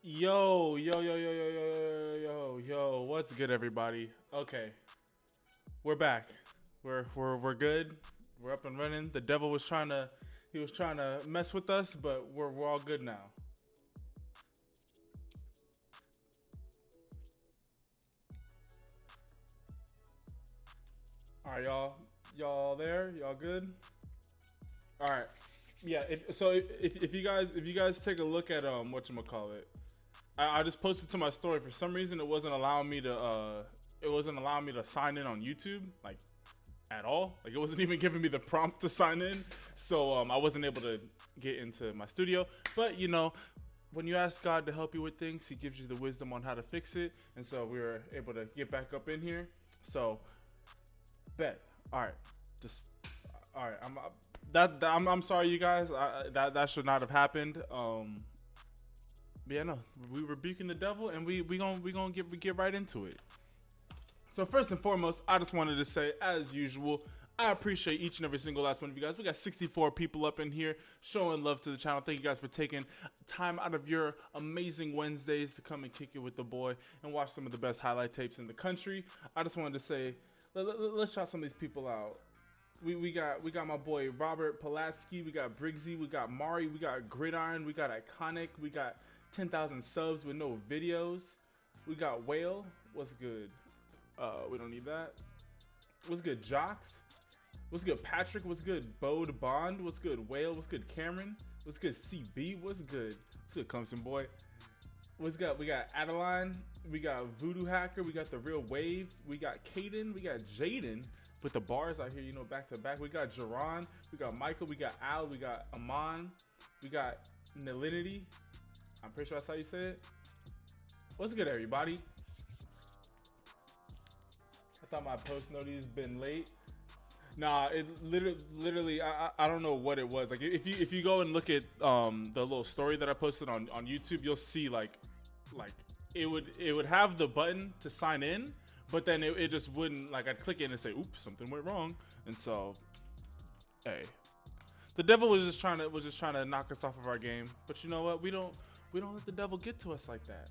Yo, what's good, everybody? Okay, we're back. We're good. We're up and running. The devil was trying to mess with us, but we're all good now. All right, y'all there? Y'all good? All right. Yeah. If you guys take a look at whatchamacallit, I just posted to my story. For some reason, it wasn't allowing me to sign in on YouTube like at all. Like it wasn't even giving me the prompt to sign in, so I wasn't able to get into my studio. But when you ask God to help you with things, He gives you the wisdom on how to fix it, and so we were able to get back up in here. So bet. All right, just all right. I'm sorry, you guys. That should not have happened. But yeah, no, we rebuking the devil, and we gonna get right into it. So first and foremost, I just wanted to say, as usual, I appreciate each and every single last one of you guys. We got 64 people up in here showing love to the channel. Thank you guys for taking time out of your amazing Wednesdays to come and kick it with the boy and watch some of the best highlight tapes in the country. I just wanted to say, let's shout some of these people out. We got my boy Robert Pulaski, we got Briggsy, we got Mari, we got Gridiron, we got Iconic, we got 10,000 subs with no videos. We got Whale, what's good? We don't need that. What's good, Jocks? What's good, Patrick? What's good, Bode Bond? What's good, Whale? What's good, Cameron? What's good, CB? What's good? What's good, Clemson boy? What's good? We got Adeline. We got Voodoo Hacker. We got The Real Wave. We got Caden. We got Jaden with the bars out here, back to back. We got Jerron. We got Michael. We got Al. We got Amon. We got Nalinity. I'm pretty sure that's how you say it. What's good, everybody? I thought my post notice been late. Nah, it literally I don't know what it was. Like if you go and look at the little story that I posted on YouTube, you'll see like it would have the button to sign in, but then it just wouldn't. Like I'd click it and say, oops, something went wrong. And so, hey, the devil was just trying to knock us off of our game. But you know what? We don't let the devil get to us like that.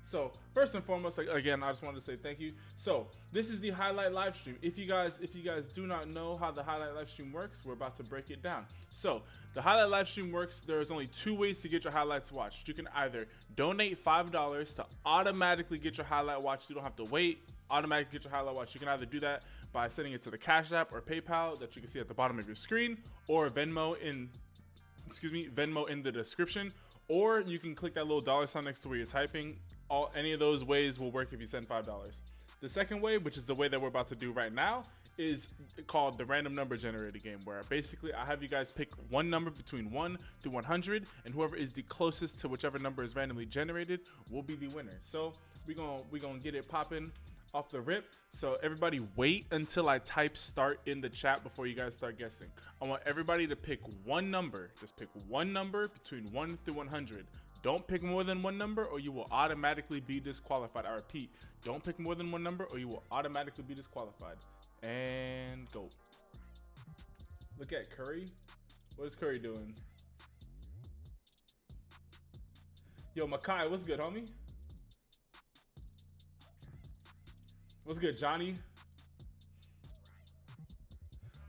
So first and foremost, like, again, I just wanted to say thank you. So this is the highlight live stream. If you guys do not know how the highlight live stream works, we're about to break it down. So the highlight live stream works. There's only two ways to get your highlights watched. You can either donate $5 to automatically get your highlight watched. You don't have to wait. Automatically get your highlight watched. You can either do that by sending it to the CashApp or PayPal that you can see at the bottom of your screen, or Venmo in the description, or you can click that little dollar sign next to where you're typing. Any of those ways will work if you send $5. The second way, which is the way that we're about to do right now, is called the random number generator game, where basically I have you guys pick one number between 1 to 100, and whoever is the closest to whichever number is randomly generated will be the winner. So we're gonna get it popping off the rip. So everybody wait until I type start in the chat before you guys start guessing. I want everybody to pick one number. Just pick one number between 1 through 100. Don't pick more than one number or you will automatically be disqualified. I repeat, don't pick more than one number or you will automatically be disqualified. And go. Look at Curry. What is Curry doing? Yo, Makai, what's good, homie? What's good, Johnny?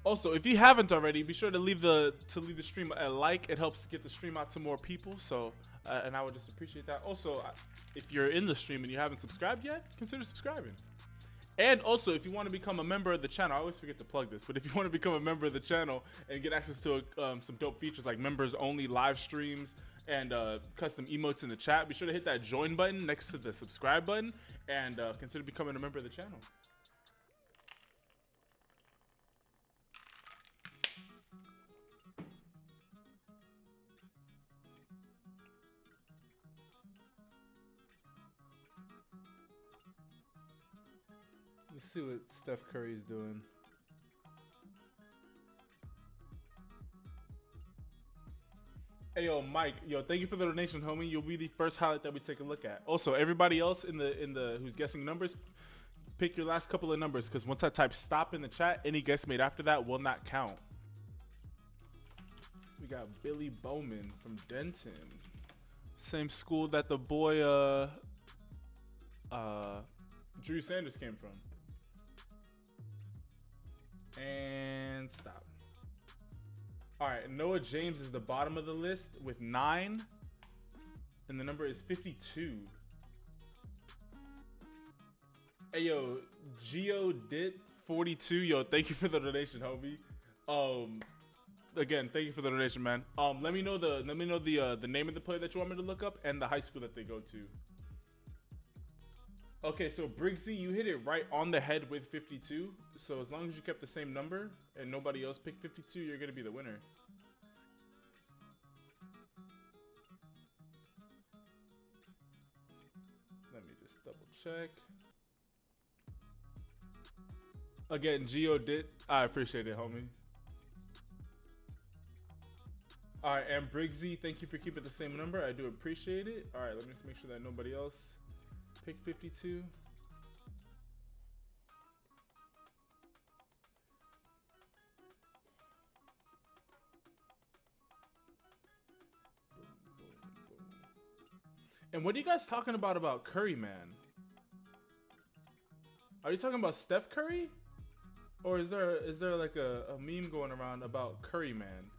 Also, if you haven't already, be sure to leave the stream a like. It helps get the stream out to more people. So, and I would just appreciate that. Also, if you're in the stream and you haven't subscribed yet, consider subscribing. And also, if you want to become a member of the channel, I always forget to plug this, but if you want to become a member of the channel and get access to some dope features like members only live streams and custom emotes in the chat, be sure to hit that join button next to the subscribe button and consider becoming a member of the channel. Let's see what Steph Curry's doing. Hey yo, Mike, thank you for the donation, homie. You'll be the first highlight that we take a look at. Also, everybody else in the who's guessing numbers, pick your last couple of numbers, because once I type stop in the chat, any guess made after that will not count. We got Billy Bowman from Denton. Same school that the boy uh Drew Sanders came from. And stop. All right, Noah James is the bottom of the list with 9, and the number is 52. Hey yo, GeoDit 42. Yo, thank you for the donation, homie. Again, thank you for the donation, man. Let me know the name of the player that you want me to look up and the high school that they go to. Okay, so Briggsy, you hit it right on the head with 52. So as long as you kept the same number and nobody else picked 52, you're gonna be the winner. Let me just double check. Again, GeoDit, I appreciate it, homie. All right, and Briggsy, thank you for keeping the same number. I do appreciate it. All right, let me just make sure that nobody else picked 52. And what are you guys talking about Curry Man? Are you talking about Steph Curry? Or is there like a meme going around about Curry Man?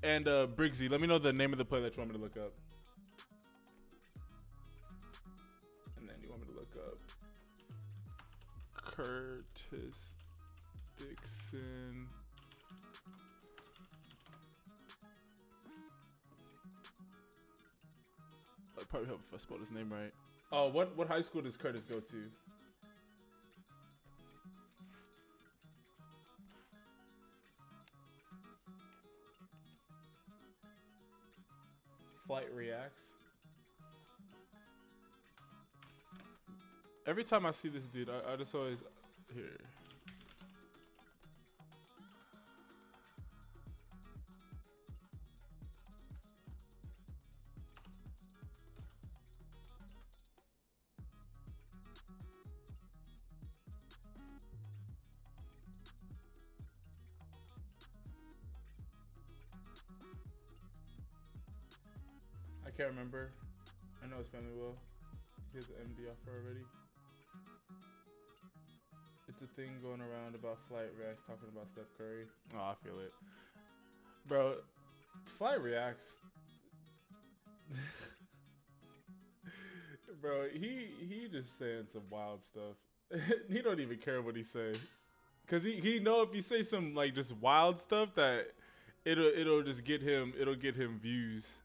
And Briggsy, let me know the name of the player that you want me to look up. And then you want me to look up Curtis Dixon. I'd probably help if I spelled his name right. Oh, what high school does Curtis go to? Flight reacts. Every time I see this dude, I just always here. I can't remember. I know his family well. He has an MD offer already. It's a thing going around about Flight Reacts talking about Steph Curry. Oh, I feel it. Bro, Flight Reacts. Bro, he just saying some wild stuff. He don't even care what he say. Cause he know if he say some like just wild stuff that it'll just get him views.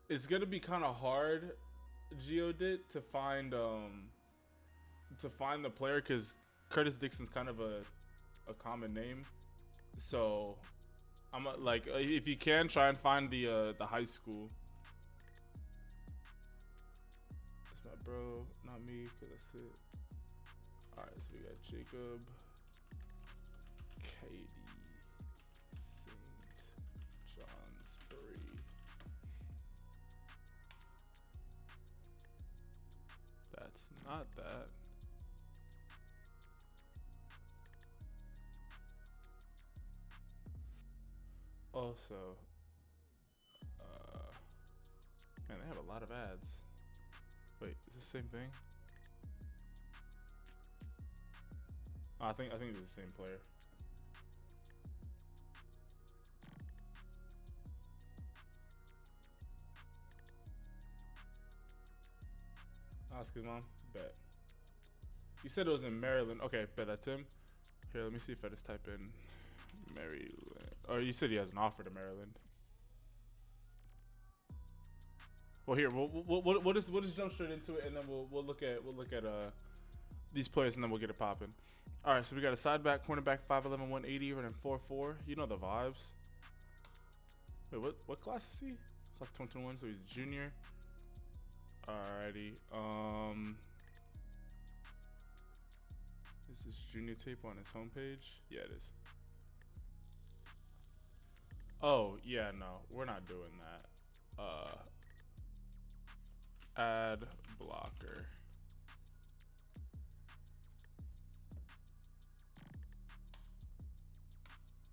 It's gonna be kind of hard, GeoDit, to find the player because Curtis Dixon's kind of a common name. So I'm like, if you can, try and find the high school. That's my bro, not me, cause that's it. All right, so we got Jacob, Katie, St. Johnsbury. That's not that. Also, man, they have a lot of ads. Wait, is this the same thing? Oh, I think it's the same player. Ask his mom. Bet. You said it was in Maryland. Okay, bet that's him. Here, let me see if I just type in Maryland. Or you said he has an offer to Maryland. Well, here we'll just jump straight into it, and then we'll look at these players, and then we'll get it popping. All right, so we got a side back, cornerback, 5'11", 180, running 4.4. You know the vibes. Wait, what class is he? Class 2021, so he's junior. Alrighty. This is junior tape on his homepage. Yeah, it is. Oh, yeah, no, we're not doing that. Ad blocker.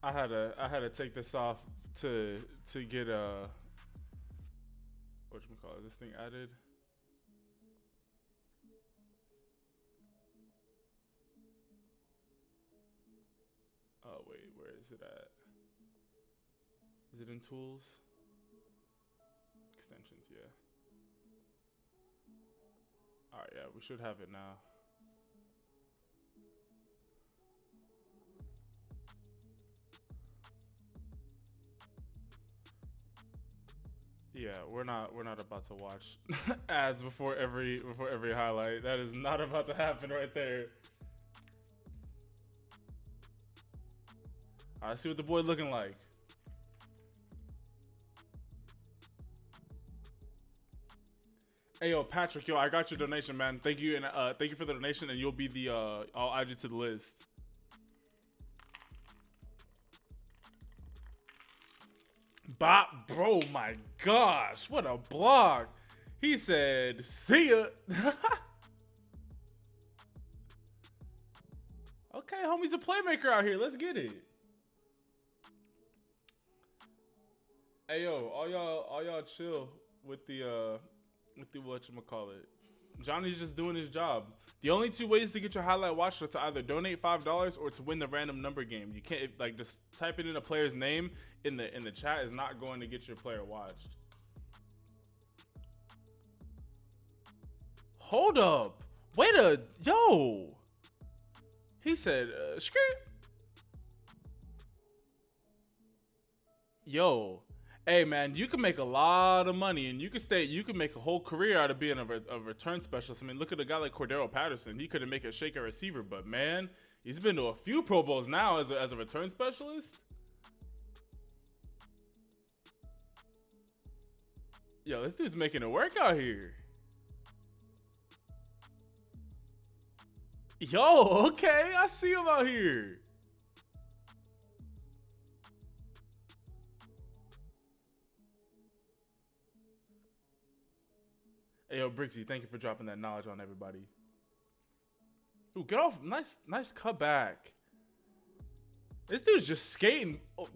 I had to take this off to get whatchamacallit, this thing added. Oh wait, where is it at? Is it in tools? Extensions, yeah. Alright, yeah, we should have it now. Yeah, we're not about to watch ads before every highlight. That is not about to happen right there. Alright, see what the boy looking like. Hey yo, Patrick, yo, I got your donation, man. Thank you, and thank you for the donation, and you'll be the I'll add you to the list. Bop, bro, my gosh, what a block. He said, see ya. Okay, homie's a playmaker out here. Let's get it. Hey yo, all y'all chill with the whatchamacallit. Johnny's just doing his job. The only two ways to get your highlight watched are to either donate $5 or to win the random number game. You can't like just typing in a player's name in the chat is not going to get your player watched. Hold up. Wait a yo. He said skirt. Yo. Hey man, you can make a lot of money, and you can make a whole career out of being a return specialist. I mean, look at a guy like Cordero Patterson. He couldn't make a shake a receiver, but man, he's been to a few Pro Bowls now as a return specialist. Yo, this dude's making it work out here. Yo, okay, I see him out here. Hey, yo, Brixie, thank you for dropping that knowledge on everybody. Ooh, get off. Nice cutback. This dude's just skating. Oh,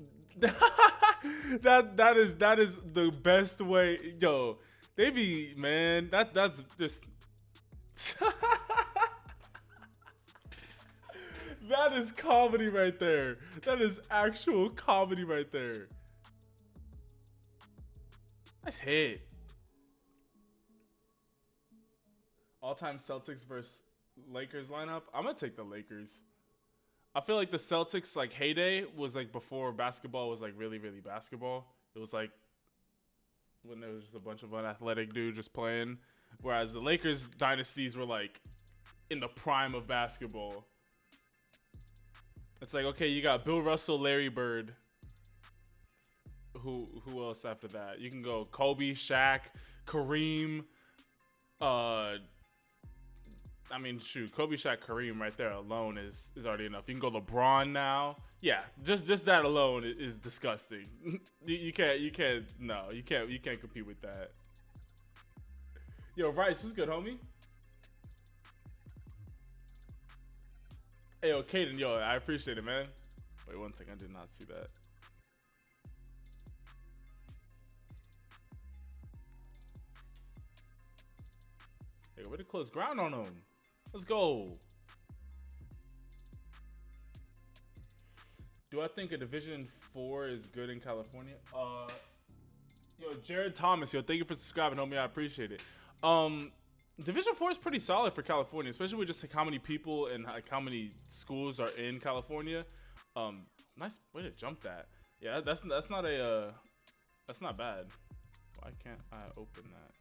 that is the best way. Yo, they be, man, that's just that is comedy right there. That is actual comedy right there. Nice hit. All-time Celtics versus Lakers lineup. I'm gonna take the Lakers. I feel like the Celtics like heyday was like before basketball was like really basketball. It was like when there was just a bunch of unathletic dudes just playing, whereas the Lakers dynasties were like in the prime of basketball. It's like, okay, you got Bill Russell, Larry Bird. Who else after that? You can go Kobe, Shaq, Kareem. I mean, shoot, Kobe, Shaq, Kareem right there alone is already enough. You can go LeBron now. Yeah, just that alone is disgusting. you can't compete with that. Yo, Rice, what's good, homie? Hey, yo, Caden, yo, I appreciate it, man. Wait 1 second, I did not see that. Hey, way to close ground on him. Let's go. Do I think a Division 4 is good in California? Yo, Jared Thomas, yo, thank you for subscribing, homie. I appreciate it. Division 4 is pretty solid for California, especially with just like how many people and like how many schools are in California. Nice way to jump that. Yeah, that's not bad. Why can't I open that?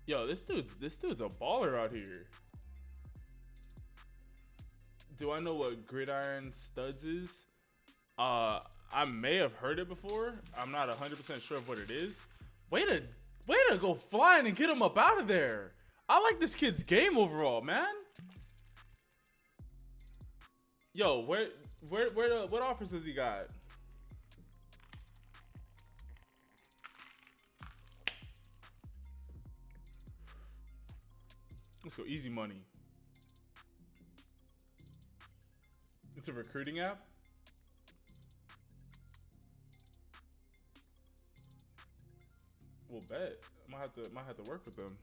Yo, this dude's a baller out here. Do I know what Gridiron Studs is? I may have heard it before. I'm not 100% sure of what it is. Way to go flying and get him up out of there. I like this kid's game overall, man. Yo, what offers has he got? Let's go easy money. It's a recruiting app. We'll bet. Might have to work with them.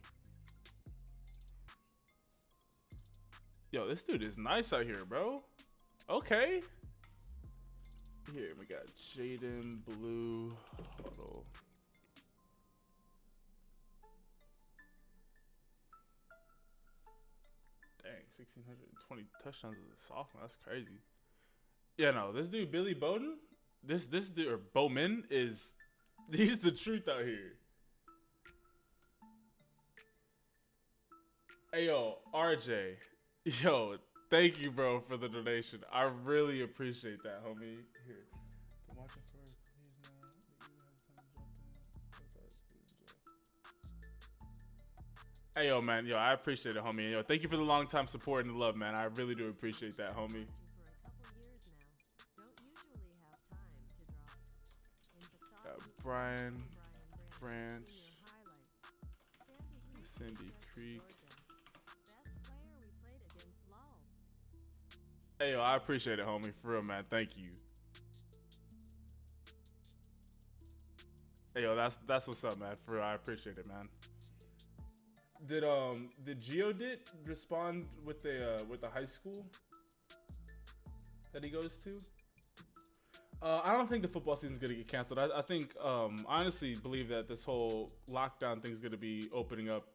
Yo, this dude is nice out here, bro. Okay. Here we got Jaden Blue Huddle. Dang, 1,620 touchdowns as a sophomore. That's crazy. Yeah, no, this dude Billy Bowden, this dude or Bowman he's the truth out here. Hey yo, RJ, yo, thank you, bro, for the donation. I really appreciate that, homie. Here, I'm watching for Hey yo, man, yo, I appreciate it, homie. Yo, thank you for the long time support and the love, man. I really do appreciate that, homie. Brian Branch, Sandy Creek. Hey yo, I appreciate it, homie. For real, man. Thank you. Hey yo, that's what's up, man. For real, I appreciate it, man. Did Geodit respond with the high school that he goes to? I don't think the football season's gonna get canceled. I think I honestly believe that this whole lockdown thing's gonna be opening up.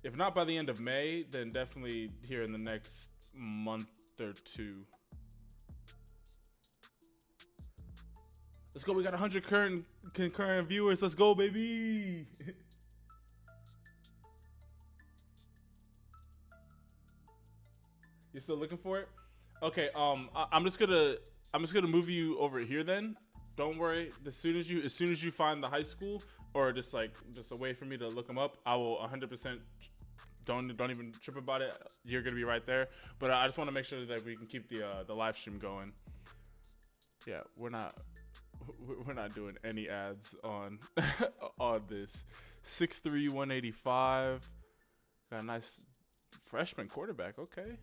If not by the end of May, then definitely here in the next month or two. Let's go. We got 100 concurrent viewers. Let's go, baby. You're still looking for it? Okay. I'm just gonna move you over here then. Don't worry. As soon as you find the high school, or just a way for me to look them up, I will 100%. Don't even trip about it. You're gonna be right there. But I just want to make sure that we can keep the live stream going. Yeah, we're not doing any ads on on this. 6'3", 185. Got a nice freshman quarterback. Okay,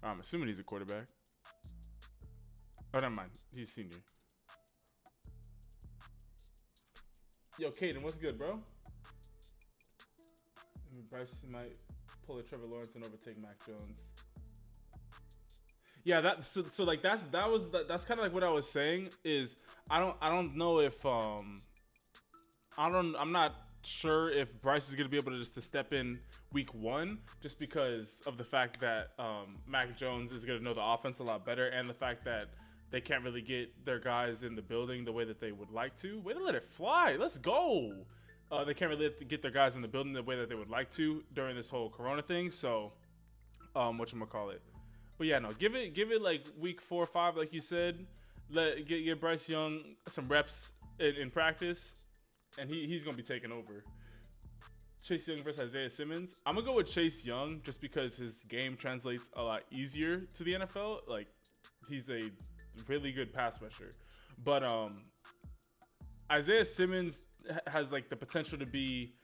I'm assuming he's a quarterback. Oh, never mind. He's senior. Yo, Caden, what's good, bro? Bryce might pull a Trevor Lawrence and overtake Mac Jones. Yeah, that's kind of like what I was saying. Is I don't know if I'm not sure if Bryce is gonna be able to step in week one, just because of the fact that Mac Jones is gonna know the offense a lot better, and the fact that they can't really get their guys in the building the way that they would like to. Way to let it fly. Let's go. They can't really get their guys in the building the way that they would like to during this whole Corona thing. So, whatchamacallit. But yeah, no, give it like week 4 or 5, like you said. Get Bryce Young some reps in practice, and he's gonna be taking over. Chase Young versus Isaiah Simmons. I'm gonna go with Chase Young just because his game translates a lot easier to the NFL. Like, he's a really good pass rusher, but Isaiah Simmons has like the potential to be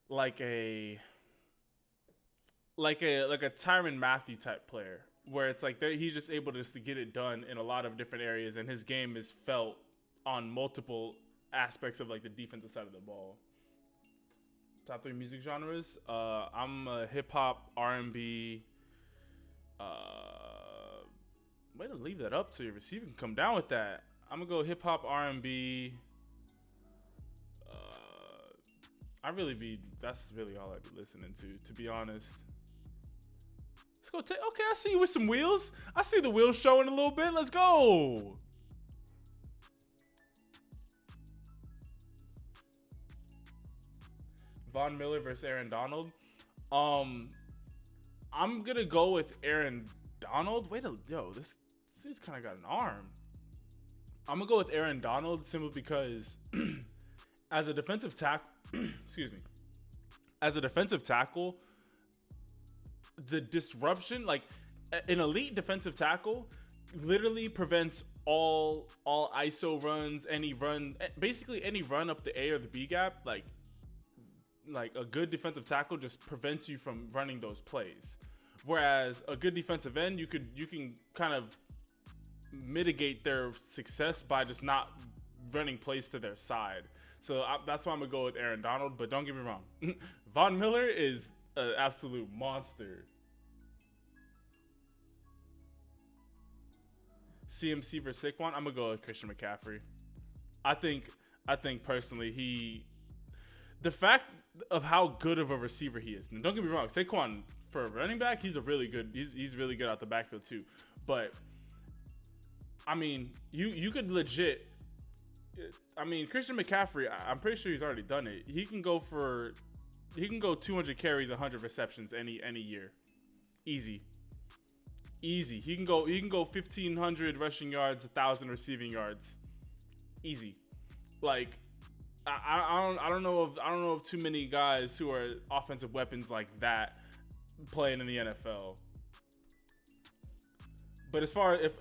like a Tyrann Mathieu type player, where it's like he's just able to get it done in a lot of different areas, and his game is felt on multiple aspects of like the defensive side of the ball. Top 3 music genres. I'm a hip hop, R&B. Way to leave that up so your receiver can come down with that. I'm gonna go hip hop, R&B. That's really all I'd be listening to be honest. Let's go okay, I see you with some wheels. I see the wheels showing a little bit. Let's go. Von Miller versus Aaron Donald. I'm gonna go with Aaron Donald. This dude's kind of got an arm. I'm gonna go with Aaron Donald simply because as a defensive tackle, excuse me, as a defensive tackle, the disruption, like an elite defensive tackle literally prevents all ISO runs, any run, basically any run up the A or the B gap. Like a good defensive tackle just prevents you from running those plays. Whereas a good defensive end, you can kind of mitigate their success by just not running plays to their side. So that's why I'm gonna go with Aaron Donald. But don't get me wrong, Von Miller is an absolute monster. CMC versus Saquon, I'm gonna go with Christian McCaffrey. I think personally the fact of how good of a receiver he is. And don't get me wrong, Saquon for a running back, he's really good out the backfield too. But I mean, you could legit. I mean, Christian McCaffrey, I'm pretty sure he's already done it. He can go 200 carries, 100 receptions any year, easy. He can go 1,500 rushing yards, 1,000 receiving yards, easy. Like I don't know of too many guys who are offensive weapons like that playing in the NFL. But as far if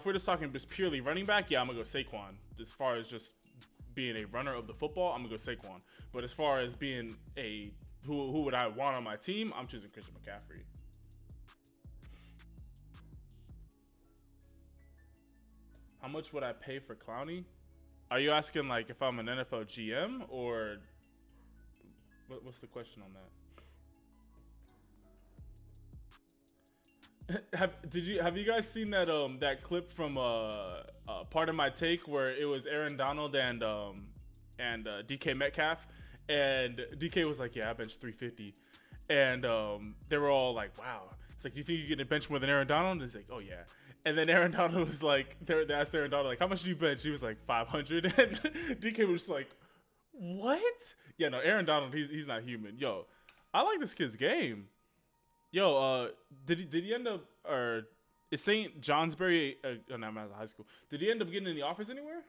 we're just talking just purely running back, yeah, I'm gonna go Saquon. As far as just being a runner of the football, I'm gonna go Saquon. But as far as being a who would I want on my team, I'm choosing Christian McCaffrey. How much would I pay for Clowney? Are you asking like if I'm an NFL GM or what's the question on that? Have you guys seen that that clip from Part of My Take where it was Aaron Donald and DK Metcalf, and DK was like, yeah, I bench 350, and they were all like, wow. It's like, do you think you get a bench more than Aaron Donald? And he's like, oh yeah. And then Aaron Donald was like, they asked Aaron Donald like, how much do you bench? He was like 500, and DK was just like, what? Yeah, no, Aaron Donald, he's not human. Yo, I like this kid's game. Yo, did he end up, or is St. Johnsbury? No, I'm at high school. Did he end up getting any offers anywhere?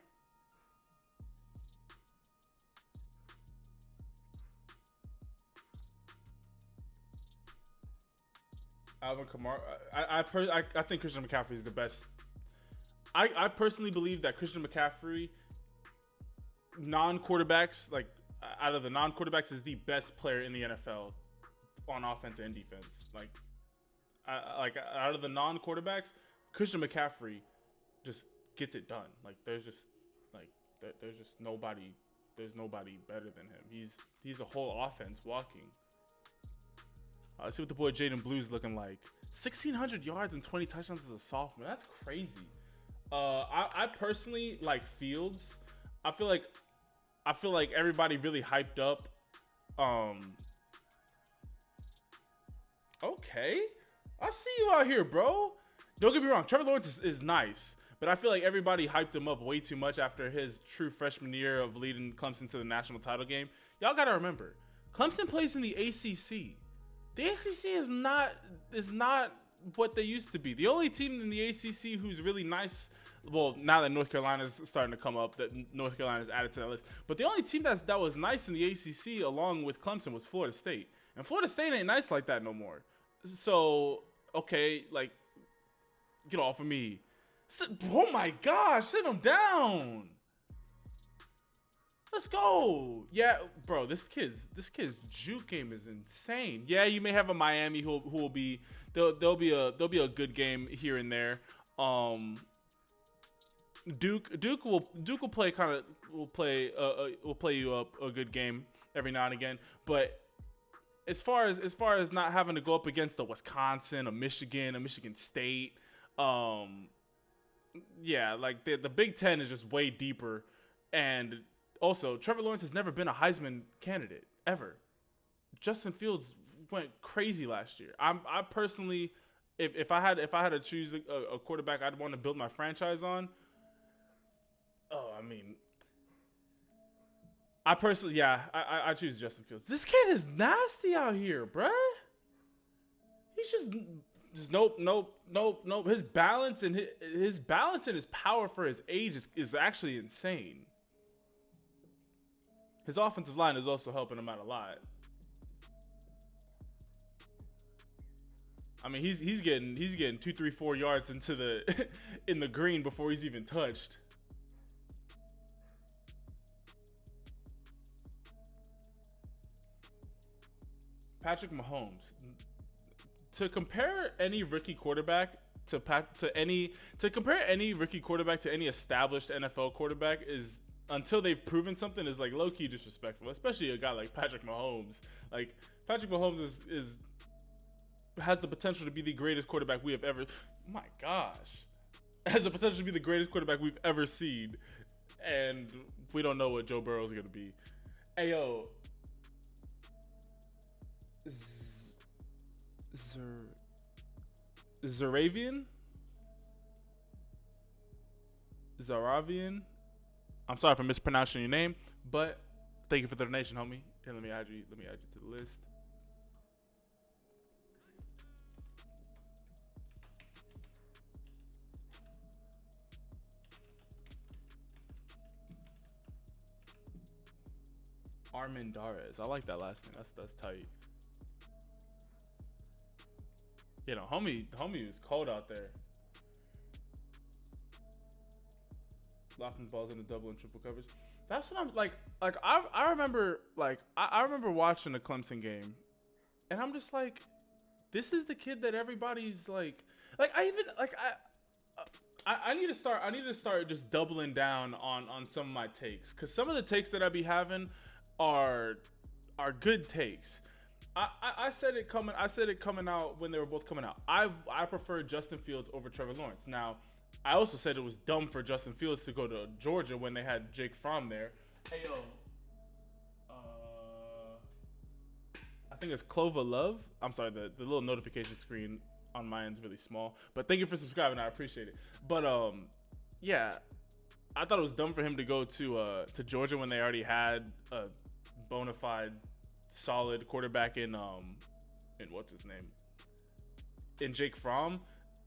Alvin Kamara. I think Christian McCaffrey is the best. I personally believe that Christian McCaffrey, non-quarterbacks, like out of the non-quarterbacks, is the best player in the NFL on offense and defense. Like out of the non-quarterbacks, Christian McCaffrey just gets it done. Like there's just nobody. There's nobody better than him. He's a whole offense walking. Let's see what the boy Jaden Blue's looking like. 1,600 yards and 20 touchdowns as a sophomore. That's crazy. I personally like Fields. I feel like everybody really hyped up. Okay, I see you out here, bro. Don't get me wrong. Trevor Lawrence is nice, but I feel like everybody hyped him up way too much after his true freshman year of leading Clemson to the national title game. Y'all gotta remember, Clemson plays in the ACC. The ACC is not what they used to be. The only team in the ACC who's really nice, well, now that North Carolina's starting to come up, that North Carolina's added to that list, but the only team that was nice in the ACC along with Clemson was Florida State. And Florida State ain't nice like that no more. So, okay, like, get off of me. Oh my gosh, sit him down. Let's go. Yeah, bro, this kid's juke game is insane. Yeah, you may have a Miami who will be there'll be a good game here and there. Duke will play you up a good game every now and again, but as far as not having to go up against a Wisconsin, a Michigan State, yeah, like the Big Ten is just way deeper. And also, Trevor Lawrence has never been a Heisman candidate ever. Justin Fields went crazy last year. I personally, if I had to choose a quarterback I'd want to build my franchise on, I mean, I personally, yeah, I choose Justin Fields. This kid is nasty out here, bruh. He's just nope. His balance and his power for his age is actually insane. His offensive line is also helping him out a lot. I mean, he's getting 2, 3, 4 yards into the in the green before he's even touched. Patrick Mahomes. To compare any rookie quarterback to compare any rookie quarterback to any established NFL quarterback is, until they've proven something, is like low key disrespectful, especially a guy like Patrick Mahomes. Like Patrick Mahomes is has the potential to be the greatest quarterback we have ever. My gosh, has the potential to be the greatest quarterback we've ever seen, and we don't know what Joe Burrow is gonna be. Ayo, Zaravian? Zaravian? I'm sorry for mispronouncing your name, but thank you for the donation, homie. Here, let me add you to the list. Armendariz. I like that last name. That's tight. You know, homie was cold out there. Locking balls in the double and triple covers. That's what I'm like. I remember I remember watching the Clemson game, and I'm just like, this is the kid that everybody's like I need to start just doubling down on some of my takes, because some of the takes that I be having are good takes. I said it coming out when they were both coming out. I prefer Justin Fields over Trevor Lawrence. Now, I also said it was dumb for Justin Fields to go to Georgia when they had Jake Fromm there. Hey yo, I think it's Clova Love. I'm sorry, the little notification screen on my end is really small. But thank you for subscribing. I appreciate it. But yeah, I thought it was dumb for him to go to Georgia when they already had a bona fide solid quarterback in what's his name, in Jake Fromm.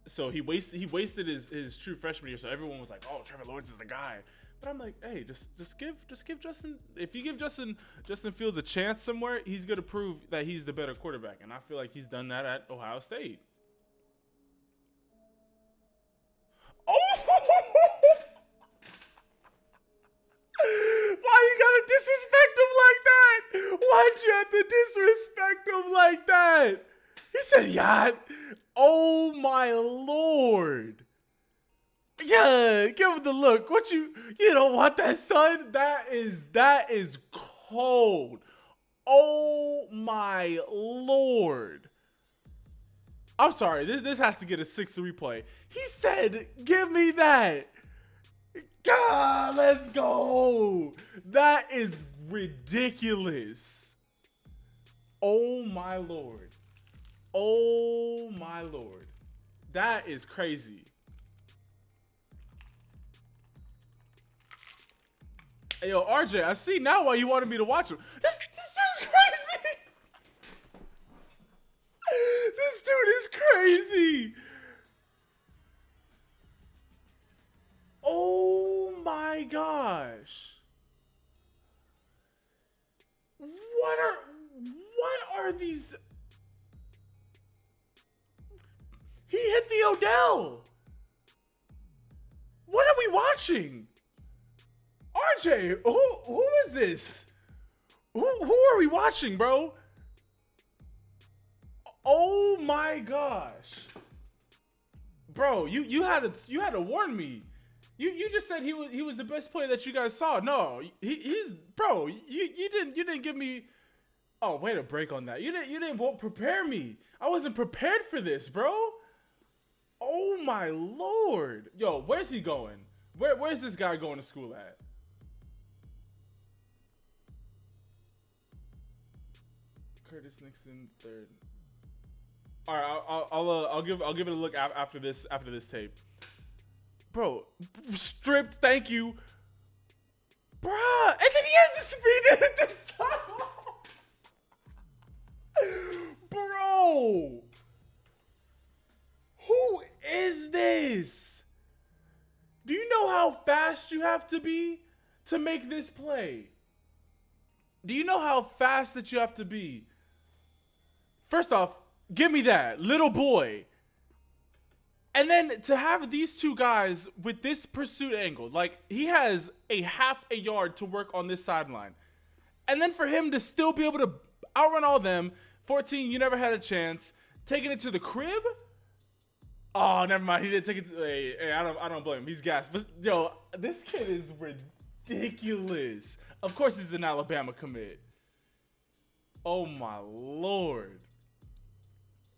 So he wasted his true freshman year. So everyone was like, "Oh, Trevor Lawrence is the guy." But I'm like, hey, just give Justin. If you give Justin Fields a chance somewhere, he's gonna prove that he's the better quarterback. And I feel like he's done that at Ohio State. Oh! Why you gotta disrespect him like that? Why'd you have to disrespect him like that? He said yacht. Oh my lord. Yeah, give him the look. What you don't want that, son? That is cold. Oh my lord. I'm sorry. This has to get a 6 replay. He said, "Give me that." God, let's go. That is ridiculous. Oh my lord. Oh my lord. That is crazy. Hey, yo, RJ, I see now why you wanted me to watch him. This is crazy. This dude is crazy. Oh my gosh. What are these? He hit the Odell. What are we watching? RJ, who is this? Who are we watching, bro? Oh my gosh. Bro, you had to warn me. You just said he was the best player that you guys saw. No, he's bro. You didn't give me. Oh, way to break on that. You didn't prepare me. I wasn't prepared for this, bro. Oh my lord. Yo, where's he going? Where's this guy going to school at? Curtis Nixon third. All right, I'll give it a look after this tape. Bro, stripped, thank you. Bruh, and then he has the speed at this time. Bro, who is this? Do you know how fast you have to be to make this play? Do you know how fast that you have to be? First off, Give me that little boy. And then to have these two guys with this pursuit angle, like he has a half a yard to work on this sideline. And then for him to still be able to outrun all them, 14, you never had a chance. Taking it to the crib? Oh, never mind. He didn't take it to, hey, I don't blame him. He's gassed. But yo, this kid is ridiculous. Of course he's an Alabama commit. Oh my Lord.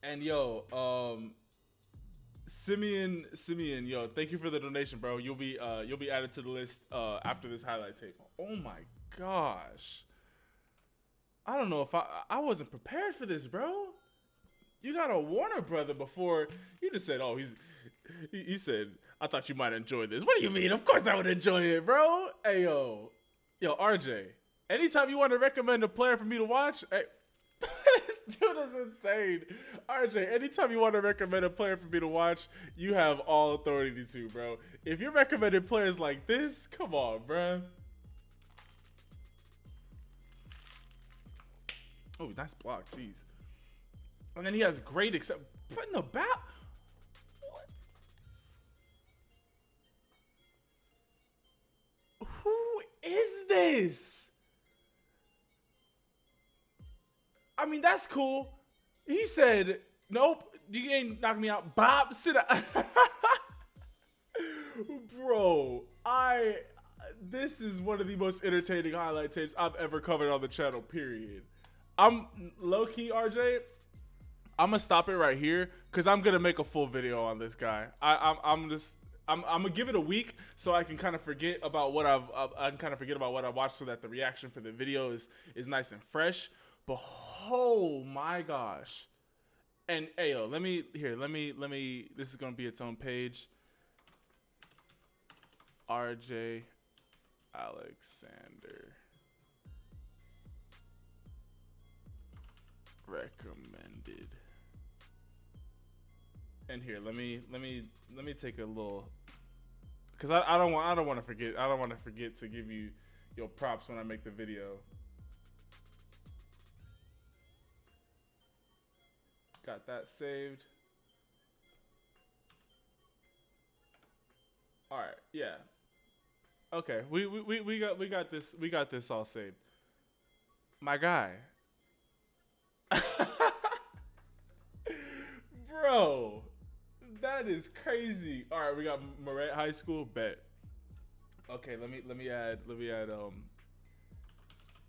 And yo, Simeon, yo, thank you for the donation, bro. You'll be added to the list after this highlight tape. Oh my gosh. I don't know if I wasn't prepared for this, bro. You got a Warner brother before. You just said, oh, he said, I thought you might enjoy this. What do you mean? Of course I would enjoy it, bro. Hey, yo, RJ, anytime you want to recommend a player for me to watch, hey, this dude is insane. RJ, anytime you want to recommend a player for me to watch, you have all authority to, bro. If you're recommending players like this, come on, bro. Oh, nice block, jeez. And then he has great putting the bat. What? Who is this? I mean, that's cool. He said, nope, you ain't knocking me out. Bob, sit down. Bro, this is one of the most entertaining highlight tapes I've ever covered on the channel, period. I'm low-key, RJ, I'm gonna stop it right here because I'm gonna make a full video on this guy. I'm gonna give it a week so I can kind of forget about what I watched so that the reaction for the video is nice and fresh. But oh my gosh. And hey, yo, let me this is gonna be its own page. RJ Alexander recommended. And here, let me take a little, cause I don't want to forget to give you your props when I make the video. Got that saved. All right, yeah. Okay, we got this all saved. My guy. Bro, that is crazy. All right, we got Moret High School, bet. Okay, let me add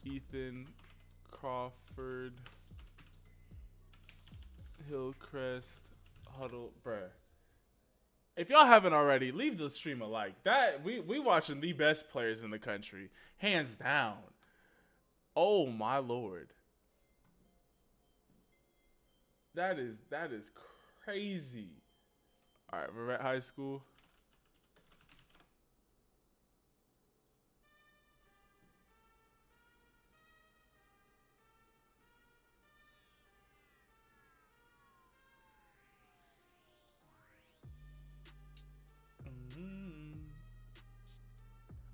Ethan Crawford, Hillcrest, Huddle, bruh. If y'all haven't already, leave the stream a like. That we watching the best players in the country, hands down. Oh my Lord. That is crazy. All right, we're at high school.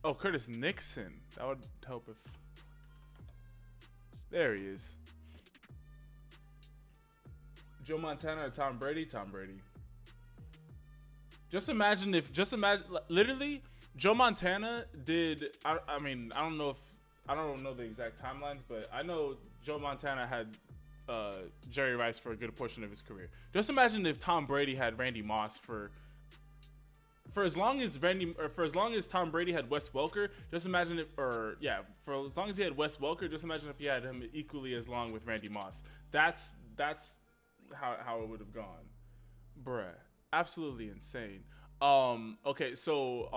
Oh, Curtis Nixon. That would help if. There he is. Joe Montana or Tom Brady? Tom Brady. Just imagine, literally, Joe Montana did, I mean, I don't know the exact timelines, but I know Joe Montana had Jerry Rice for a good portion of his career. Just imagine if Tom Brady had Randy Moss for as long as Tom Brady had Wes Welker. Just imagine for as long as he had Wes Welker, just imagine if he had him equally as long with Randy Moss. That's how it would have gone, bruh. Absolutely insane. Okay, so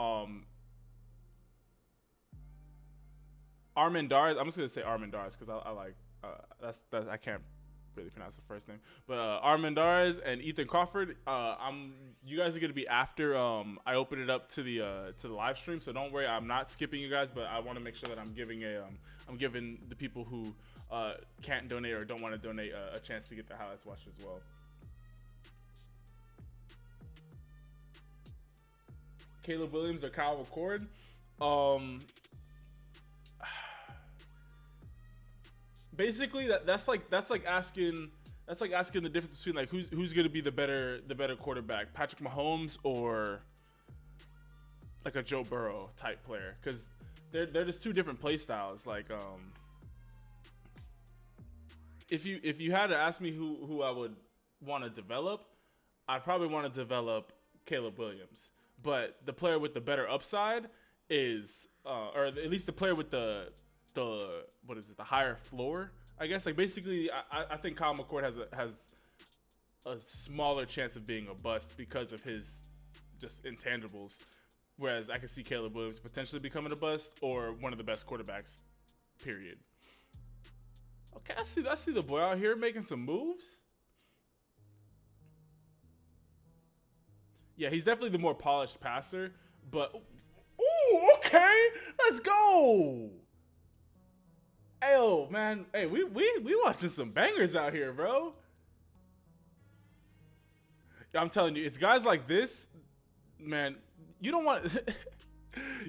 Armendariz. I'm just gonna say Armendariz because I like that's I can't really pronounce the first name, but Armendariz and Ethan Crawford. You guys are gonna be after I open it up to the live stream, so don't worry. I'm not skipping you guys, but I want to make sure that I'm giving the people who can't donate or don't want to donate a chance to get the highlights watched as well. Caleb Williams or Kyle McCord? Basically that's like asking That's like asking the difference between like who's going to be the better quarterback, Patrick Mahomes or like a Joe Burrow type player, because they're just two different play styles. Like if you had to ask me who I would want to develop, I'd probably want to develop Caleb Williams. But the player with the better upside is, or at least the player with the what is it, the higher floor, I guess. Like basically, I think Kyle McCord has a smaller chance of being a bust because of his just intangibles. Whereas I could see Caleb Williams potentially becoming a bust or one of the best quarterbacks, period. Okay, I see the boy out here making some moves. Yeah, he's definitely the more polished passer, but ooh, okay, let's go. Hey, oh, man, hey, we watching some bangers out here, bro. I'm telling you, it's guys like this, man. You don't want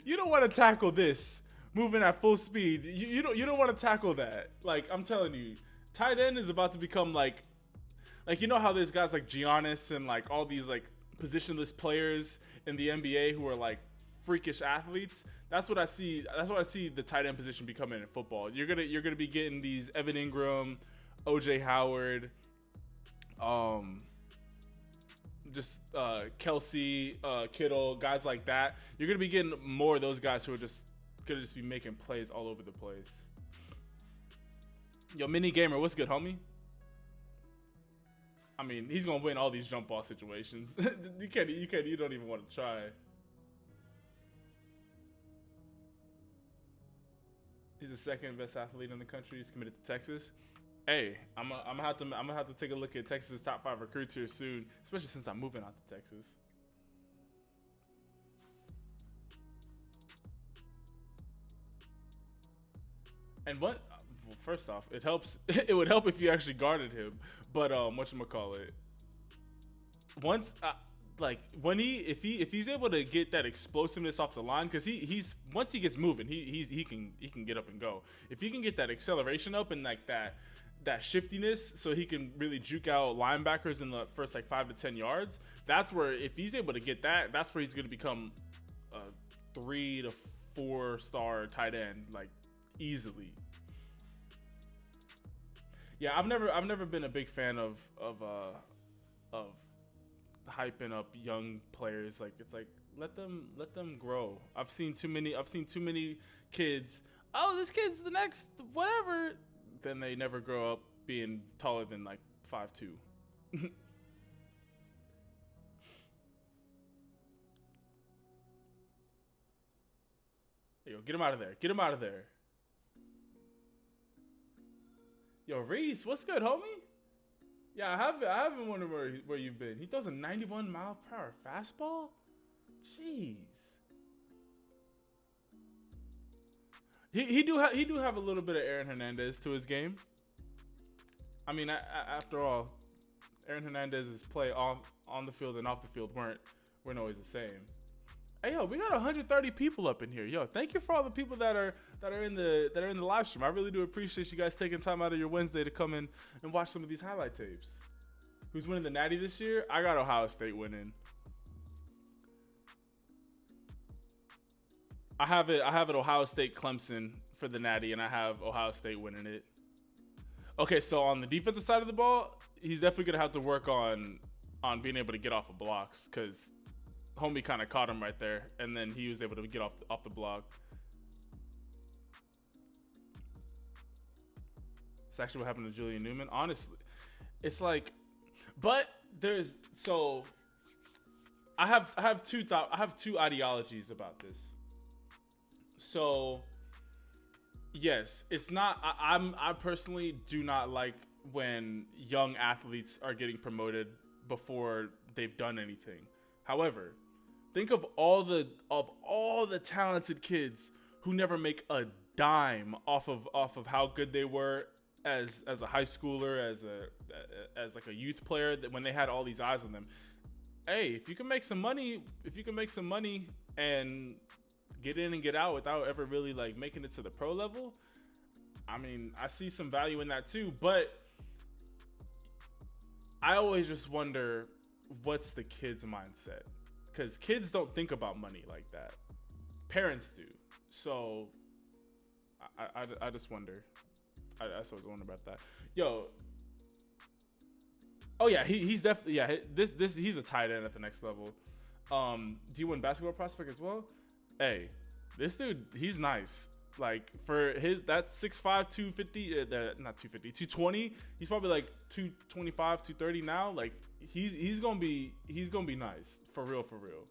you don't want to tackle this moving at full speed. You don't want to tackle that. Like I'm telling you, tight end is about to become like you know how there's guys like Giannis and like all these like positionless players in the NBA who are like freakish athletes. That's what I see. That's what I see the tight end position becoming in football. You're gonna be getting these Evan Ingram, OJ Howard, just Kelsey, Kittle, guys like that. You're gonna be getting more of those guys who are just gonna be making plays all over the place. Yo, Mini Gamer, what's good, homie? I mean, he's gonna win all these jump ball situations. You don't even want to try. He's the second best athlete in the country. He's committed to Texas. Hey, I'm gonna have to take a look at Texas' top 5 recruits here soon, especially since I'm moving out to Texas. And what? Well, first off, it helps. It would help if you actually guarded him. But whatchamacallit? Once, like when if he's able to get that explosiveness off the line, because he's once he gets moving, he can get up and go. If he can get that acceleration up and like that shiftiness, so he can really juke out linebackers in the first like 5 to 10 yards. That's where if he's able to get that, that's where he's going to become a 3 to 4 star tight end like easily. Yeah, I've never been a big fan of hyping up young players. Like it's like let them grow. I've seen too many kids. Oh, this kid's the next whatever. Then they never grow up being taller than like 5'2". Yo, get him out of there. Get him out of there. Yo, Reese, what's good, homie? Yeah, I haven't wondered where you've been. He throws a 91-mile-per-hour fastball? Jeez. He do have a little bit of Aaron Hernandez to his game. I mean, after all, Aaron Hernandez's play on the field and off the field weren't always the same. Hey yo, we got 130 people up in here. Yo, thank you for all the people that are in the live stream. I really do appreciate you guys taking time out of your Wednesday to come in and watch some of these highlight tapes. Who's winning the Natty this year? I got Ohio State winning. I have it Ohio State Clemson for the Natty, and I have Ohio State winning it. Okay, so on the defensive side of the ball, he's definitely gonna have to work on being able to get off of blocks, because homie kind of caught him right there, and then he was able to get off the block. It's actually what happened to Julian Newman. Honestly, it's like, but there's so I have two ideologies about this. So yes, it's not. I personally do not like when young athletes are getting promoted before they've done anything. However, think of all the talented kids who never make a dime off of how good they were as a high schooler, as like a youth player, that when they had all these eyes on them. Hey, if you can make some money and get in and get out without ever really like making it to the pro level, I mean, I see some value in that too. But I always just wonder what's the kid's mindset, because kids don't think about money like that. Parents do. So I just wonder. I always wonder about that. Yo. Oh yeah, he's definitely, yeah. This he's a tight end at the next level. D1 basketball prospect as well. Hey, this dude, he's nice. Like for that 6'5", 250, not 250, 220. He's probably like 225, 230 now. Like he's gonna be nice for real, for real.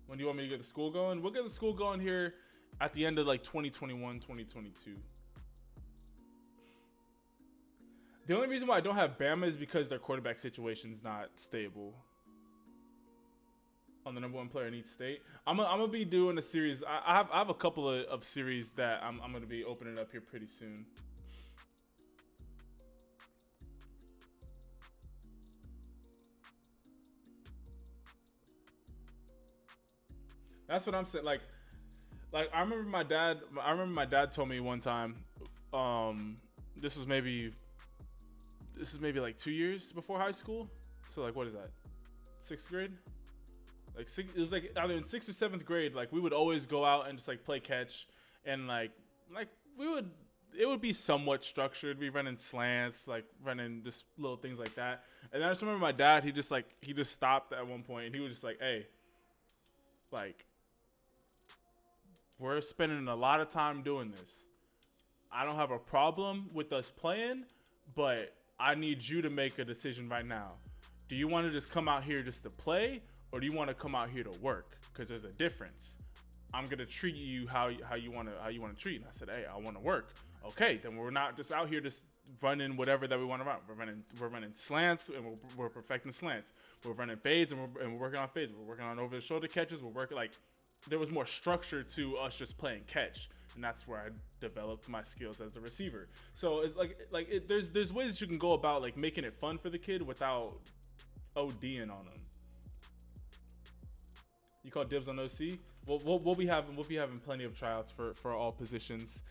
When do you want me to get the school going? We'll get the school going here at the end of like 2021, 2022. The only reason why I don't have Bama is because their quarterback situation is not stable. On the number one player in each state, I'm gonna be doing a series. I have a couple of series that I'm gonna be opening up here pretty soon. That's what I'm saying. Like I remember my dad told me one time. This is maybe like 2 years before high school. So like, what is that? 6th grade? Like it was like either in 6th or 7th grade. Like we would always go out and just like play catch, and like it would be somewhat structured. We running slants, like running just little things like that. And I just remember my dad. He just stopped at one point, and he was just like, "Hey, like we're spending a lot of time doing this. I don't have a problem with us playing, but I need you to make a decision right now. Do you want to just come out here just to play, or do you want to come out here to work? Because there's a difference. I'm gonna treat you how you want to treat." And I said, "Hey, I want to work." Okay, then we're not just out here just running whatever that we want to run. We're running slants, and we're perfecting slants. We're running fades, and we're working on fades. We're working on over the shoulder catches. We're working like there was more structure to us just playing catch. And that's where I developed my skills as a receiver. So it's there's ways that you can go about like making it fun for the kid without ODing on them. You call dibs on OC? We'll be having plenty of tryouts for all positions.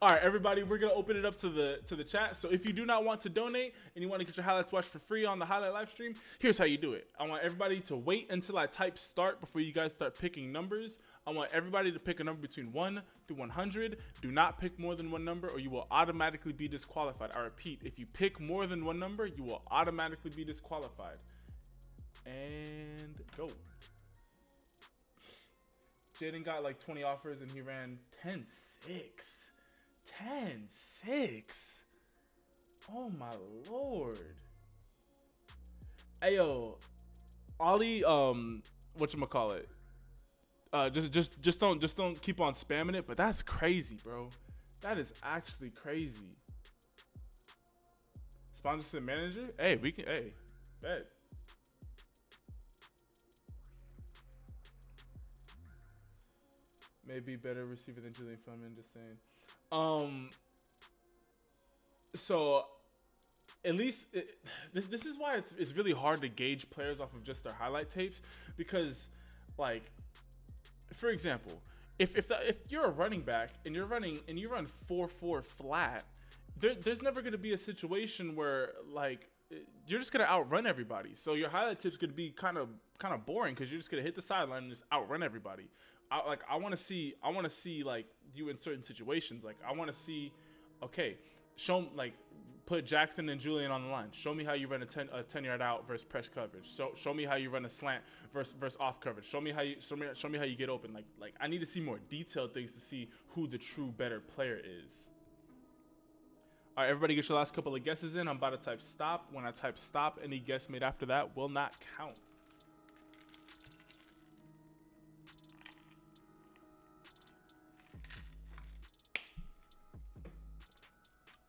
All right, everybody, we're gonna open it up to the chat. So if you do not want to donate and you want to get your highlights watched for free on the highlight live stream, here's how you do it. I want everybody to wait until I type start before you guys start picking numbers. I want everybody to pick a number between 1 to 100. Do not pick more than one number, or you will automatically be disqualified. I repeat, if you pick more than one number, you will automatically be disqualified. And go. Jaden got like 20 offers and he ran 10-6. 10-6. Oh my lord. Ayo, Ollie, whatchamacallit? Just don't keep on spamming it, but that's crazy, bro. That is actually crazy. Sponsorship manager? Hey, bet. Maybe better receiver than Julian Fleming, just saying. So at least this is why it's really hard to gauge players off of just their highlight tapes, because like, for example, if you're a running back and you run 4.4 flat, there's never going to be a situation where like you're just going to outrun everybody. So your highlight tip's going to be kind of boring, because you're just going to hit the sideline and just outrun everybody. I want to see like you in certain situations. Like I want to see, okay, put Jackson and Julian on the line. Show me how you run a 10-yard out versus press coverage. Show me how you run a slant versus off coverage. Show me how you get open. Like I need to see more detailed things to see who the true better player is. All right, everybody, get your last couple of guesses in. I'm about to type stop. When I type stop, any guess made after that will not count.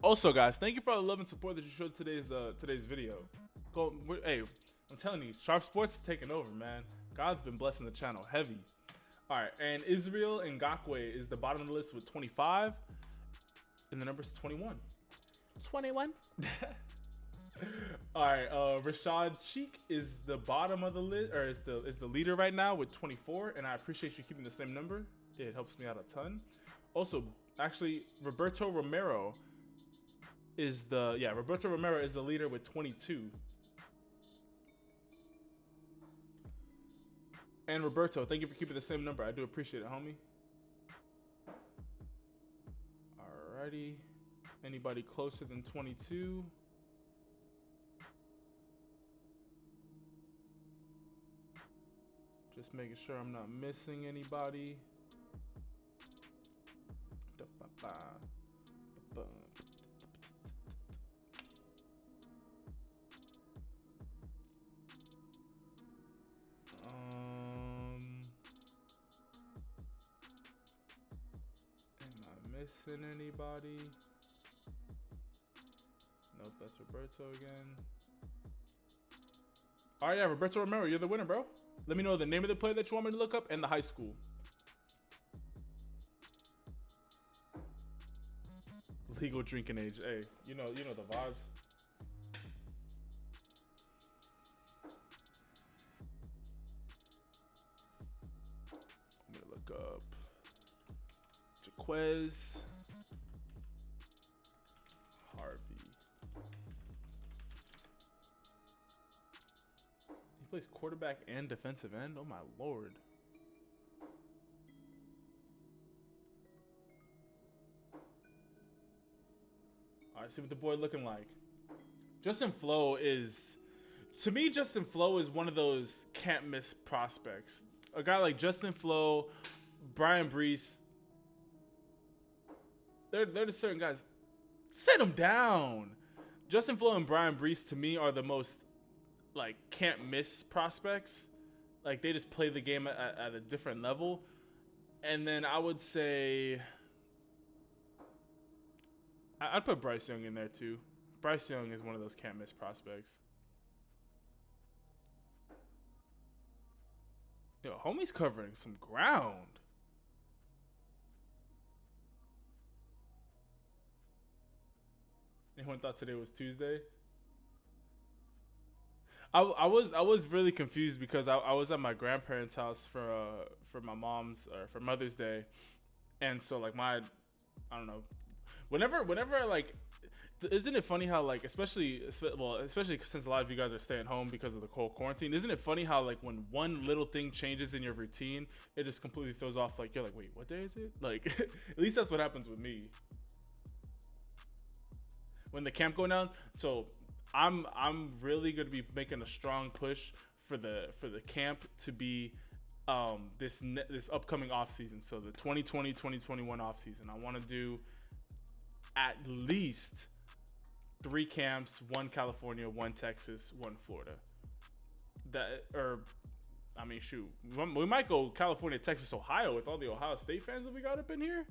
Also, guys, thank you for all the love and support that you showed today's video. Hey, I'm telling you, SharpeSports is taking over, man. God's been blessing the channel heavy. All right, and Israel Ngakwe is the bottom of the list with 25, and the number's 21. 21. All right, Rashad Cheek is the bottom of the list, or is the leader right now with 24, and I appreciate you keeping the same number. It helps me out a ton. Also, Actually, Roberto Romero is the leader with 22. And Roberto, thank you for keeping the same number. I do appreciate it, homie. Alrighty. Anybody closer than 22? Just making sure I'm not missing anybody. Am I missing anybody? Nope, that's Roberto again. All right, yeah, Roberto Romero, you're the winner, bro. Let me know the name of the player that you want me to look up and the high school. Legal drinking age. Hey, you know the vibes. I'm gonna look up Jaquez Harvey. He plays quarterback and defensive end. Oh my lord. All right, see what the boy looking like. Justin Flo is, to me, Justin Flo is one of those can't miss prospects. A guy like Justin Flo, Brian Brees, they're the certain guys. Sit them down. Justin Flo and Brian Brees to me are the most like can't miss prospects. Like they just play the game at a different level. And then I would say I'd put Bryce Young in there too. Bryce Young is one of those can't miss prospects. Yo, homie's covering some ground. Anyone thought today was Tuesday? I was really confused because I was at my grandparents' house for my mom's or for Mother's Day, and so like I don't know, whenever like, isn't it funny how like especially since a lot of you guys are staying home because of the whole quarantine, isn't it funny how like when one little thing changes in your routine, it just completely throws off, like you're like, wait, what day is it? Like at least that's what happens with me when the camp going down. So I'm really gonna be making a strong push for the camp to be this upcoming off season. So the 2020-2021 off season, I want to do at least 3 camps: 1 California, 1 Texas, 1 Florida. Shoot, we might go California, Texas, Ohio with all the Ohio State fans that we got up in here.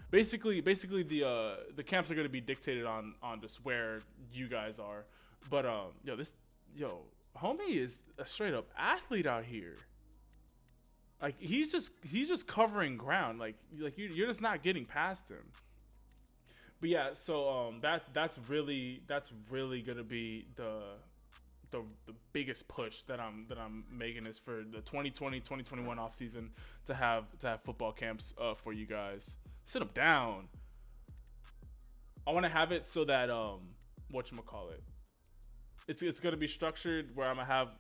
Basically, the camps are going to be dictated on just where you guys are. But homie is a straight up athlete out here. Like he's just covering ground. Like you're just not getting past him. But yeah, so that's really going to be the biggest push that I'm making is for the 2020-2021 off season to have football camps for you guys. Sit them down. I want to have it so that whatchamacallit, it's going to be structured where I'm going to have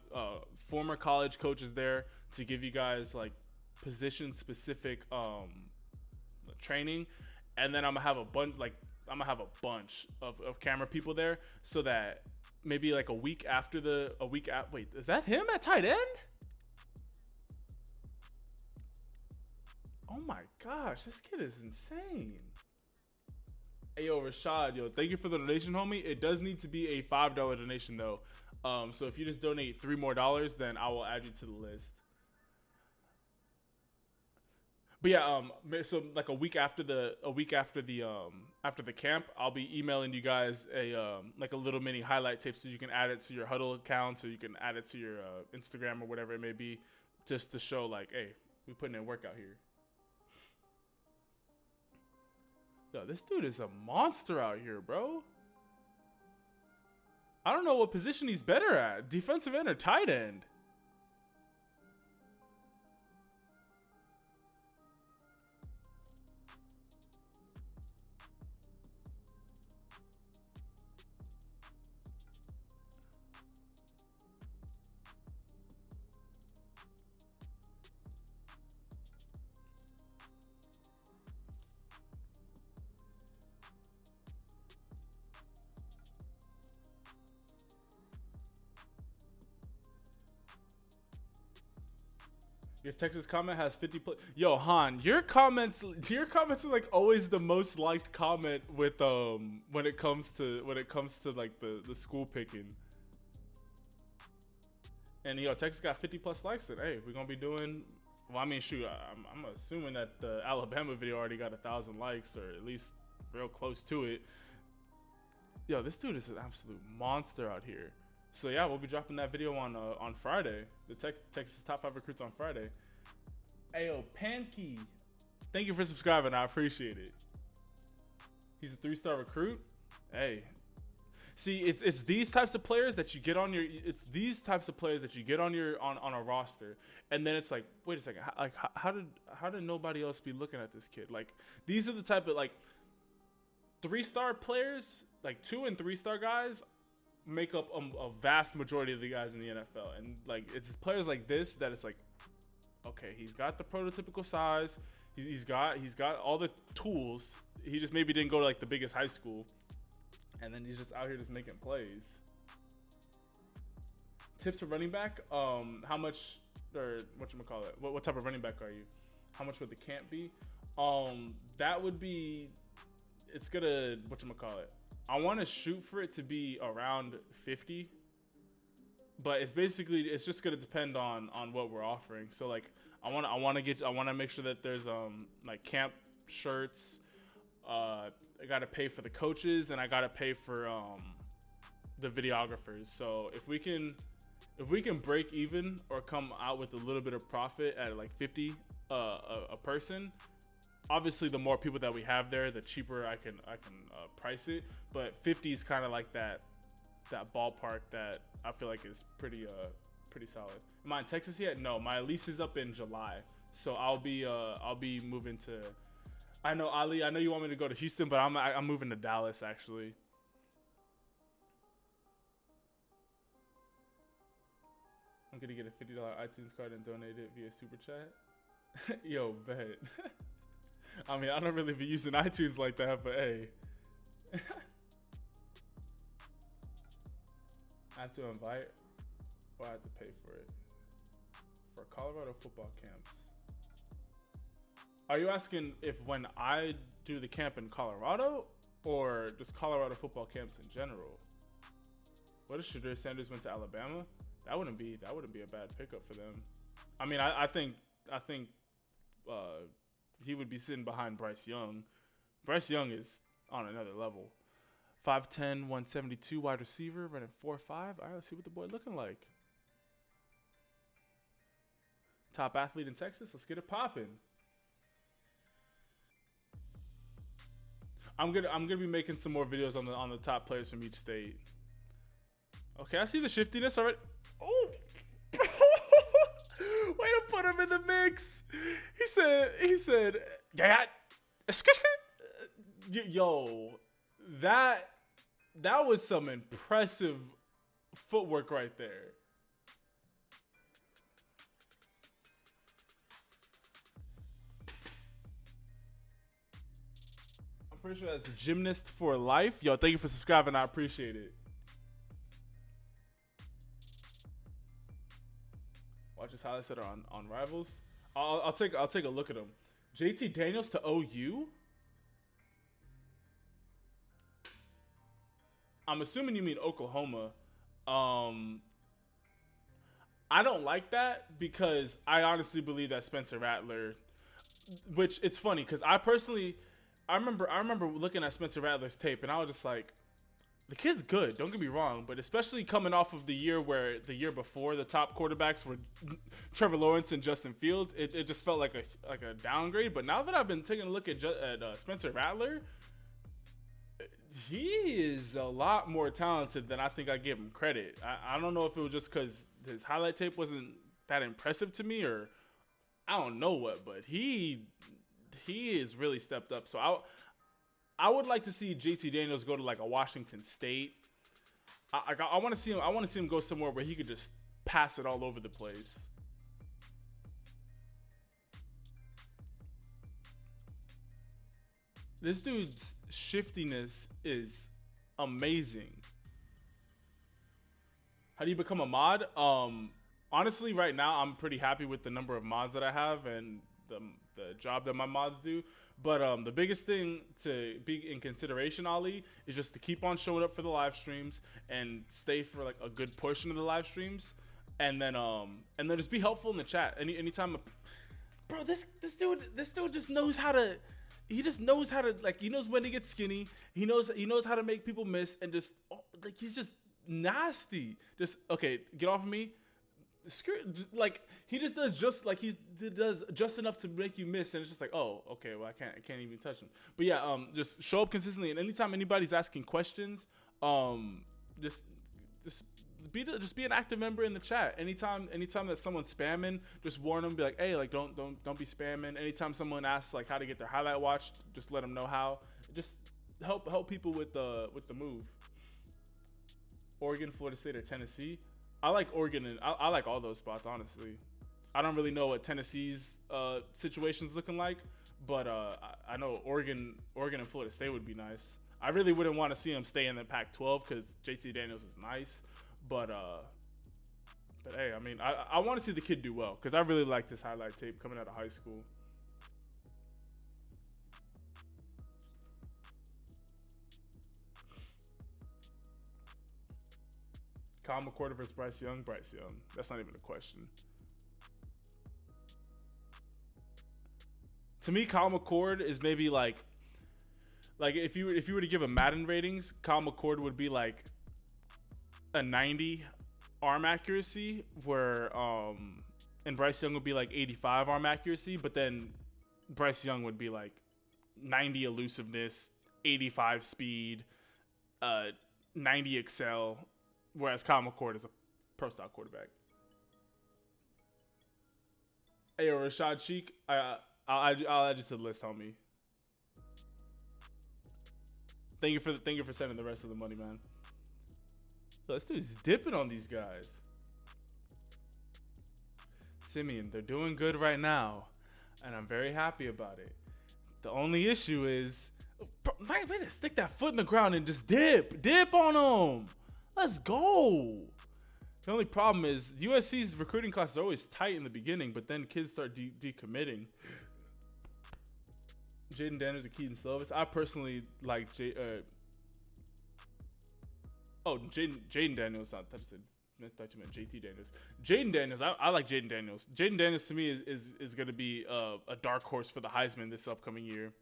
former college coaches there to give you guys like position specific training, and then I'm going to have a bunch of camera people there so that maybe like a week after wait, is that him at tight end? Oh my gosh, this kid is insane. Hey, yo, Rashad, thank you for the donation, homie. It does need to be a $5 donation, though. So if you just donate $3 more, then I will add you to the list. But yeah, so like a week after the camp, I'll be emailing you guys a little mini highlight tape so you can add it to your Huddle account, so you can add it to your Instagram or whatever it may be, just to show like, hey, we putting in work out here. Yo, this dude is a monster out here, bro. I don't know what position he's better at, defensive end or tight end. Your Texas comment has 50. Yo, Han, your comments are like always the most liked comment with when it comes to like the school picking. And yo, Texas got 50 plus likes. Then hey, we're gonna be doing. Well, I mean, shoot, I'm assuming that the Alabama video already got 1,000 likes, or at least real close to it. Yo, this dude is an absolute monster out here. So yeah, we'll be dropping that video on Friday. The Texas top 5 recruits on Friday. Ayo, Pankey, thank you for subscribing. I appreciate it. He's a 3-star recruit. Hey, see, it's these types of players that you get on your. It's these types of players that you get on your on a roster, and then it's like, wait a second, how did nobody else be looking at this kid? Like, these are the type of like 3-star players, like 2 and 3-star guys, make up a vast majority of the guys in the NFL, and like it's players like this that it's like, okay, he's got the prototypical size, he's got all the tools. He just maybe didn't go to like the biggest high school. And then he's just out here just making plays. Tips for running back? How much, or whatchamacallit? What type of running back are you? How much would the camp be? That would be, it's gonna, whatchamacallit? I want to shoot for it to be around 50. But it's just gonna depend on what we're offering. So like, I want to make sure that there's like camp shirts. I gotta pay for the coaches, and I gotta pay for the videographers. So if we can break even or come out with a little bit of profit at like 50 a person, obviously the more people that we have there, the cheaper I can price it. But 50 is kind of like that ballpark that I feel like is pretty solid. Am I in Texas yet? No, my lease is up in July, so I'll be moving to. I know, Ali, I know you want me to go to Houston, but I'm moving to Dallas, actually. I'm going to get a $50 iTunes card and donate it via Super Chat. Yo, bet. I mean, I don't really be using iTunes like that, but hey. I have to invite, or I have to pay for it. For Colorado football camps. Are you asking if when I do the camp in Colorado, or just Colorado football camps in general? What if Shedeur Sanders went to Alabama? That wouldn't be a bad pickup for them. I mean, I think he would be sitting behind Bryce Young. Bryce Young is on another level. 5'10", 172 wide receiver, running 4.5. All right, let's see what the boy looking like. Top athlete in Texas. Let's get it popping. I'm gonna be making some more videos on the top players from each state. Okay, I see the shiftiness already. Oh, way to put him in the mix. He said, yeah, yo, that was some impressive footwork right there. Pretty sure that's Gymnast for Life. Yo, thank you for subscribing. I appreciate it. Watch his highlights that are on Rivals. I'll take a look at him. JT Daniels to OU. I'm assuming you mean Oklahoma. I don't like that because I honestly believe that Spencer Rattler, which it's funny because I remember looking at Spencer Rattler's tape, and I was just like, the kid's good, don't get me wrong, but especially coming off of the year before the top quarterbacks were Trevor Lawrence and Justin Fields, it just felt like a downgrade. But now that I've been taking a look at Spencer Rattler, he is a lot more talented than I think I give him credit. I don't know if it was just because his highlight tape wasn't that impressive to me, or I don't know what, but he is really stepped up. So I would like to see JT Daniels go to like a Washington State. I want to see him. I want to see him go somewhere where he could just pass it all over the place. This dude's shiftiness is amazing. How do you become a mod? honestly, right now I'm pretty happy with the number of mods that I have and the job that my mods do. But the biggest thing to be in consideration, Ali, is just to keep on showing up for the live streams and stay for like a good portion of the live streams, and then just be helpful in the chat. Anytime, bro, this dude just knows how to. He just knows how to, like, he knows when to get skinny. He knows how to make people miss, and just like he's just nasty. Just okay, get off of me. Like he does just enough to make you miss, and it's just like, oh, okay, well I can't even touch him. But yeah, just show up consistently, and anytime anybody's asking questions, just just be an active member in the chat. Anytime that someone's spamming, just warn them, be like, hey, like don't be spamming. Anytime someone asks like how to get their highlight watched, just let them know how. Just help people with the move. Oregon, Florida State, or Tennessee. I like Oregon, and I like all those spots, honestly. I don't really know what Tennessee's situation's looking like, but I know Oregon and Florida State would be nice. I really wouldn't want to see them stay in the Pac-12 because JT Daniels is nice, but hey, I mean, I want to see the kid do well because I really liked his highlight tape coming out of high school. Kyle McCord versus Bryce Young. Bryce Young. That's not even a question. To me, Kyle McCord is maybe like if you were to give him Madden ratings, Kyle McCord would be like a 90 arm accuracy, where and Bryce Young would be like 85 arm accuracy, but then Bryce Young would be like 90 elusiveness, 85 speed, 90 excel. Whereas Kyle McCord is a pro-style quarterback. Hey, Rashad Sheik, I'll add you to the list, homie. Thank you for sending the rest of the money, man. This dude's dipping on these guys. Simeon, they're doing good right now, and I'm very happy about it. The only issue is, bro, way to stick that foot in the ground and just dip on them. Let's go. The only problem is USC's recruiting classes are always tight in the beginning, but then kids start decommitting. Jaden Daniels and Keaton Slovis. I personally like Jaden Daniels. I thought you meant JT Daniels. Jaden Daniels. I like Jaden Daniels. Jaden Daniels to me is going to be a dark horse for the Heisman this upcoming year,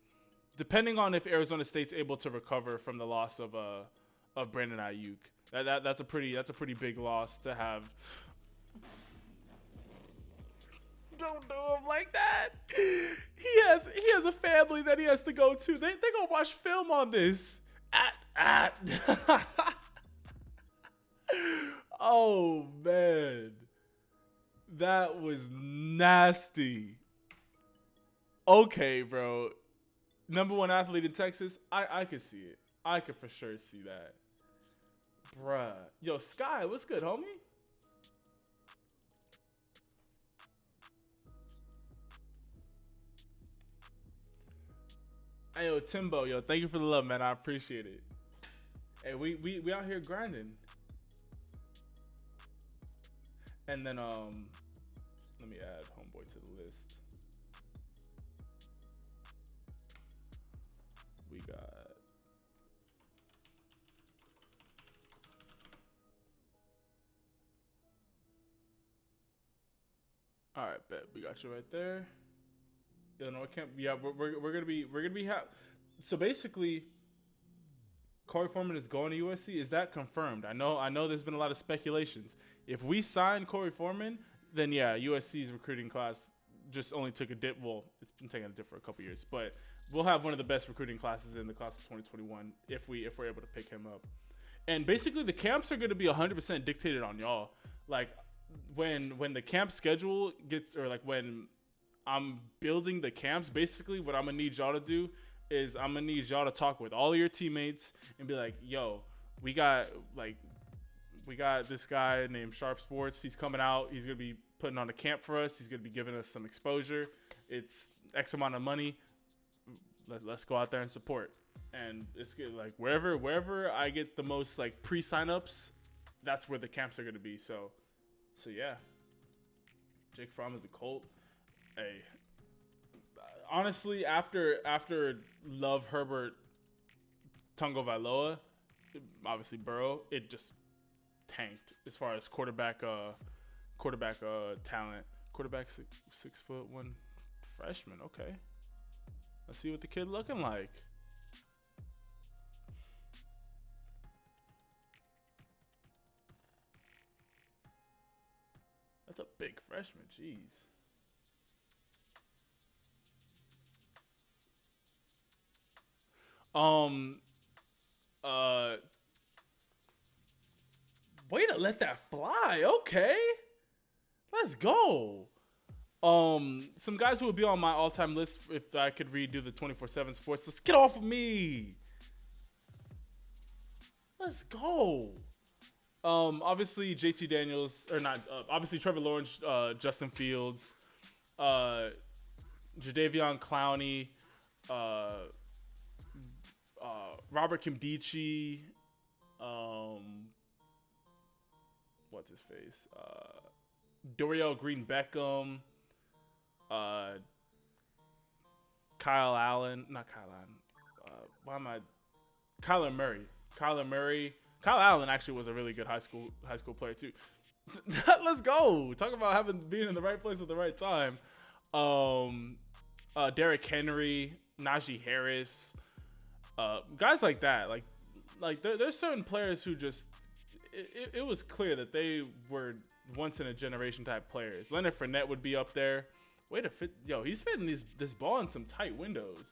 depending on if Arizona State's able to recover from the loss of Brandon Ayuk. That's a pretty big loss to have. Don't do him like that. He has a family that he has to go to. They gonna watch film on this. Oh man, that was nasty. Okay, bro. Number one athlete in Texas. I could see it. I could for sure see that. Bruh. Yo, Sky, what's good, homie? Hey, yo, Timbo, yo, thank you for the love, man. I appreciate it. Hey, we out here grinding. And then, let me add homeboy to the list. We got... All right, bet we got you right there. Illinois camp. Yeah, we're gonna be so basically, Corey Foreman is going to USC. Is that confirmed? I know. There's been a lot of speculations. If we sign Corey Foreman, then yeah, USC's recruiting class just only took a dip. Well, it's been taking a dip for a couple years, but we'll have one of the best recruiting classes in the class of 2021 if we're able to pick him up. And basically, the camps are going to be 100% dictated on y'all. Like, when the camp schedule gets, or like when I'm building the camps, basically what I'm gonna need y'all to do is I'm gonna need y'all to talk with all of your teammates and be like, yo, we got this guy named SharpeSports. He's coming out. He's gonna be putting on a camp for us. He's gonna be giving us some exposure. It's X amount of money. Let's go out there and support. And it's good. Like wherever I get the most like pre-signups, that's where the camps are gonna be. So yeah. Jake Fromm is a Colt. Hey, honestly, after Love, Herbert, Tungo Vailoa, obviously Burrow, it just tanked as far as quarterback talent. Quarterback 6'1" freshman. Okay, let's see what the kid looking like. That's a big freshman. Jeez. Um. Uh. Way to let that fly. Okay. Let's go. Some guys who would be on my all-time list if I could redo the 24/7 sports. Let's get off of me. Let's go. Obviously JT Daniels or not. Obviously Trevor Lawrence, Justin Fields, Jadeveon Clowney, uh, Robert Kimdichie, what's his face? Dorial Green Beckham, Kyle Allen, not Kyle Allen. Why am I? Kyler Murray. Kyler Murray. Kyle Allen actually was a really good high school player too. Let's go. Talk about being in the right place at the right time. Derrick Henry, Najee Harris, guys like that. Like there's certain players who just it was clear that they were once in a generation type players. Leonard Fournette would be up there. Way to fit, yo. He's fitting this ball in some tight windows.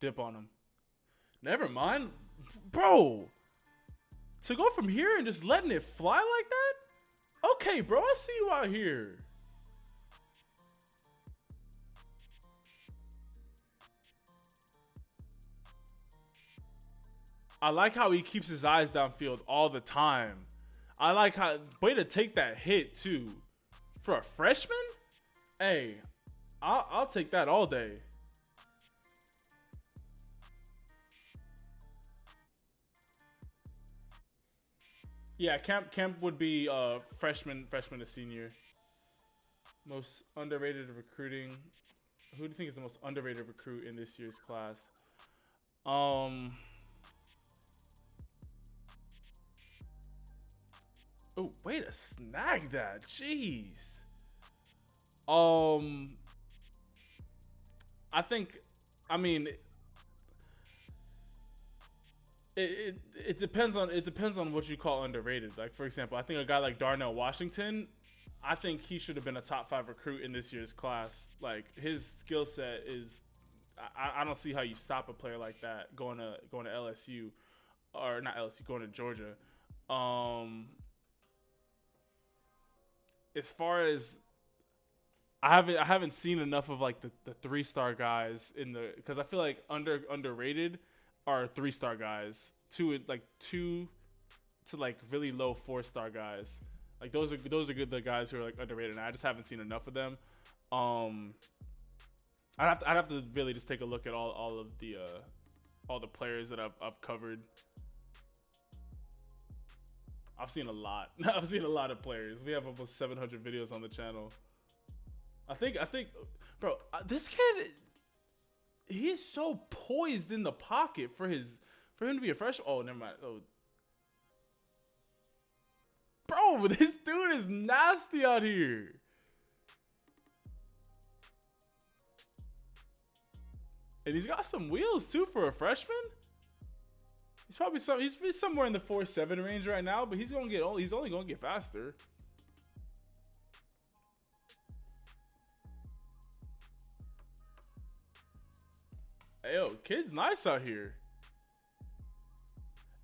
Dip on him. Never mind, bro. To go from here and just letting it fly like that? Okay, bro. I see you out here. I like how he keeps his eyes downfield all the time. I like how way to take that hit too. For a freshman? Hey, I'll take that all day. Yeah, Camp would be freshman to senior. Most underrated recruiting. Who do you think is the most underrated recruit in this year's class? Um. Oh, way to snag that. Jeez. Um. I think. I mean. It depends on what you call underrated. Like for example, I think a guy like Darnell Washington, I think he should have been a top 5 recruit in this year's class. Like his skill set is, I don't see how you stop a player like that going to LSU, or not LSU, going to Georgia. As far as I haven't seen enough of like the 3-star guys in the, because I feel like underrated are 3-star guys, two to like really low 4-star guys. Like those are good, the guys who are like underrated. And I just haven't seen enough of them. I'd have to really just take a look at all the players that I've covered. I've seen a lot. I've seen a lot of players. We have almost 700 videos on the channel. I think, bro, this kid, he's so poised in the pocket for him to be a freshman. Oh, never mind. Oh, bro, this dude is nasty out here. And he's got some wheels too for a freshman. He's probably he's somewhere in the 4.7 range right now, but he's only gonna get faster. Hey, yo, kid's nice out here.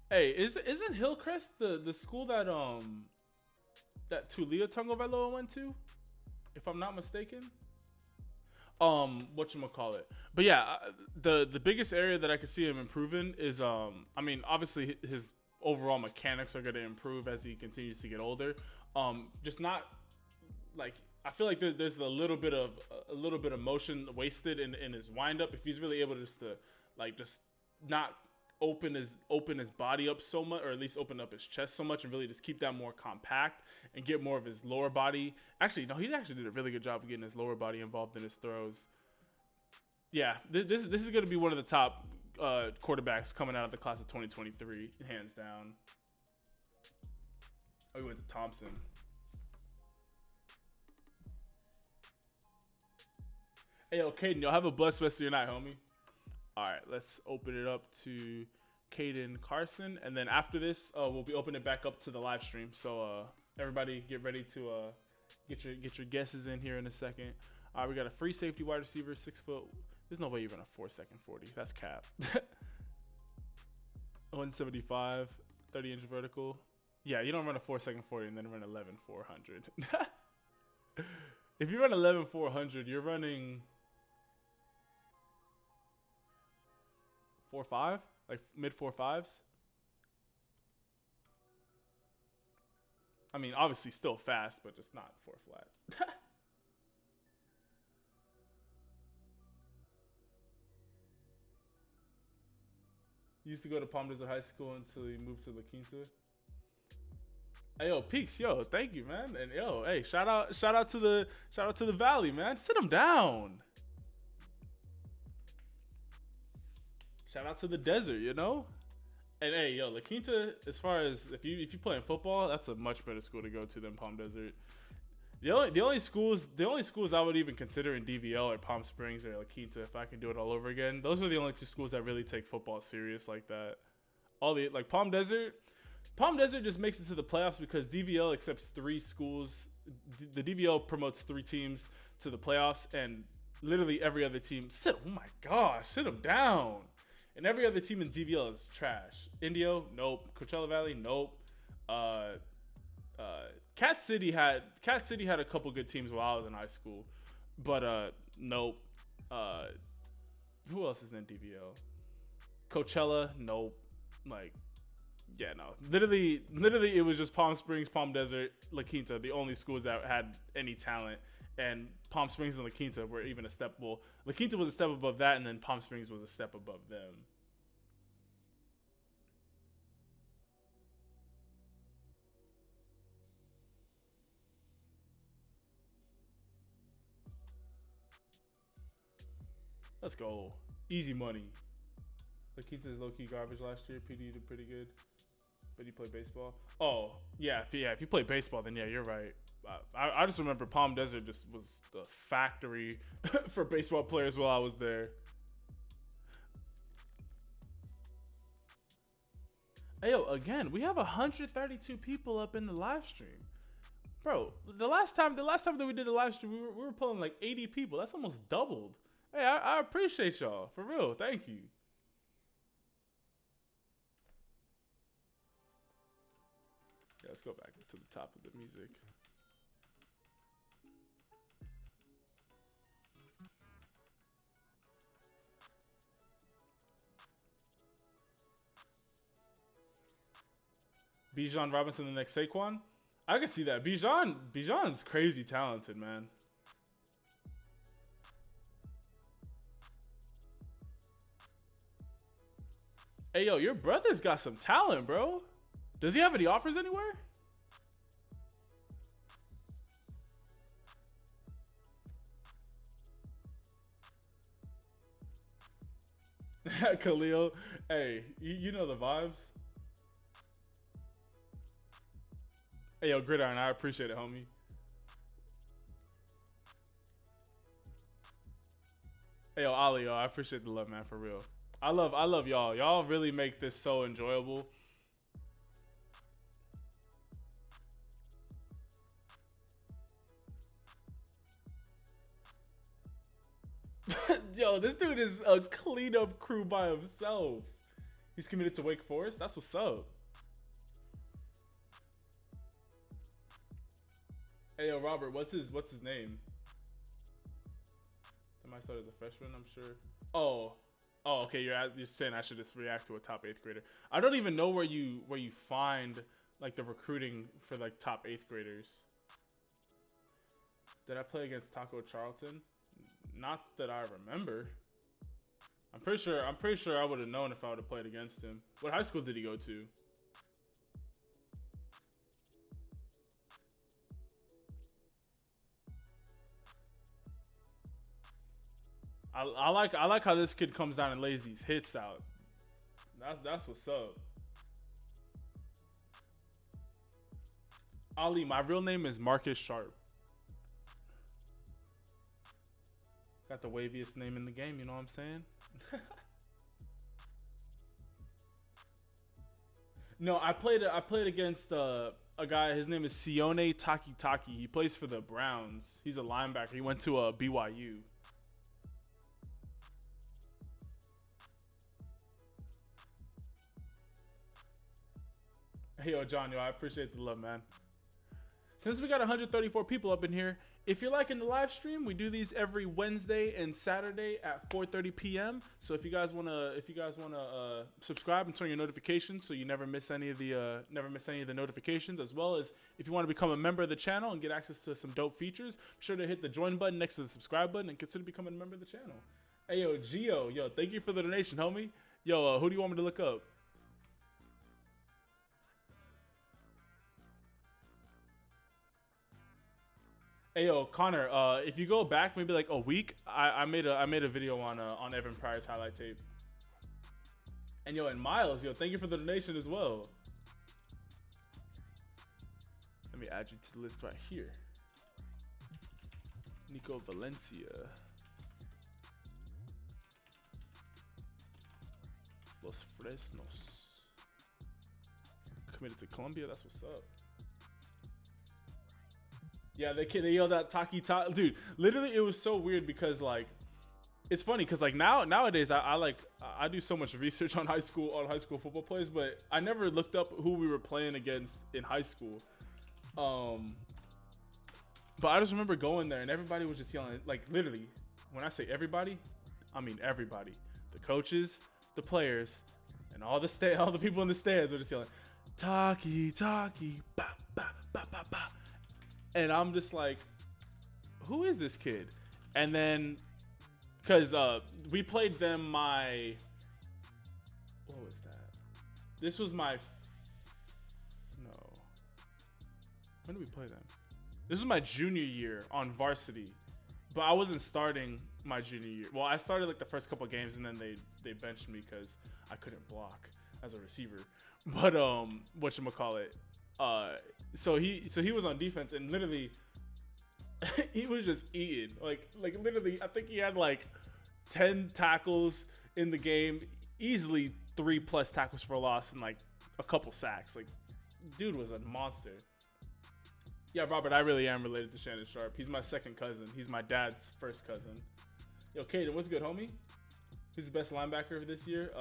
Hey, isn't Hillcrest the school that Tulia Tagovailoa went to, if I'm not mistaken? Whatchamacallit. But yeah, the biggest area that I could see him improving is I mean, obviously his overall mechanics are going to improve as he continues to get older. Just not like I feel like there's a little bit of motion wasted in his windup. If he's really able to just not open his body up so much, or at least open up his chest so much, and really just keep that more compact and get more of his lower body. Actually, no, he actually did a really good job of getting his lower body involved in his throws. Yeah, this is going to be one of the top quarterbacks coming out of the class of 2023, hands down. Oh, we went to Thompson. Hey, yo, Caden, y'all have a blessed rest of your night, homie. All right, let's open it up to Caden Carson, and then after this, we'll be opening it back up to the live stream. So everybody, get ready to get your guesses in here in a second. All right, we got a free safety wide receiver, 6 foot. There's no way you run a 4.40. That's cap. 175, 30-inch vertical. Yeah, you don't run a 4.40 and then run 11.400. If you run 11.400, you're running 4.5, like mid 4.5s. I mean, obviously still fast, but just not 4 flat. Used to go to Palm Desert High School until he moved to La Quinta. Hey, yo, Peaks, yo, thank you, man. And yo, hey, shout out to the Valley, man. Sit him down. Shout out to the desert, you know? And hey, yo, La Quinta, as far as if you playing football, that's a much better school to go to than Palm Desert. The only schools I would even consider in DVL are Palm Springs or La Quinta if I can do it all over again. Those are the only 2 schools that really take football serious like that. All the like Palm Desert just makes it to the playoffs because DVL accepts 3 schools. The DVL promotes 3 teams to the playoffs, and literally every other team sit them down. And every other team in DVL is trash. Indio, nope. Coachella Valley, nope. Cat City had a couple good teams while I was in high school, but nope. Who else is in DVL? Coachella, nope. Like, yeah, no. Literally, it was just Palm Springs, Palm Desert, La Quinta, the only schools that had any talent. And Palm Springs and La Quinta were even a step. Well, La Quinta was a step above that, and then Palm Springs was a step above them. Let's go. Easy money. La Quinta's low-key garbage last year. PD did pretty good. But he played baseball. Oh, yeah. If you play baseball, then yeah, you're right. I just remember Palm Desert just was the factory for baseball players while I was there. Hey, yo, again, we have 132 people up in the live stream. Bro, the last time that we did a live stream, we were pulling like 80 people. That's almost doubled. Hey, I appreciate y'all. For real. Thank you. Yeah, let's go back to the top of the music. Bijan Robinson the next Saquon? I can see that. Bijan's crazy talented, man. Hey, yo, your brother's got some talent, bro. Does he have any offers anywhere? Khalil, hey, you know the vibes. Hey, yo, Gridiron, I appreciate it, homie. Hey, yo, Ali, yo, I appreciate the love, man, for real. I love y'all. Y'all really make this so enjoyable. Yo, this dude is a cleanup crew by himself. He's committed to Wake Forest. That's what's up. Hey, yo, Robert, what's his name? I might start as a freshman, I'm sure. Oh, okay. You're saying I should just react to a top 8th grader. I don't even know where you find like the recruiting for like top 8th graders. Did I play against Taco Charlton? Not that I remember. I'm pretty sure. I'm pretty sure I would have known if I would have played against him. What high school did he go to? I like how this kid comes down and lays these hits out. That's what's up. Ali, my real name is Marcus Sharpe. Got the waviest name in the game, you know what I'm saying? No, I played against a guy. His name is Sione Takitaki. He plays for the Browns. He's a linebacker. He went to BYU. Hey, yo, John, yo, I appreciate the love, man. Since we got 134 people up in here, if you're liking the live stream, we do these every Wednesday and Saturday at 4:30 p.m. So if you guys wanna subscribe and turn your notifications so you never miss any of the notifications, as well as if you want to become a member of the channel and get access to some dope features, be sure to hit the join button next to the subscribe button and consider becoming a member of the channel. Hey, yo, Gio, yo, thank you for the donation, homie. Yo, who do you want me to look up? Hey, yo, Connor, if you go back maybe like a week, I made a video on Evan Pryor's highlight tape. And yo, and Miles, yo, thank you for the donation as well. Let me add you to the list right here. Nico Valencia. Los Fresnos. Committed to Colombia, that's what's up. Yeah, they yelled out Taki. Dude, literally, it was so weird because like, it's funny because like nowadays I do so much research on high school football players, but I never looked up who we were playing against in high school. But I just remember going there and everybody was just yelling, like literally, when I say everybody, I mean everybody. The coaches, the players, and all the people in the stands were just yelling, Taki, Taki, ba ba ba ba ba. And I'm just like, who is this kid? And then, because we played them what was that? This was no. When did we play them? This was my junior year on varsity. But I wasn't starting my junior year. Well, I started like the first couple of games and then they benched me because I couldn't block as a receiver. But, whatchamacallit. So he was on defense and literally he was just eating like literally I think he had like 10 tackles in the game, easily 3+ tackles for a loss and like a couple sacks. Like dude was a monster. Yeah, Robert, I really am related to Shannon Sharpe. He's my second cousin. He's my dad's first cousin. Yo, Caden, what's good, homie? Who's the best linebacker of this year?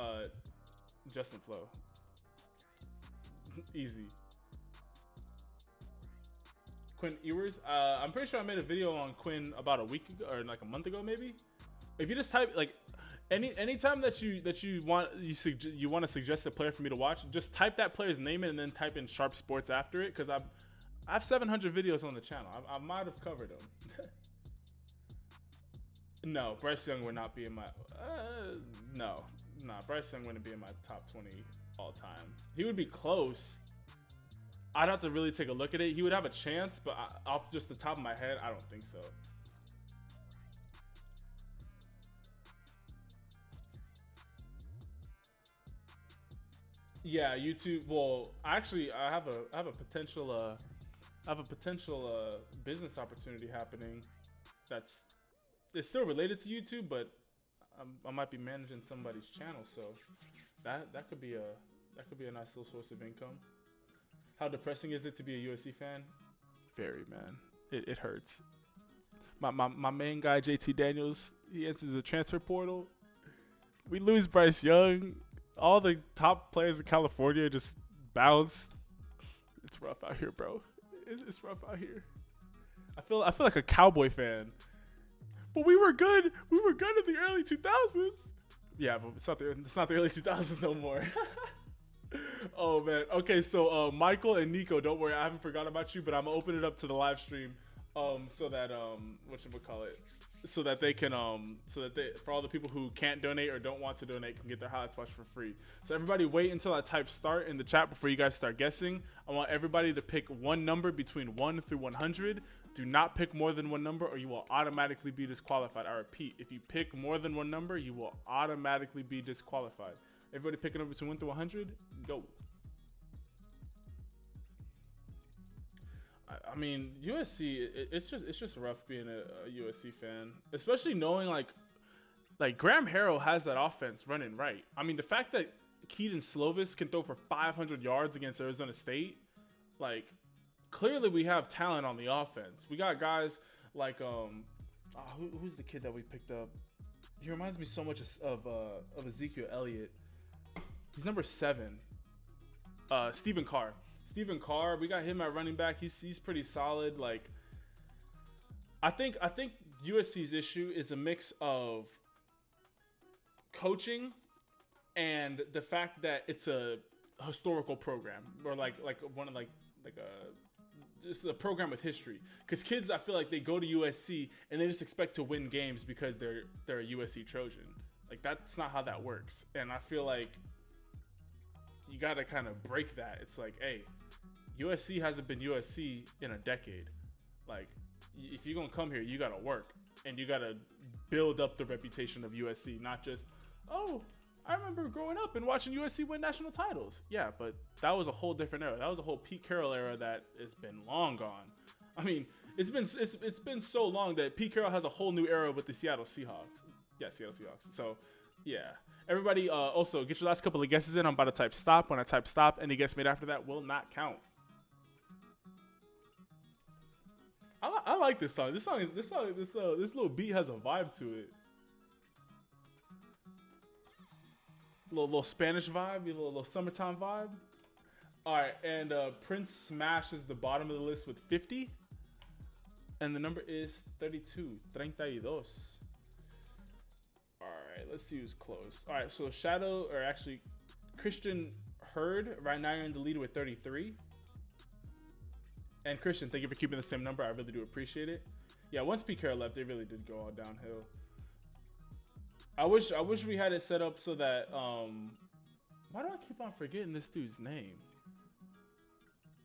Justin Flo. Easy. Quinn Ewers. I'm pretty sure I made a video on Quinn about a week ago or like a month ago, maybe. If you just type like anytime that you want to suggest a player for me to watch, just type that player's name in and then type in SharpeSports after it, because I have 700 videos on the channel. I might have covered them. No, Bryce Young would not be in my. No, Bryce Young wouldn't be in my top 20 all time. He would be close. I'd have to really take a look at it. He would have a chance, but off just the top of my head, I don't think so. Yeah, YouTube. Well, actually, I have a potential business opportunity happening. It's still related to YouTube, but I might be managing somebody's channel, so that could be a nice little source of income. How depressing is it to be a USC fan? Very, man. It hurts. My main guy, JT Daniels, he enters the transfer portal. We lose Bryce Young. All the top players in California just bounce. It's rough out here, bro. It's rough out here. I feel like a Cowboy fan. But we were good. We were good in the early 2000s. Yeah, but it's not the early 2000s no more. Oh man. Okay, so Michael and Nico, don't worry, I haven't forgot about you, but I'm gonna open it up to the live stream. so that whatchamacallit, so that they can so that they, for all the people who can't donate or don't want to donate, can get their highlights watched for free. So everybody wait until I type start in the chat before you guys start guessing. I want everybody to pick one number between 1 through 100. Do not pick more than one number or you will automatically be disqualified. I repeat, if you pick more than one number, you will automatically be disqualified. Everybody pick a number between 1 through 100. Go. I mean, USC. It's just rough being a USC fan, especially knowing like Graham Harrell has that offense running right. I mean, the fact that Keaton Slovis can throw for 500 yards against Arizona State, like clearly we have talent on the offense. We got guys like who's the kid that we picked up? He reminds me so much of Ezekiel Elliott. He's number 7. Stephen Carr. Stephen Carr, we got him at running back. He's pretty solid. Like, I think USC's issue is a mix of coaching and the fact that it's a historical program, or like one of like a just a program with history. Because kids, I feel like they go to USC and they just expect to win games because they're a USC Trojan. Like, that's not how that works. And I feel like you got to kind of break that. It's like, hey, USC hasn't been USC in a decade. Like, if you're going to come here, you got to work. And you got to build up the reputation of USC, not just, oh, I remember growing up and watching USC win national titles. Yeah, but that was a whole different era. That was a whole Pete Carroll era that has been long gone. I mean, it's been so long that Pete Carroll has a whole new era with the Seattle Seahawks. Yeah, Seattle Seahawks. So, yeah. Everybody, also, get your last couple of guesses in. I'm about to type stop. When I type stop, any guess made after that will not count. I like this song. This little beat has a vibe to it. Little Spanish vibe, a little summertime vibe. All right, and Prince smashes the bottom of the list with 50, and the number is 32. All right, let's see who's close. All right, so Shadow, or actually Christian Hurd, right now you're in the lead with 33. And Christian, thank you for keeping the same number. I really do appreciate it. Yeah, once Pete Carroll left, it really did go all downhill. I wish we had it set up so that why do I keep on forgetting this dude's name?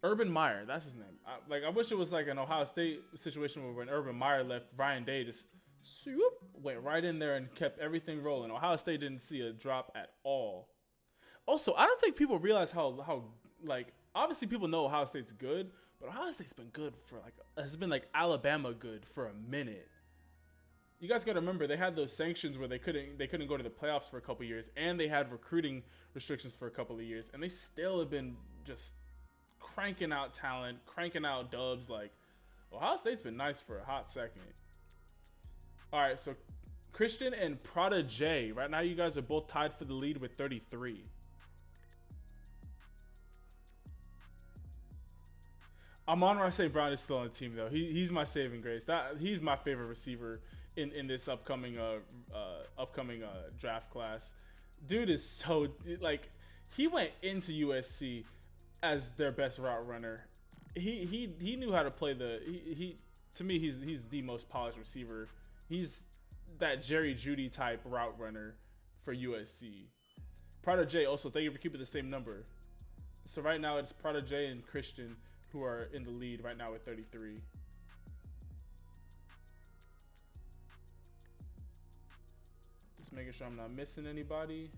Urban Meyer, that's his name. I wish it was like an Ohio State situation where when Urban Meyer left, Ryan Day just swoop, went right in there and kept everything rolling. Ohio State didn't see a drop at all. Also, I don't think people realize how like, obviously people know Ohio State's good, but Ohio State's been good for has been like Alabama good for a minute. You guys got to remember, they had those sanctions where they couldn't go to the playoffs for a couple years, and they had recruiting restrictions for a couple of years, and they still have been just cranking out talent, cranking out dubs. Like, Ohio State's been nice for a hot second. All right, so Christian and Prada J, right now you guys are both tied for the lead with 33. Amon-Ra St. Brown is still on the team, though. He's my saving grace. He's my favorite receiver in this upcoming draft class. Dude is so, like, he went into USC as their best route runner. He knew how to play he to me he's the most polished receiver. He's that Jerry Jeudy type route runner for USC. Prada J, also, thank you for keeping the same number. So right now it's Prada J and Christian who are in the lead right now with 33. Just making sure I'm not missing anybody.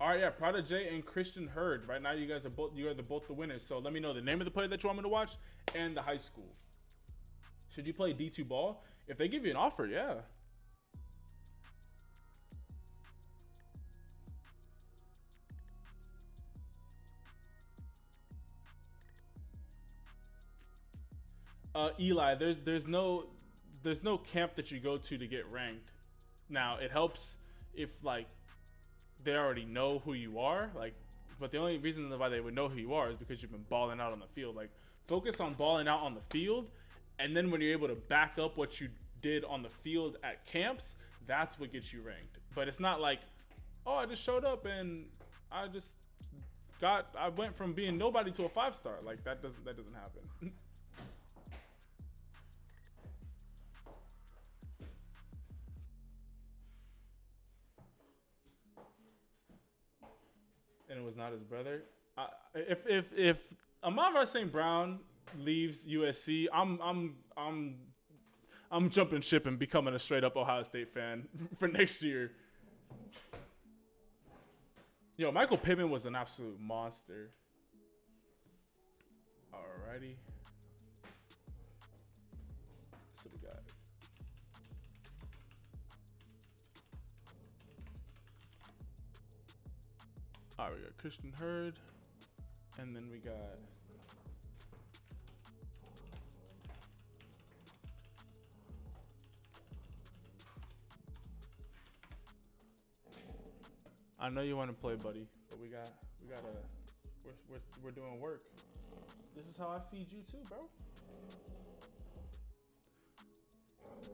All right, yeah, Prada J and Christian Hurd. Right now, you guys are both the winners. So let me know the name of the player that you want me to watch and the high school. Should you play D2 ball? If they give you an offer, yeah. Eli, there's no camp that you go to get ranked. Now it helps if like they already know who you are, like, but the only reason why they would know who you are is because you've been balling out on the field. Like, focus on balling out on the field, and then when you're able to back up what you did on the field at camps, that's what gets you ranked. But it's not like, oh, I just showed up and I just I went from being nobody to a 5-star. Like that doesn't happen. And it was not his brother. If Amon-Ra St. Brown leaves USC, I'm jumping ship and becoming a straight up Ohio State fan for next year. Yo, Michael Pittman was an absolute monster. Alrighty. So we got. Alright, we got Christian Hurd. And then we got. I know you want to play, buddy, but we're doing work. This is how I feed you too, bro.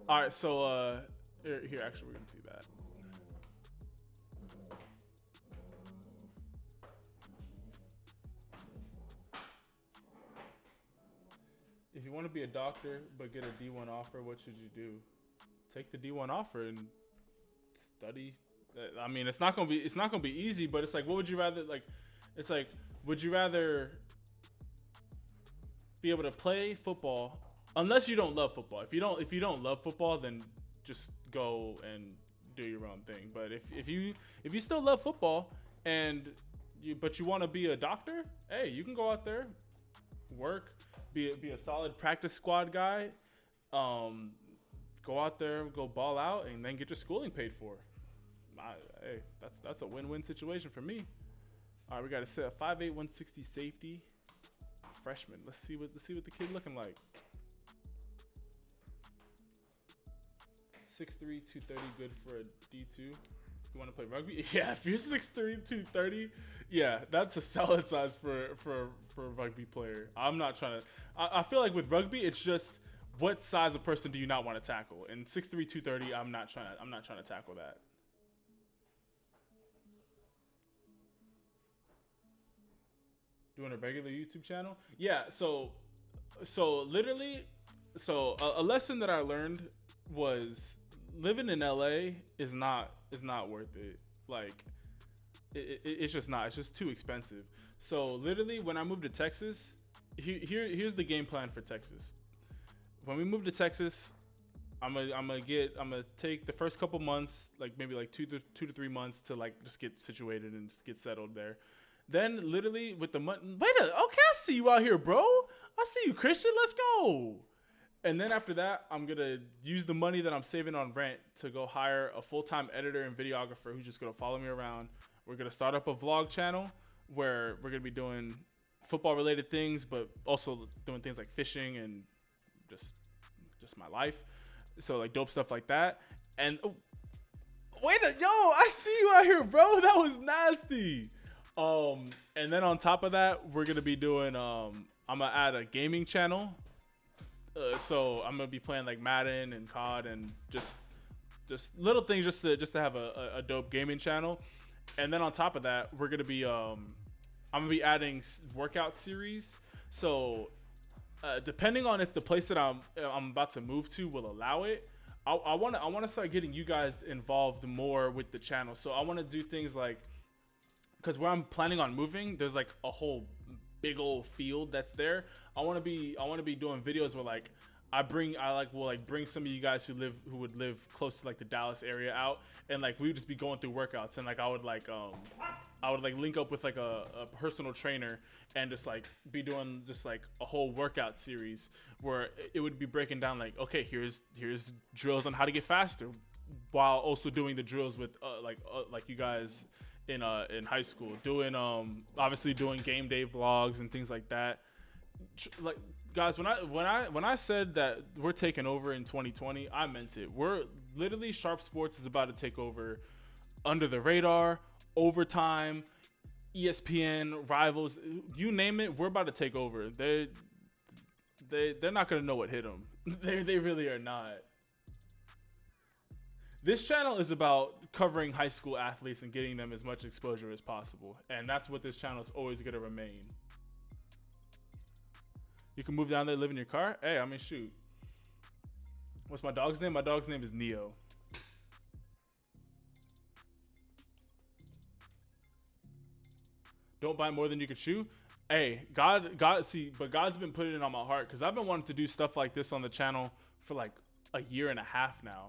All right, so here actually we're gonna do that. If you want to be a doctor but get a D1 offer, what should you do? Take the D1 offer and study. I mean, it's not gonna be easy, but it's like, what would you rather like? It's like, would you rather be able to play football, unless you don't love football? If you don't love football, then just go and do your own thing. But if you still love football and you want to be a doctor, hey, you can go out there, work, be a solid practice squad guy, go out there, go ball out, and then get your schooling paid for. Hey, that's a win-win situation for me. All right, we got to set a 5'8", 160 safety, freshman. Let's see what the kid looking like. 6'3", 230, good for a D2. You want to play rugby? Yeah, if you're 6'3", 230, yeah, that's a solid size for a rugby player. I'm not trying to. I feel like with rugby, it's just what size of person do you not want to tackle? And 6'3", 230, I'm not trying to tackle that. Doing a regular YouTube channel? Yeah, so literally, a lesson that I learned was living in LA is not worth it. Like it's just not. It's just too expensive. So literally, when I moved to Texas, here's the game plan for Texas. When we move to Texas, I'm gonna take the first couple months, like maybe like two to 3 months to like just get situated and just get settled there. Then literally with the money, okay, I see you out here, bro. I see you, Christian. Let's go. And then after that, I'm gonna use the money that I'm saving on rent to go hire a full-time editor and videographer who's just gonna follow me around. We're gonna start up a vlog channel where we're gonna be doing football-related things, but also doing things like fishing and just my life. So like dope stuff like that. And I see you out here, bro. That was nasty. And then on top of that, we're gonna be doing I'm gonna add a gaming channel. So I'm gonna be playing like Madden and COD and just little things just to have a dope gaming channel. And then on top of that, we're gonna be I'm gonna be adding workout series. So depending on if the place that I'm about to move to will allow it, I want to start getting you guys involved more with the channel. So I want to do things like, because where I'm planning on moving, there's like a whole big old field that's there. I want to be doing videos where like will bring some of you guys who would live close to like the Dallas area out, and like we would just be going through workouts, and like I would link up with like a personal trainer and just like be doing just like a whole workout series where it would be breaking down like, okay, here's drills on how to get faster, while also doing the drills with like you guys in high school, doing obviously doing game day vlogs and things like that. Like guys, when I said that we're taking over in 2020, I meant it. We're literally, SharpeSports is about to take over Under the Radar, Overtime, ESPN, Rivals, you name it. We're about to take over. They're not gonna know what hit them. They really are not. This channel is about covering high school athletes and getting them as much exposure as possible, and that's what this channel is always going to remain. You can move down there, live in your car. Hey, I mean, shoot. What's my dog's name? My dog's name is Neo. Don't buy more than you can chew. Hey, God, see, but God's been putting it on my heart because I've been wanting to do stuff like this on the channel for like a year and a half now.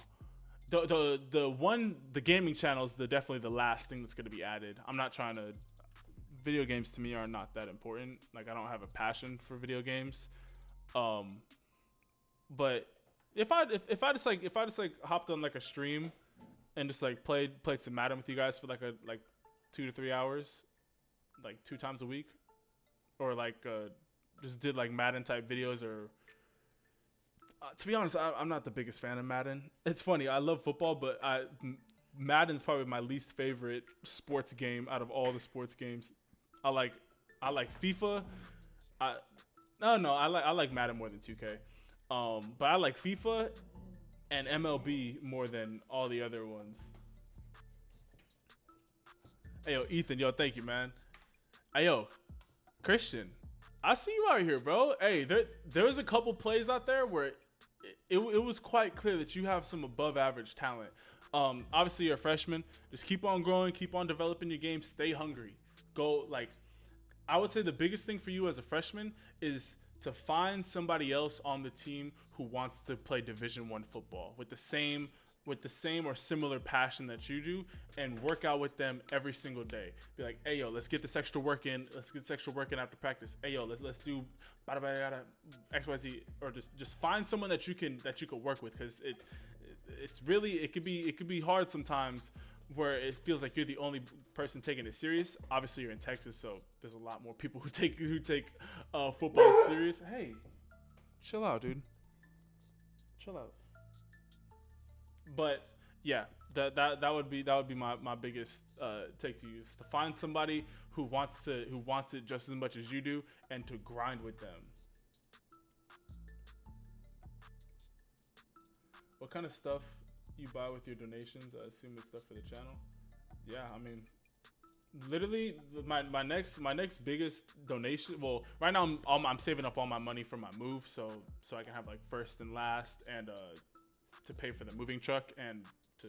The gaming channel is definitely the last thing that's going to be added. I'm not trying to. Video games to me are not that important. Like, I don't have a passion for video games. But if I just hopped on like a stream and just like played some Madden with you guys for like 2 to 3 hours, like 2 times a week, or like just did like Madden type videos, or to be honest, I'm not the biggest fan of Madden. It's funny, I love football, but Madden's probably my least favorite sports game out of all the sports games. I like FIFA. I like Madden more than 2K. But I like FIFA and MLB more than all the other ones. Hey yo, Ethan, yo, thank you, man. Hey yo, Christian, I see you out here, bro. Hey, there was a couple plays out there where it was quite clear that you have some above average talent. Obviously you're a freshman. Just keep on growing, keep on developing your game, stay hungry. Go, like, I would say the biggest thing for you as a freshman is to find somebody else on the team who wants to play Division I football with the same or similar passion that you do, and work out with them every single day. Be like, hey yo, let's get this extra work in. Let's get this extra work in after practice. Hey yo, let's do XYZ, or just find someone that you can work with, because it's really, it could be hard sometimes where it feels like you're the only person taking it serious. Obviously you're in Texas, so there's a lot more people who take football serious. Hey, chill out, dude. Chill out. But yeah, that would be my biggest take to use, to find somebody who wants it just as much as you do, and to grind with them. What kind of stuff you buy with your donations? I assume it's stuff for the channel. Yeah, I mean, literally my next biggest donation. Well, right now I'm saving up all my money for my move, so I can have like first and last, and to pay for the moving truck and to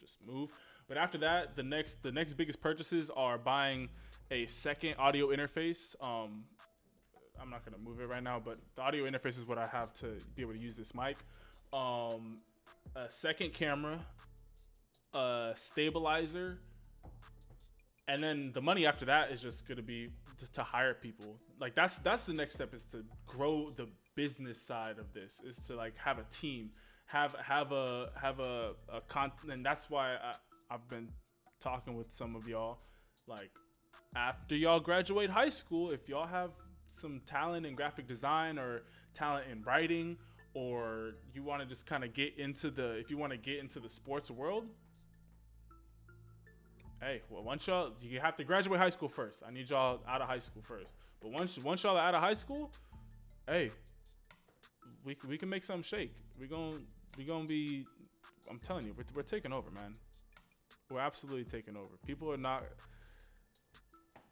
just move. But after that, the next biggest purchases are buying a second audio interface. I'm not gonna move it right now, but the audio interface is what I have to be able to use this mic. A second camera, a stabilizer, and then the money after that is just gonna be to hire people. Like that's the next step, is to grow the business side of this, is to like have a team, have a and that's why I've been talking with some of y'all, like, after y'all graduate high school, if y'all have some talent in graphic design or talent in writing, or you want to just kind of get into the sports world, hey, well, you have to graduate high school first. I need y'all out of high school first. But once y'all are out of high school, hey, we can make something shake. We gonna be, I'm telling you, we're taking over, man. We're absolutely taking over. People are not.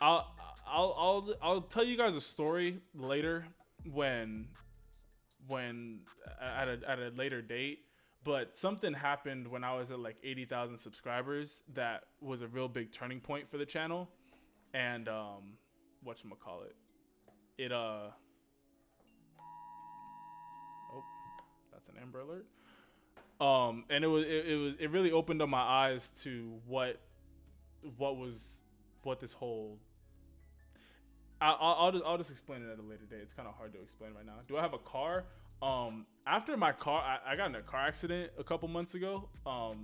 I'll tell you guys a story later when at a later date, but something happened when I was at like 80,000 subscribers that was a real big turning point for the channel. And whatchamacallit, oh, that's an Amber Alert. And it really opened up my eyes to what this whole, I'll just explain it at a later date. It's kind of hard to explain right now. Do I have a car? After my car, I got in a car accident a couple months ago.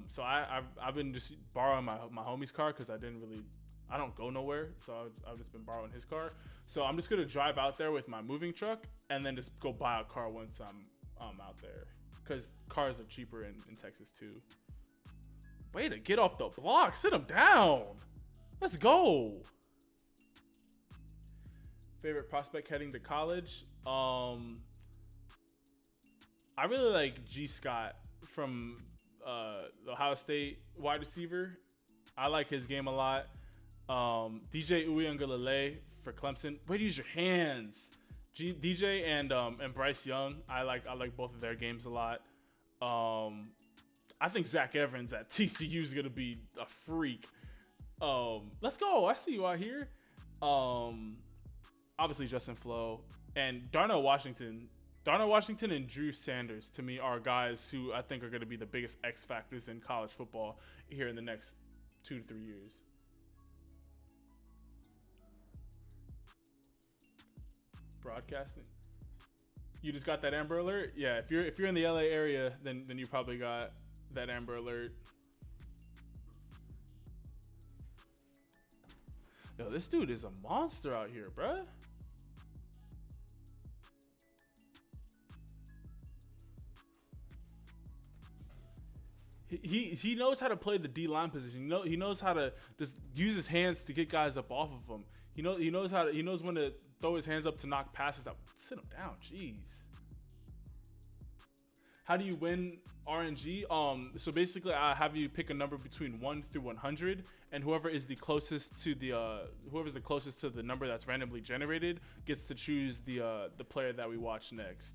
So I've been just borrowing my homie's car, because I don't go nowhere. So I've just been borrowing his car. So I'm just gonna drive out there with my moving truck, and then just go buy a car once I'm out there, because cars are cheaper in Texas too. Way to get off the block. Sit him down. Let's go. Favorite prospect heading to college? I really like G. Scott from the Ohio State wide receiver. I like his game a lot. DJ Uiagalelei for Clemson. Way to use your hands. DJ and Bryce Young. I like both of their games a lot. I think Zach Evans at TCU is gonna be a freak. Let's go. I see you out here. Obviously Justin Flo and Darnell Washington. Darnell Washington and Drew Sanders, to me, are guys who I think are going to be the biggest X factors in college football here in the next 2 to 3 years. Broadcasting. You just got that Amber Alert? Yeah, if you're in the LA area, then you probably got that Amber Alert. Yo, this dude is a monster out here, bruh. He knows how to play the D line position. He knows how to just use his hands to get guys up off of him. He knows when to throw his hands up to knock passes out. Sit him down, jeez. How do you win RNG? So basically, I have you pick a number between 1 through 100, and whoever's the closest to the number that's randomly generated gets to choose the player that we watch next.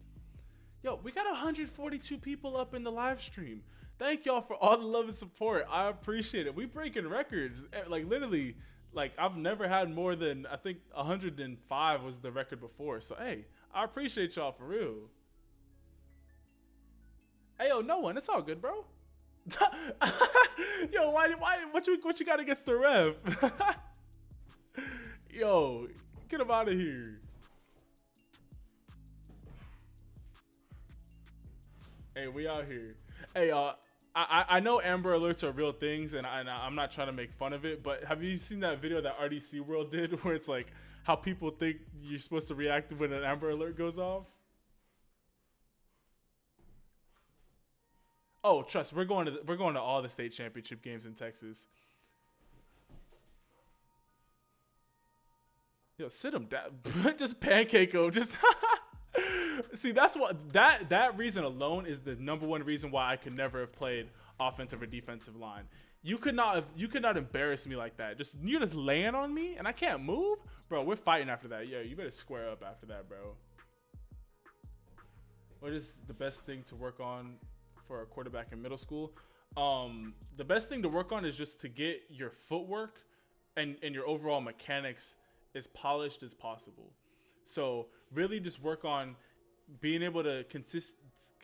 Yo, we got 142 people up in the live stream. Thank y'all for all the love and support. I appreciate it. We breaking records. Like literally, like I've never had more than, I think 105 was the record before. So hey, I appreciate y'all for real. Hey yo, no one. It's all good, bro. Yo, why what you got against the ref? Yo, get him out of here. Hey, we out here. Hey, I know Amber Alerts are real things, and I'm not trying to make fun of it, but have you seen that video that RDC World did where it's like how people think you're supposed to react when an Amber Alert goes off? Oh, trust, we're going to all the state championship games in Texas. Yo, sit him down. Just pancake him. Just see, that's what that reason alone is the number one reason why I could never have played offensive or defensive line. You could not embarrass me like that. You're just laying on me and I can't move, bro. We're fighting after that. Yeah, you better square up after that, bro. What is the best thing to work on for a quarterback in middle school? The best thing to work on is just to get your footwork and your overall mechanics as polished as possible. So really just work on being able to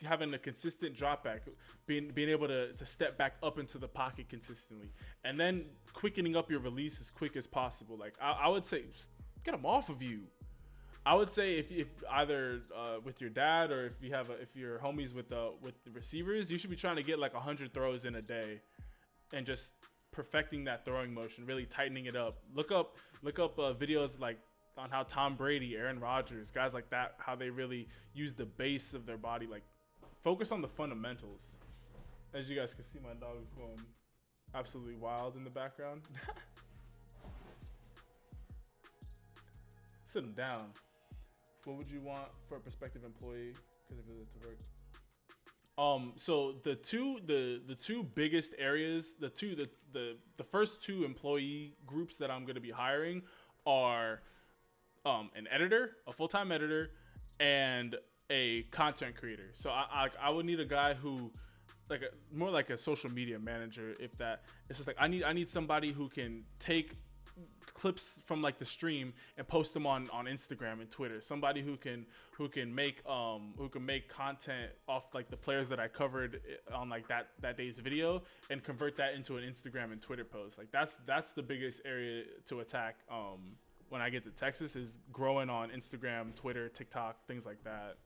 having a consistent drop back, being able to step back up into the pocket consistently, and then quickening up your release as quick as possible. Like I would say, get them off of you. I would say if either with your dad or if you're homies with the receivers, you should be trying to get like 100 throws in a day, and just perfecting that throwing motion, really tightening it up. Look up videos like on how Tom Brady, Aaron Rodgers, guys like that, how they really use the base of their body. Like focus on the fundamentals. As you guys can see, my dog is going absolutely wild in the background. Sit him down. What would you want for a prospective employee? Because if it to work. So the two biggest areas, the first two employee groups that I'm going to be hiring are an editor, a full-time editor, and a content creator. So I would need a guy who more like a social media manager. If that, it's just like I need somebody who can take clips from like the stream and post them on Instagram and Twitter. Somebody who can make content off like the players that I covered on like that day's video and convert that into an Instagram and Twitter post. Like that's the biggest area to attack when I get to Texas, is growing on Instagram, Twitter, TikTok, things like that.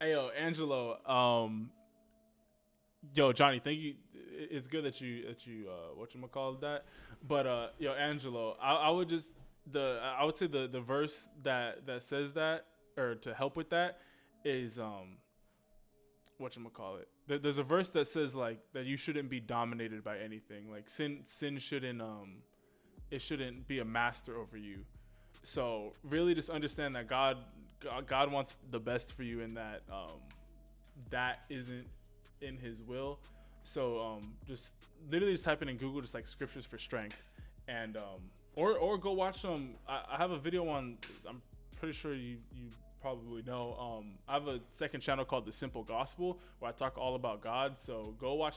Hey, yo, Angelo. Yo, Johnny, thank you. It's good that you whatchamacallit that. But yo, Angelo, I would say the verse that says that, or to help with that, is whatchamacallit. There's a verse that says like that you shouldn't be dominated by anything. Like sin shouldn't it shouldn't be a master over you. So really, just understand that God wants the best for you, and that that isn't in His will. So just literally just type in Google just like scriptures for strength, and or go watch some. I have a video on. I'm pretty sure you probably know. I have a second channel called The Simple Gospel where I talk all about God. So go watch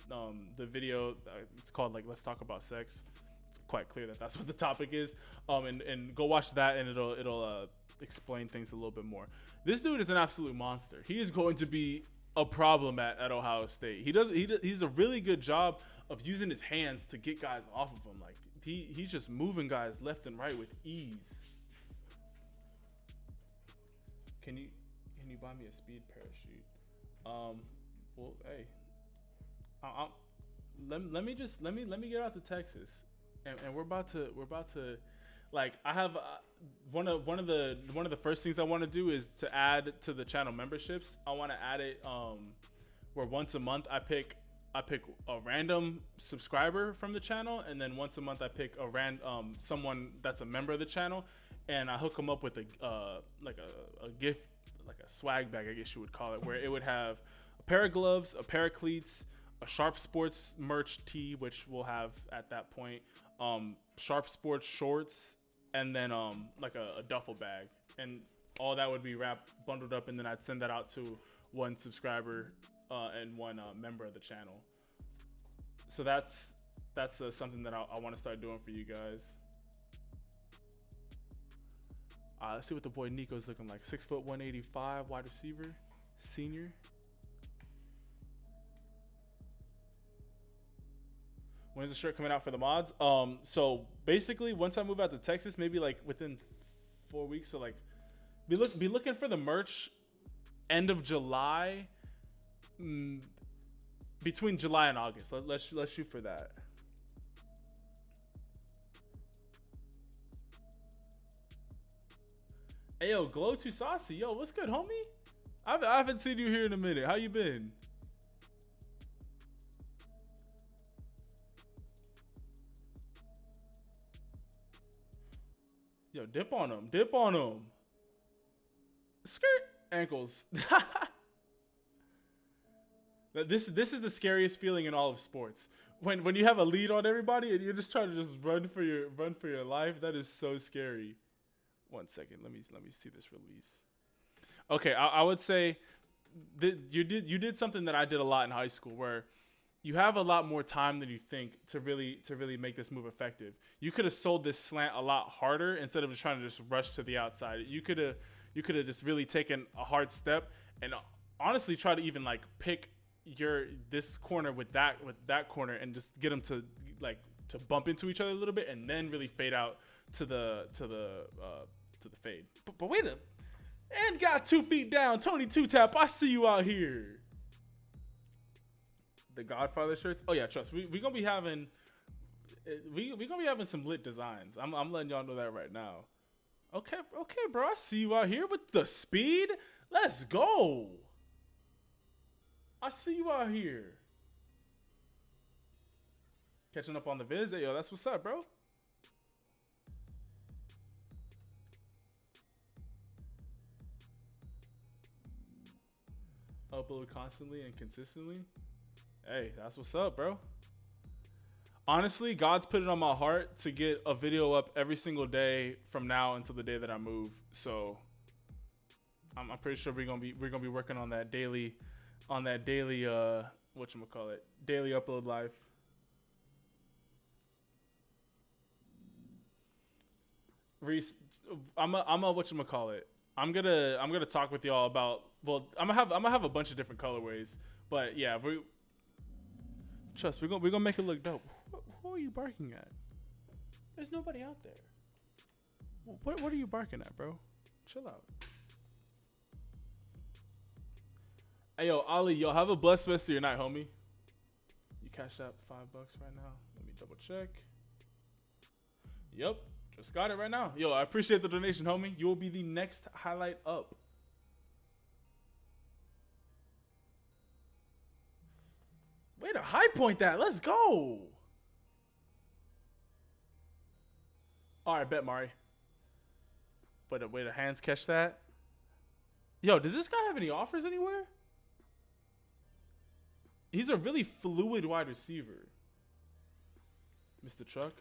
the video. It's called like Let's Talk About Sex. It's quite clear that that's what the topic is. And go watch that, and it'll explain things a little bit more. This dude is an absolute monster. He is going to be a problem at Ohio State. He's a really good job of using his hands to get guys off of him. Like he's just moving guys left and right with ease. Can you buy me a speed parachute? Well, hey, let me get out to Texas, and we're about to like I have one of the first things I want to do is to add to the channel memberships. I want to add it where once a month I pick a random subscriber from the channel, and then once a month I pick a someone that's a member of the channel, and I hook them up with a gift, like a swag bag, I guess you would call it, where it would have a pair of gloves, a pair of cleats, a SharpeSports merch tee, which we'll have at that point, SharpeSports shorts, and then like a duffel bag, and all that would be bundled up, and then I'd send that out to one subscriber and one member of the channel. So that's something that I want to start doing for you guys. Let's see what the boy Nico's looking like. 6 foot 185, wide receiver, senior. When's the shirt coming out for the mods? So basically, once I move out to Texas, maybe like within 4 weeks. So like, be looking for the merch end of July, between July and August. Let's shoot for that. Hey yo, Glow Too Saucy. Yo, what's good, homie? I haven't seen you here in a minute. How you been? Yo, dip on him. Dip on him. Skirt. Ankles. This is the scariest feeling in all of sports. When you have a lead on everybody and you're just trying to just run for your life. That is so scary. 1 second. Let me see this release. Okay, I would say that you did something that I did a lot in high school, where you have a lot more time than you think to really make this move effective. You could have sold this slant a lot harder instead of just trying to just rush to the outside. You could have just really taken a hard step and honestly try to even like pick this corner with that corner and just get them to bump into each other a little bit, and then really fade out to the fade. But wait a, and got 2 feet down. Tony Two Tap, I see you out here. The Godfather shirts. Oh yeah, trust. We gonna be having some lit designs. I'm letting y'all know that right now. Okay, bro. I see you out here with the speed. Let's go. I see you out here. Catching up on the vids. Hey, yo, that's what's up, bro. Upload constantly and consistently. Hey, that's what's up, bro. Honestly, God's put it on my heart to get a video up every single day from now until the day that I move. So I'm pretty sure we're gonna be working on that daily daily upload life. Reese, I'm gonna talk with y'all about. Well, I'm gonna have a bunch of different colorways, but yeah, we're gonna make it look dope. Who are you barking at? There's nobody out there. What are you barking at, bro? Chill out. Hey yo, Ollie, yo, have a blessed rest of your night, homie. You cash out $5 right now. Let me double check. Yep, just got it right now. Yo, I appreciate the donation, homie. You will be the next highlight up. Way to high point that. Let's go. All right, bet Mari. But the way the hands catch that. Yo, does this guy have any offers anywhere? He's a really fluid wide receiver. Mr. Truck.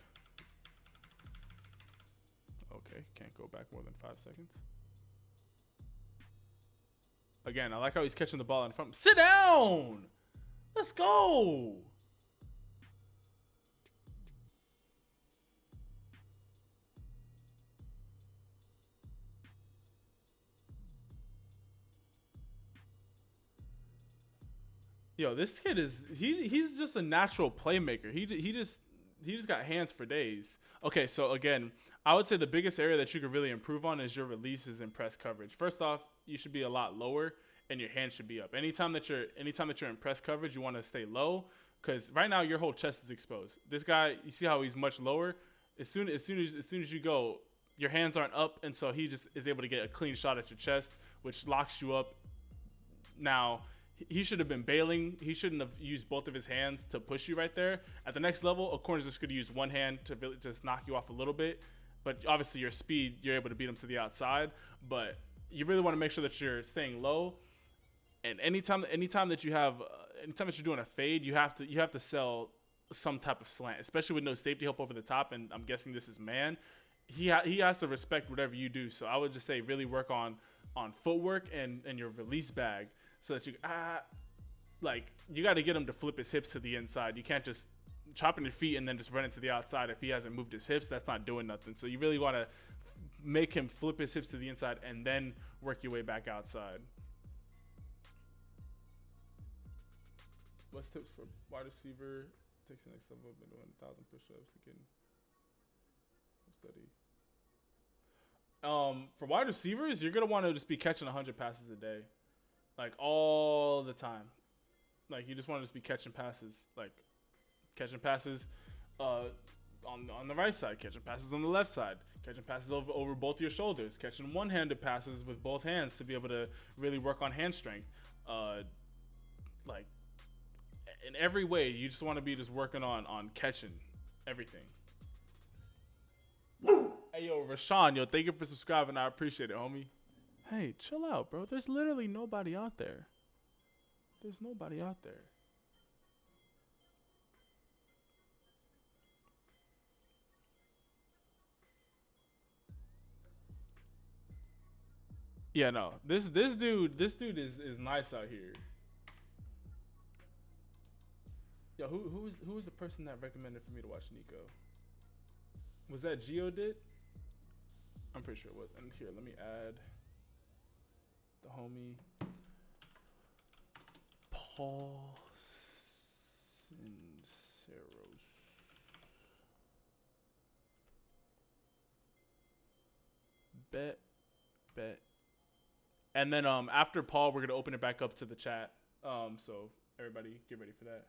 Okay, can't go back more than 5 seconds. Again, I like how he's catching the ball in front. Sit down! Let's go! Yo, this kid is he's just a natural playmaker. He just got hands for days. Okay, so again, I would say the biggest area that you could really improve on is your releases and press coverage. First off, you should be a lot lower and your hands should be up. Anytime that you're in press coverage, you want to stay low because right now your whole chest is exposed. This guy, you see how he's much lower. As soon as you go, your hands aren't up, and so he just is able to get a clean shot at your chest, which locks you up. Now, he should have been bailing. He shouldn't have used both of his hands to push you right there. At the next level, a corner's just going to use one hand to really just knock you off a little bit. But obviously, your speed, you're able to beat him to the outside. But you really want to make sure that you're staying low. And anytime that you're doing a fade, you have to sell some type of slant, especially with no safety help over the top. And I'm guessing this is man. He has to respect whatever you do. So I would just say really work on footwork and your release bag. So that you got to get him to flip his hips to the inside. You can't just chop in your feet and then just run it to the outside. If he hasn't moved his hips, that's not doing nothing. So you really want to make him flip his hips to the inside and then work your way back outside. What's tips for wide receiver? Takes the next level. I've been doing 1,000 push-ups again. Study. For wide receivers, you're gonna want to just be catching 100 passes a day. Like all the time. Like you just want to just be catching passes. Like catching passes on the right side, catching passes on the left side, catching passes over both your shoulders, catching one-handed passes with both hands to be able to really work on hand strength. Like in every way, you just want to be just working on catching everything. Hey yo, Rashawn, yo, thank you for subscribing. I appreciate it, homie. Hey, chill out, bro. There's literally nobody out there. There's nobody out there. Yeah, no. This dude is nice out here. Yo, who was the person that recommended for me to watch Nico? Was that Geo did? I'm pretty sure it was. And here, let me add the homie Paul Sinceros. Bet. And then after Paul, we're gonna open it back up to the chat. So everybody get ready for that.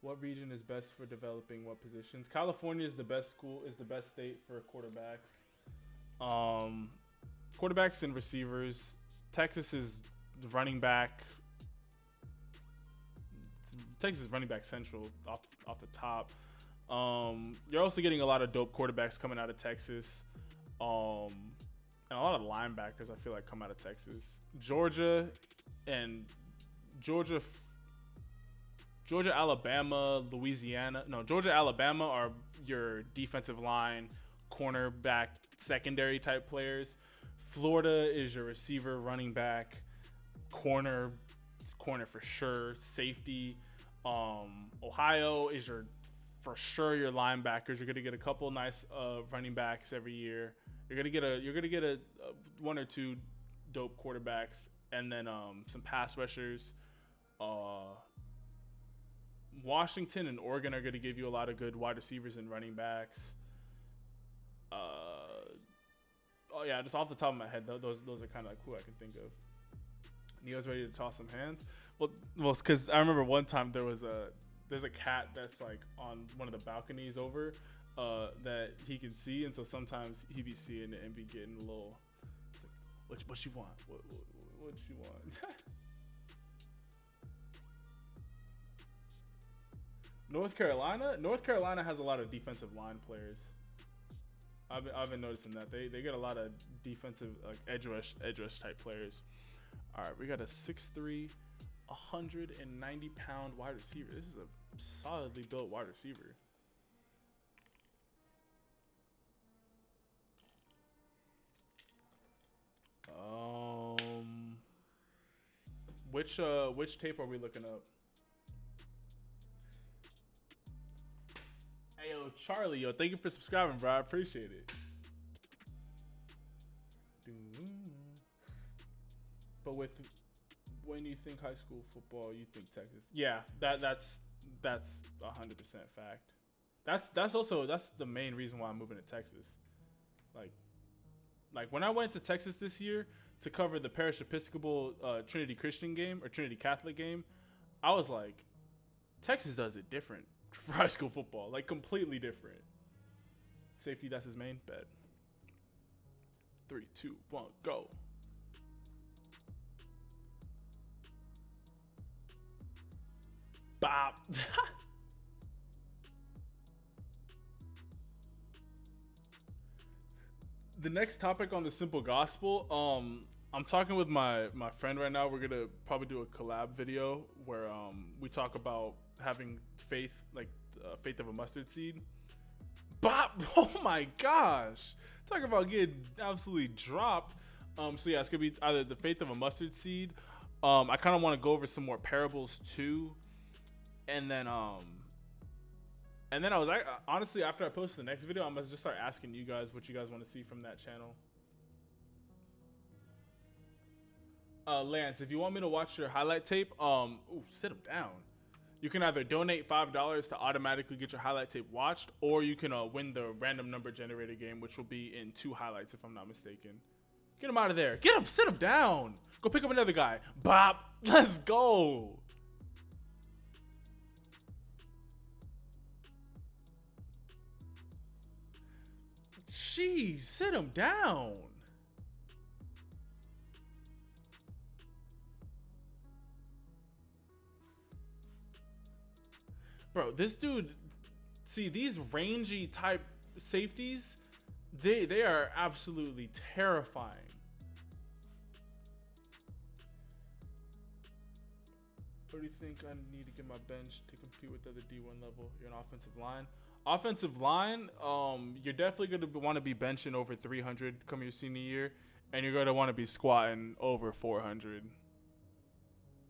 What region is best for developing what positions? California is the best state for quarterbacks. Quarterbacks and receivers. Texas is running back. Texas is running back central off the top. You're also getting a lot of dope quarterbacks coming out of Texas. And a lot of linebackers I feel like come out of Texas. Georgia, Alabama, Louisiana. No, Georgia, Alabama are your defensive line, cornerback, secondary type players. Florida is your receiver, running back, corner for sure, safety. Ohio is for sure your linebackers. You're gonna get a couple nice running backs every year. You're gonna get a one or two dope quarterbacks, and then some pass rushers. Washington and Oregon are going to give you a lot of good wide receivers and running backs. Oh yeah, just off the top of my head, those are kind of like who I can think of. Neo's ready to toss some hands. Well, because I remember one time there's a cat that's like on one of the balconies over that he can see, and so sometimes he be seeing it and be getting a little. Like, what you want? What you want? North Carolina has a lot of defensive line players. I've been noticing that they get a lot of defensive like edge rush type players. All right, we got a 6'3", 190-pound wide receiver. This is a solidly built wide receiver. Which tape are we looking up? Hey yo, Charlie, yo, thank you for subscribing, bro. I appreciate it. But when you think high school football, you think Texas. Yeah, that's 100% fact. That's the main reason why I'm moving to Texas. Like when I went to Texas this year to cover the Parish Episcopal Trinity Christian game or Trinity Catholic game, I was like, Texas does it different for high school football, like completely different. Safety, that's his main bet. 3, 2, 1, go. Bop. The next topic on the Simple Gospel, I'm talking with my friend right now. We're gonna probably do a collab video where we talk about having faith, like faith of a mustard seed. Bop! Oh my gosh! Talk about getting absolutely dropped. So yeah, it's gonna be either the faith of a mustard seed. I kind of want to go over some more parables too, and then I was honestly, after I post the next video, I'm gonna just start asking you guys what you guys want to see from that channel. Lance, if you want me to watch your highlight tape, sit him down. You can either donate $5 to automatically get your highlight tape watched, or you can win the random number generator game, which will be in 2 highlights, if I'm not mistaken. Get him out of there. Get him. Sit him down. Go pick up another guy. Bop. Let's go. Jeez, sit him down. Bro, this dude, see these rangy type safeties, they are absolutely terrifying. What do you think I need to get my bench to compete with other D1 level? You're an offensive line. Offensive line, you're definitely going to want to be benching over 300 come your senior year, and you're going to want to be squatting over 400,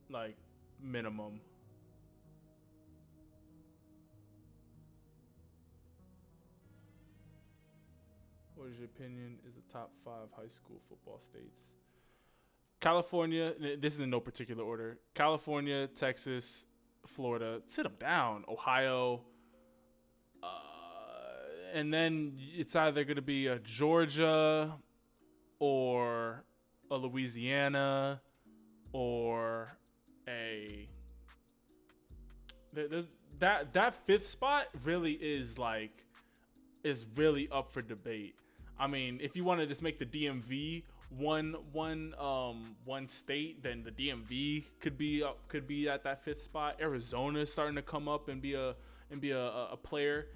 like minimum. What is your opinion is the top 5 high school football states? California, this is in no particular order. California, Texas, Florida, sit them down. Ohio, and then it's either going to be a Georgia or a Louisiana or a that 5th spot really is really up for debate. I mean, if you want to just make the DMV one state, then the DMV could be at that 5th spot. Arizona's starting to come up and be a player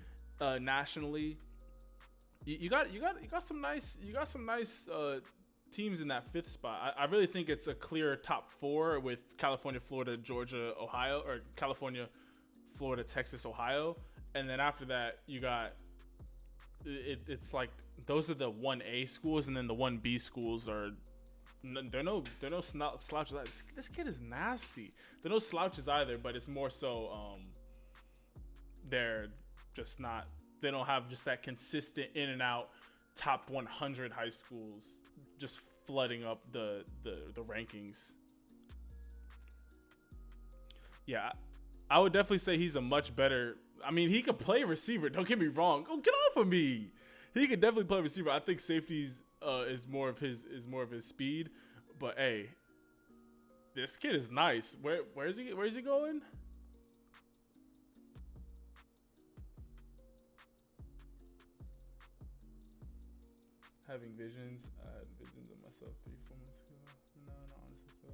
nationally. You got some nice teams in that 5th spot. I really think it's a clear top 4 with California, Florida, Georgia, Ohio, or California, Florida, Texas, Ohio, and then after that you got it's like those are the 1A schools, and then the 1B schools are they're no slouches. This kid is nasty. They're no slouches either, but it's more so they're just not. They don't have just that consistent in and out top 100 high schools just flooding up the rankings. Yeah, I would definitely say he's a much better. I mean, he could play receiver. Don't get me wrong. Oh, get off of me. He could definitely play receiver. I think safeties is more of his speed. But hey, this kid is nice. Where is he going? Having visions. I had visions of myself 3-4 months ago. No, honestly feel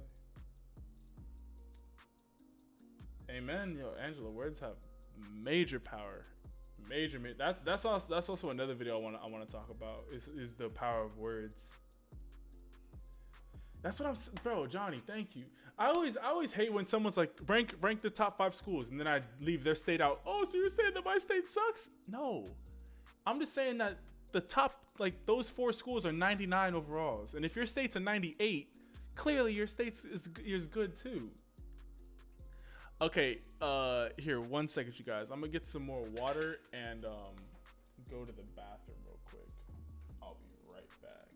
like. Amen. Yo, Angela, words have major power. That's also another video I want to talk about is the power of words. That's what bro, Johnny. Thank you. I always hate when someone's like rank the top 5 schools, and then I leave their state out. Oh, so you're saying that my state sucks? No, I'm just saying that the top, like, those 4 schools are 99 overalls, and if your state's a 98, clearly your state's is good too. Okay, here, 1 second, you guys. I'm gonna get some more water and go to the bathroom real quick. I'll be right back.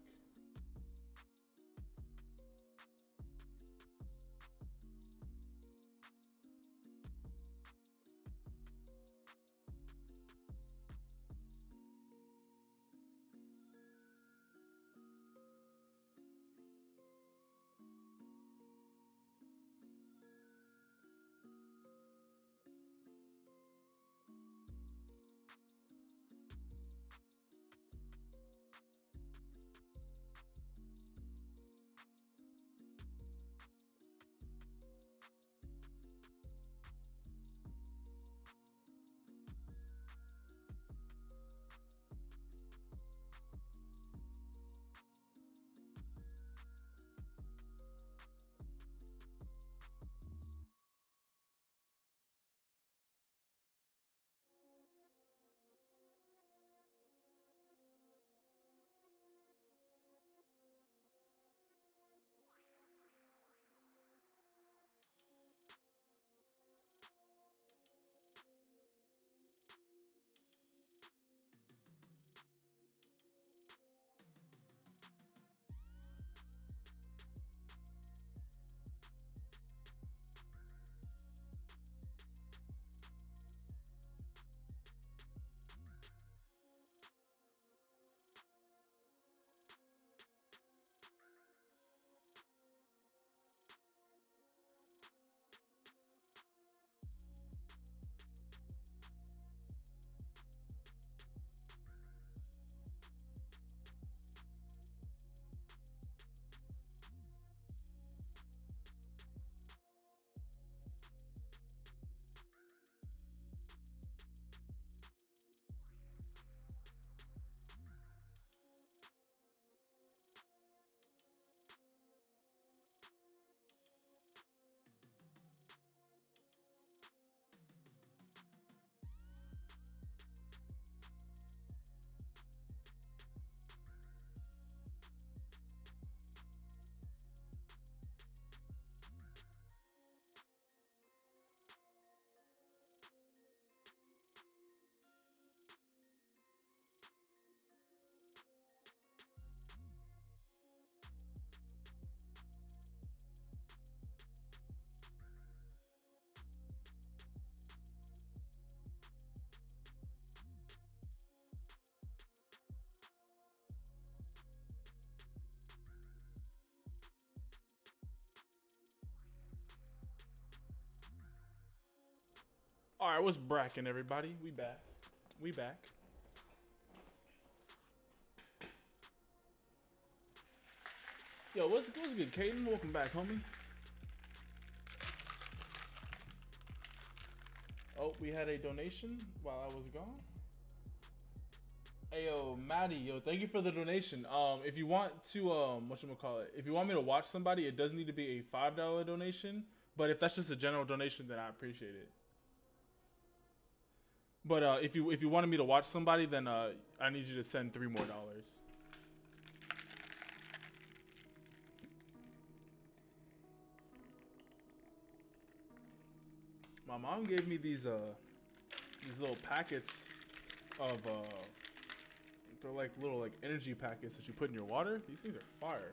All right, what's bracking, everybody? We back. We back. Yo, what's good, Caden? Welcome back, homie. Oh, we had a donation while I was gone. Hey, yo, Maddie, yo, thank you for the donation. If you want to, whatchamacallit, if you want me to watch somebody, it does need to be a $5 donation. But if that's just a general donation, then I appreciate it. But if you wanted me to watch somebody, then I need you to send $3 more. My mom gave me these little packets of they're like little like energy packets that you put in your water. These things are fire.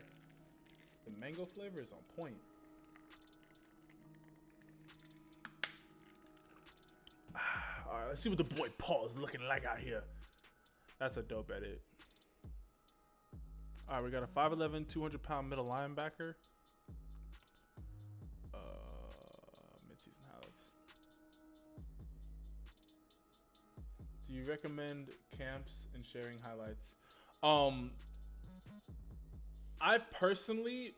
The mango flavor is on point. All right, let's see what the boy Paul is looking like out here. That's a dope edit. All right, we got a 5'11", 200-pound middle linebacker. Mid-season highlights. Do you recommend camps and sharing highlights? I personally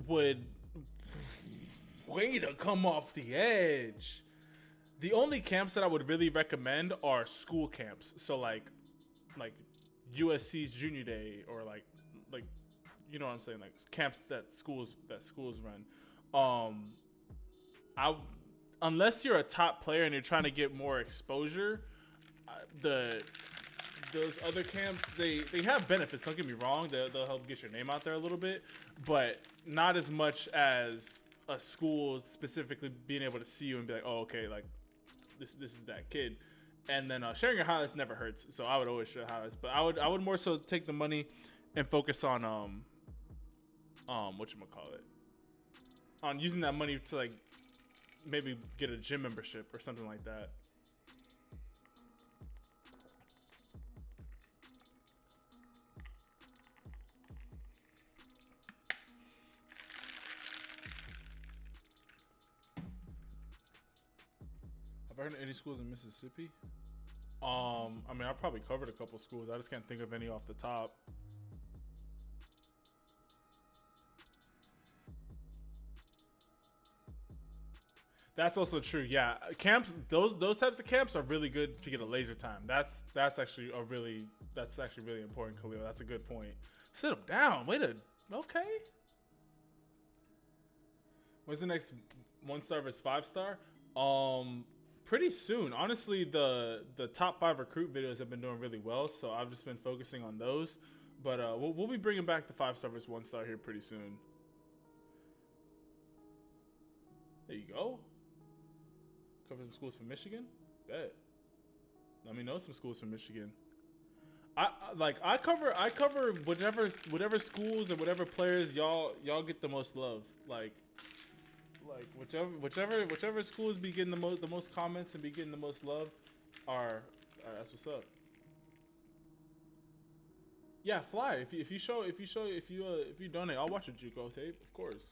would way to come off the edge. The only camps that I would really recommend are school camps. So like USC's Junior Day, or like you know what I'm saying, like camps that schools run. Um, I unless you're a top player and you're trying to get more exposure, the those other camps, they have benefits. Don't get me wrong; they'll help get your name out there a little bit, but not as much as a school specifically being able to see you and be like, oh, okay, like this is that kid. And then sharing your highlights never hurts, so I would always share highlights. But I would more so take the money and focus on whatchamacallit, on using that money to like maybe get a gym membership or something like that. Have I heard of any schools in Mississippi? I mean, I probably covered a couple schools. I just can't think of any off the top. That's also true. Yeah, camps. Those types of camps are really good to get a laser time. That's actually really important, Khalil. That's a good point. Sit them down. Wait a. Okay. When's the next 1 star versus 5 star? Pretty soon. Honestly, the top 5 recruit videos have been doing really well, so I've just been focusing on those. But we'll be bringing back the 5 star versus 1 star here pretty soon. There you go. Cover some schools from Michigan. Bet. Let me know some schools from Michigan. I cover whatever schools and whatever players y'all get the most love. Like whichever schools be getting the most comments and be getting the most love are that's what's up. Yeah, fly. If you donate, I'll watch a JUCO tape, of course.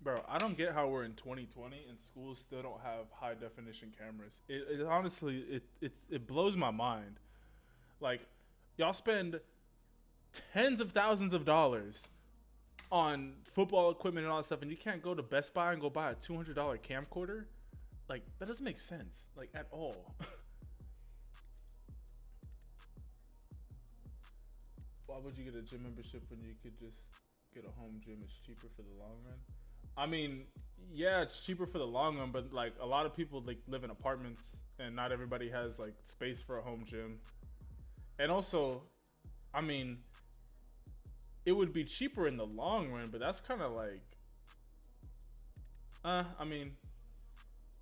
Bro, I don't get how we're in 2020 and schools still don't have high definition cameras. It honestly it blows my mind. Like, y'all spend tens of thousands of dollars on football equipment and all that stuff, and you can't go to Best Buy and go buy a $200 camcorder. Like, that doesn't make sense, like, at all. Why would you get a gym membership when you could just get a home gym? It's cheaper for the long run. I mean, yeah, it's cheaper for the long run, but like a lot of people like live in apartments, and not everybody has like space for a home gym. And also, I mean, it would be cheaper in the long run, but that's kind of like, I mean,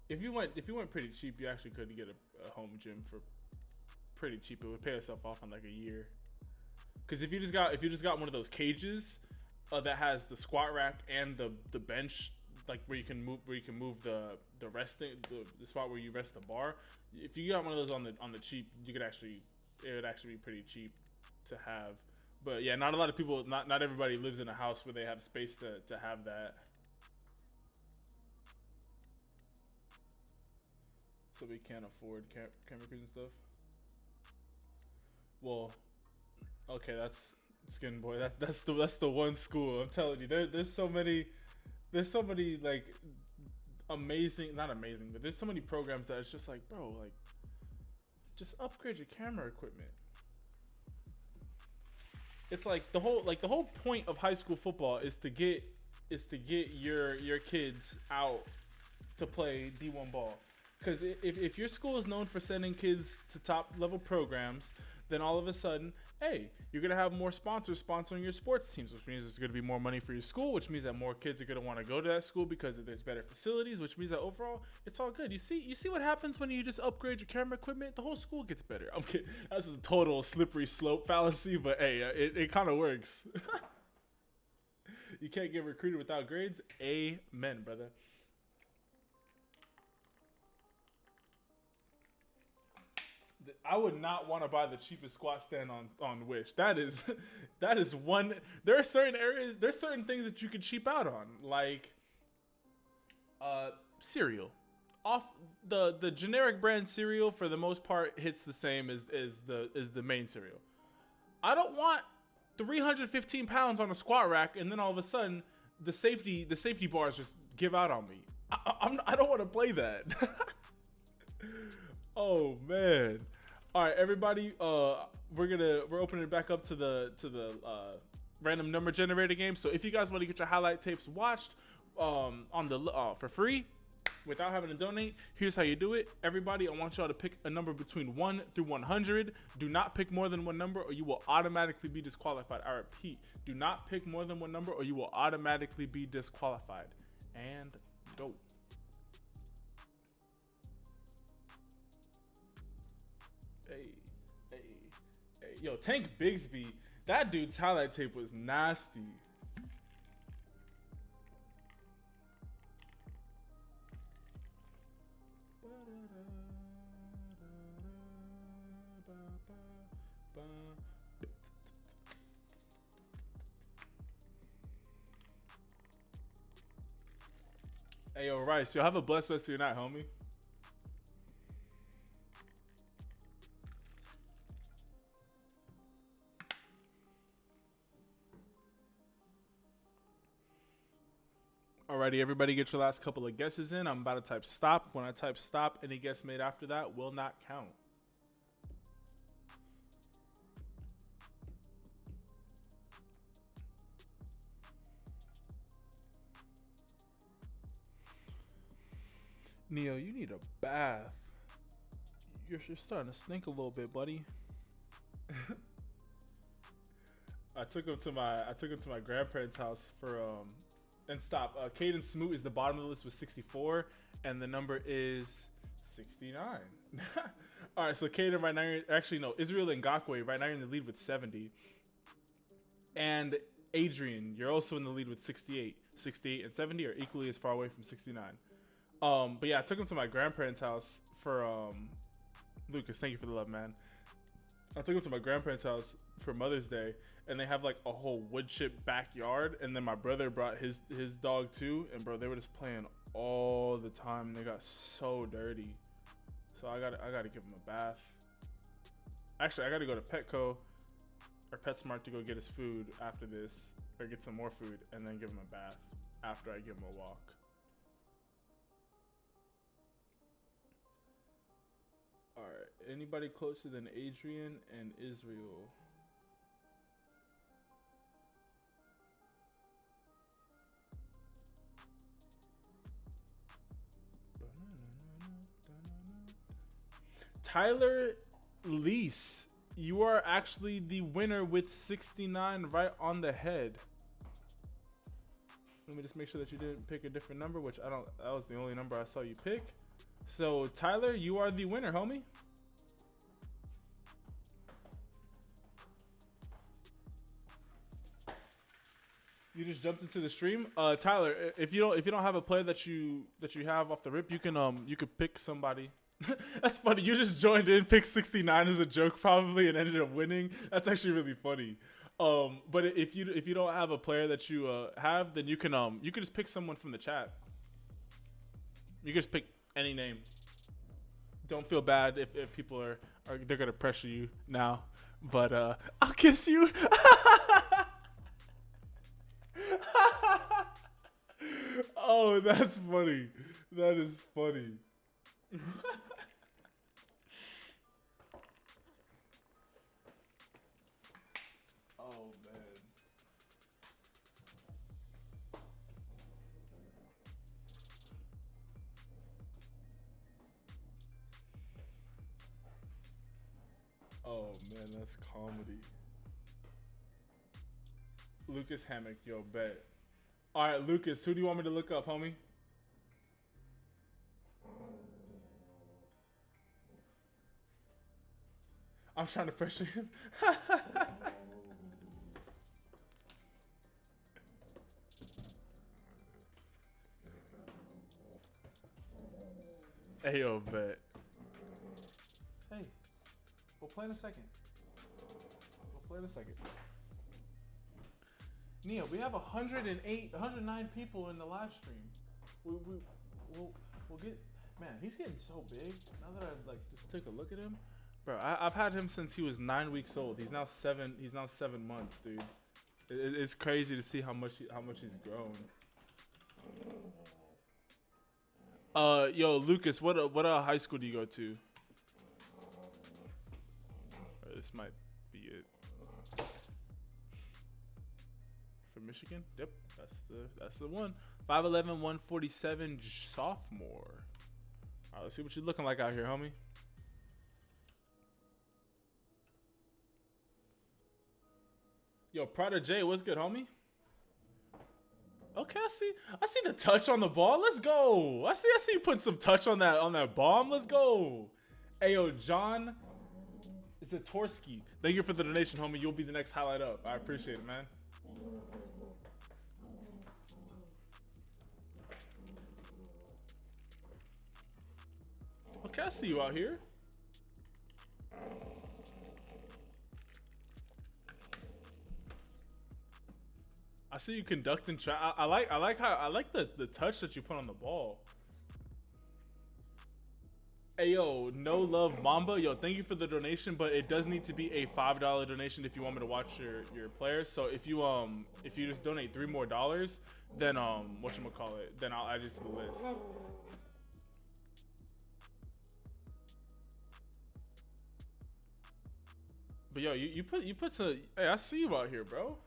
if you went pretty cheap, you actually could get a home gym for pretty cheap. It would pay itself off in like a year. Because if you just got one of those cages that has the squat rack and the bench, like where you can move the resting the spot where you rest the bar. If you got one of those on the cheap, it would actually be pretty cheap to have. But yeah, not a lot of people, not everybody lives in a house where they have space to have that. So we can't afford camera crews and stuff. Well, okay, that's Skin Boy. That's the one school. I'm telling you, there's so many like amazing, not amazing, but there's so many programs that it's just like, bro, like just upgrade your camera equipment. It's like the whole point of high school football is to get your kids out to play D1 ball. Because if your school is known for sending kids to top level programs, then all of a sudden, hey, you're going to have more sponsors sponsoring your sports teams, which means there's going to be more money for your school, which means that more kids are going to want to go to that school because there's better facilities, which means that overall, it's all good. You see what happens when you just upgrade your camera equipment? The whole school gets better. I'm kidding. That's a total slippery slope fallacy, but hey, it kind of works. You can't get recruited without grades? Amen, brother. I would not want to buy the cheapest squat stand on Wish. That is that is one. There are certain areas, there's certain things that you can cheap out on, like cereal. Off the generic brand cereal for the most part hits the same as the main cereal. I don't want 315 pounds on a squat rack and then all of a sudden the safety bars just give out on me. I don't want to play that. Oh man. All right, everybody. We're opening it back up to the random number generator game. So if you guys want to get your highlight tapes watched on the for free without having to donate, here's how you do it. Everybody, I want y'all to pick a number between 1 through 100. Do not pick more than one number or you will automatically be disqualified. I repeat, do not pick more than one number or you will automatically be disqualified. And go. Hey, hey, hey. Yo, Tank Bigsby, that dude's highlight tape was nasty. Hey, yo, Rice, you'll have a blessed rest of your night, homie. Alrighty, everybody get your last couple of guesses in. I'm about to type stop. When I type stop, any guess made after that will not count. Neo, you need a bath. You're starting to stink a little bit, buddy. I took him to my grandparents' house for and stop. Caden Smoot is the bottom of the list with 64, and the number is 69. All right, so Caden right now, actually no, Israel Ngakwe right now you're in the lead with 70, and Adrian, you're also in the lead with 68. 68 and 70 are equally as far away from 69. But yeah, I took him to my grandparents' house for Lucas. Thank you for the love, man. I took him to my grandparents' house for Mother's Day, and they have like a whole wood chip backyard. And then my brother brought his dog too, and bro, they were just playing all the time. And they got so dirty, so I gotta give him a bath. Actually, I gotta go to Petco or PetSmart to go get his food after this, or get some more food, and then give him a bath after I give him a walk. All right, anybody closer than Adrian and Israel? Tyler Lease, you are actually the winner with 69 right on the head. Let me just make sure that you didn't pick a different number, which I don't, that was the only number I saw you pick. So Tyler, you are the winner, homie. You just jumped into the stream. Tyler, if you don't have a player that you have off the rip, you could pick somebody. That's funny. You just joined in, picked 69 as a joke probably, and ended up winning. That's actually really funny. But if you don't have a player that you have, then you can just pick someone from the chat. You can just pick any name. Don't feel bad if people are they're gonna pressure you now. But I'll kiss you. Oh, that's funny. That is funny. Oh man. Oh man, that's comedy. Lucas Hammock, yo, bet. All right, Lucas, who do you want me to look up, homie? I'm trying to pressure him. Hey, yo, bet. Hey, we'll play in a second. Nia, we have 109 people in the live stream. We'll get. Man, he's getting so big. Now that I like just take a look at him, bro. I've had him since he was 9 weeks old. He's now 7 months, dude. It's crazy to see how much he's grown. Yo, Lucas, what high school do you go to? This might be it. From Michigan? Yep, that's the one. 5'11", 147, sophomore. All right, let's see what you're looking like out here, homie. Yo, Prada J, what's good, homie? Okay, I see the touch on the ball. Let's go. I see you putting some touch on that bomb. Let's go. Ayo, John Zatorsky. Thank you for the donation, homie. You'll be the next highlight up. I appreciate it, man. Okay, I see you out here. I see you conducting track. I like the touch that you put on the ball. Hey yo, no love Mamba. Yo, thank you for the donation, but it does need to be a $5 donation if you want me to watch your players. So if you just donate $3 more, then whatchamacallit, then I'll add you to the list. But yo, you put some. Hey, I see you out here, bro.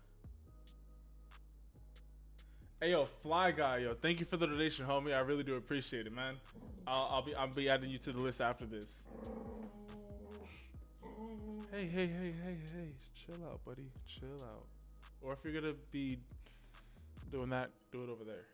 Hey yo, Fly Guy, yo, thank you for the donation, homie. I really do appreciate it, man. I'll be adding you to the list after this. Hey, chill out, buddy, chill out. Or if you're gonna be doing that, do it over there.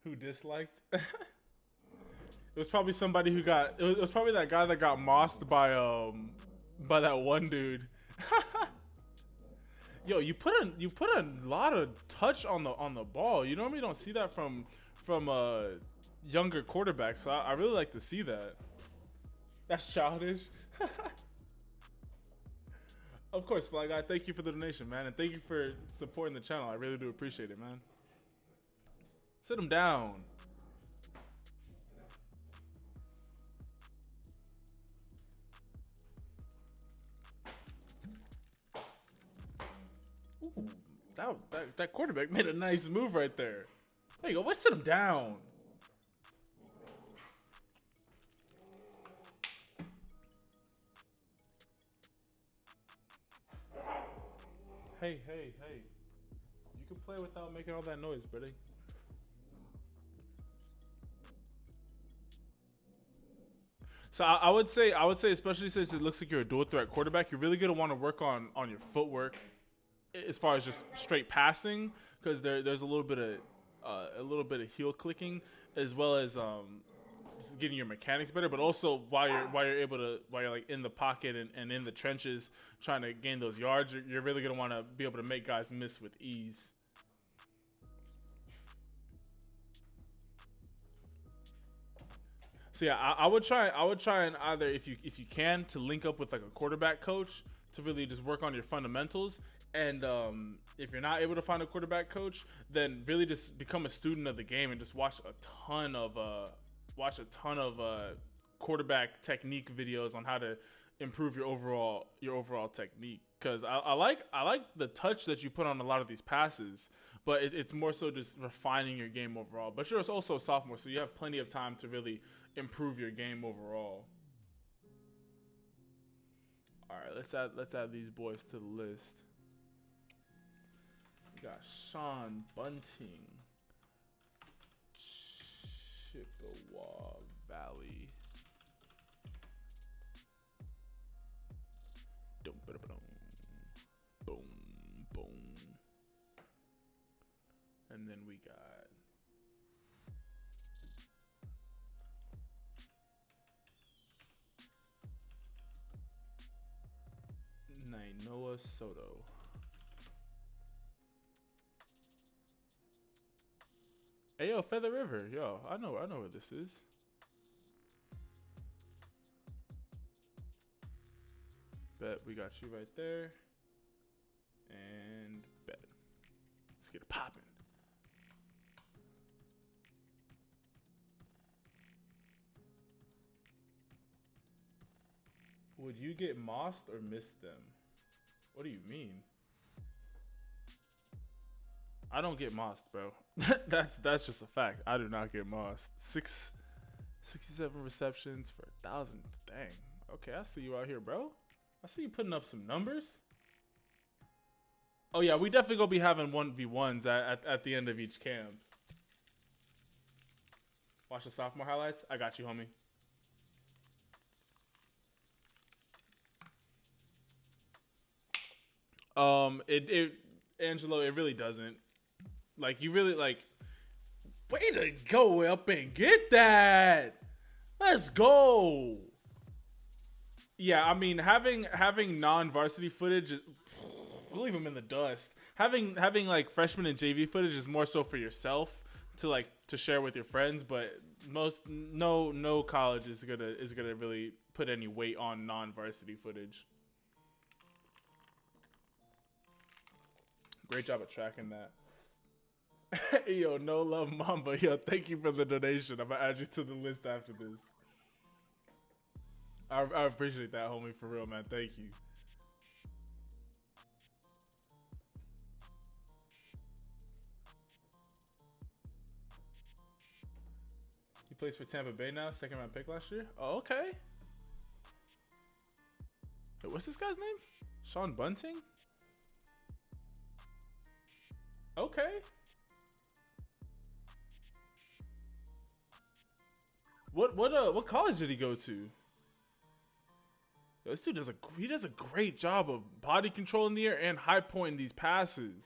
Who disliked? It was probably somebody who got. It was probably that guy that got mossed by that one dude. Yo, you put a lot of touch on the ball. You normally don't see that from younger quarterbacks. So I really like to see that. That's childish. Of course, Fly Guy. Thank you for the donation, man, and thank you for supporting the channel. I really do appreciate it, man. Sit him down. Ooh, that quarterback made a nice move right there. There you go. Let's sit him down. Hey. You can play without making all that noise, buddy. So I would say, especially since it looks like you're a dual threat quarterback, you're really gonna want to work on your footwork, as far as just straight passing, because there's a little bit of heel clicking, as well as just getting your mechanics better. But also while you're like in the pocket and in the trenches trying to gain those yards, you're really gonna want to be able to make guys miss with ease. So yeah, I would try and either if you can to link up with like a quarterback coach to really just work on your fundamentals, and if you're not able to find a quarterback coach, then really just become a student of the game and just watch a ton of quarterback technique videos on how to improve your overall technique. Because I like the touch that you put on a lot of these passes, but it's more so just refining your game overall. But you're also a sophomore, so you have plenty of time to really improve your game overall. All right, let's add these boys to the list. We got Sean Bunting, Chippewa Valley. Boom, boom. And then we got Nainoa Soto. Hey yo, Feather River, yo, I know where this is. Bet we got you right there. And bet. Let's get it popping. Would you get mossed or miss them? What do you mean? I don't get mossed, bro. that's just a fact. I do not get mossed. 67 receptions for 1,000. Dang. Okay, I see you out here, bro. I see you putting up some numbers. Oh yeah, we definitely gonna be having 1v1s at the end of each camp. Watch the sophomore highlights. I got you, homie. Angelo, it really doesn't. Like, you really, like, way to go up and get that. Let's go. Yeah, I mean, having non-varsity footage, leave them in the dust. Having like freshman and JV footage is more so for yourself to share with your friends, but no college is gonna really put any weight on non-varsity footage. Great job at tracking that. Yo, no love Mamba. Yo, thank you for the donation. I'm gonna add you to the list after this. I appreciate that, homie, for real, man. Thank you. He plays for Tampa Bay now, second round pick last year. Oh, okay. Wait, what's this guy's name? Sean Bunting? Okay. What college did he go to? Yo, this dude does a great job of body control in the air and high pointing these passes.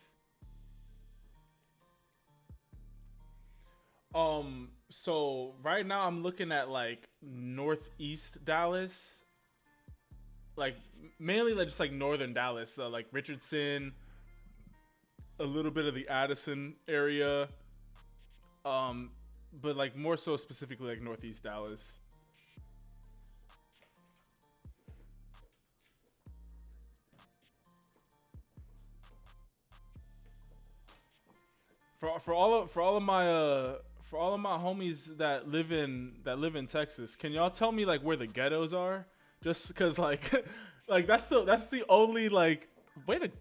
So right now I'm looking at like northeast Dallas, like mainly just like northern Dallas, like Richardson, a little bit of the Addison area, but like more so specifically like northeast Dallas. For all of my homies that live in Texas, can y'all tell me like where the ghettos are? Just cause like like that's the only like way to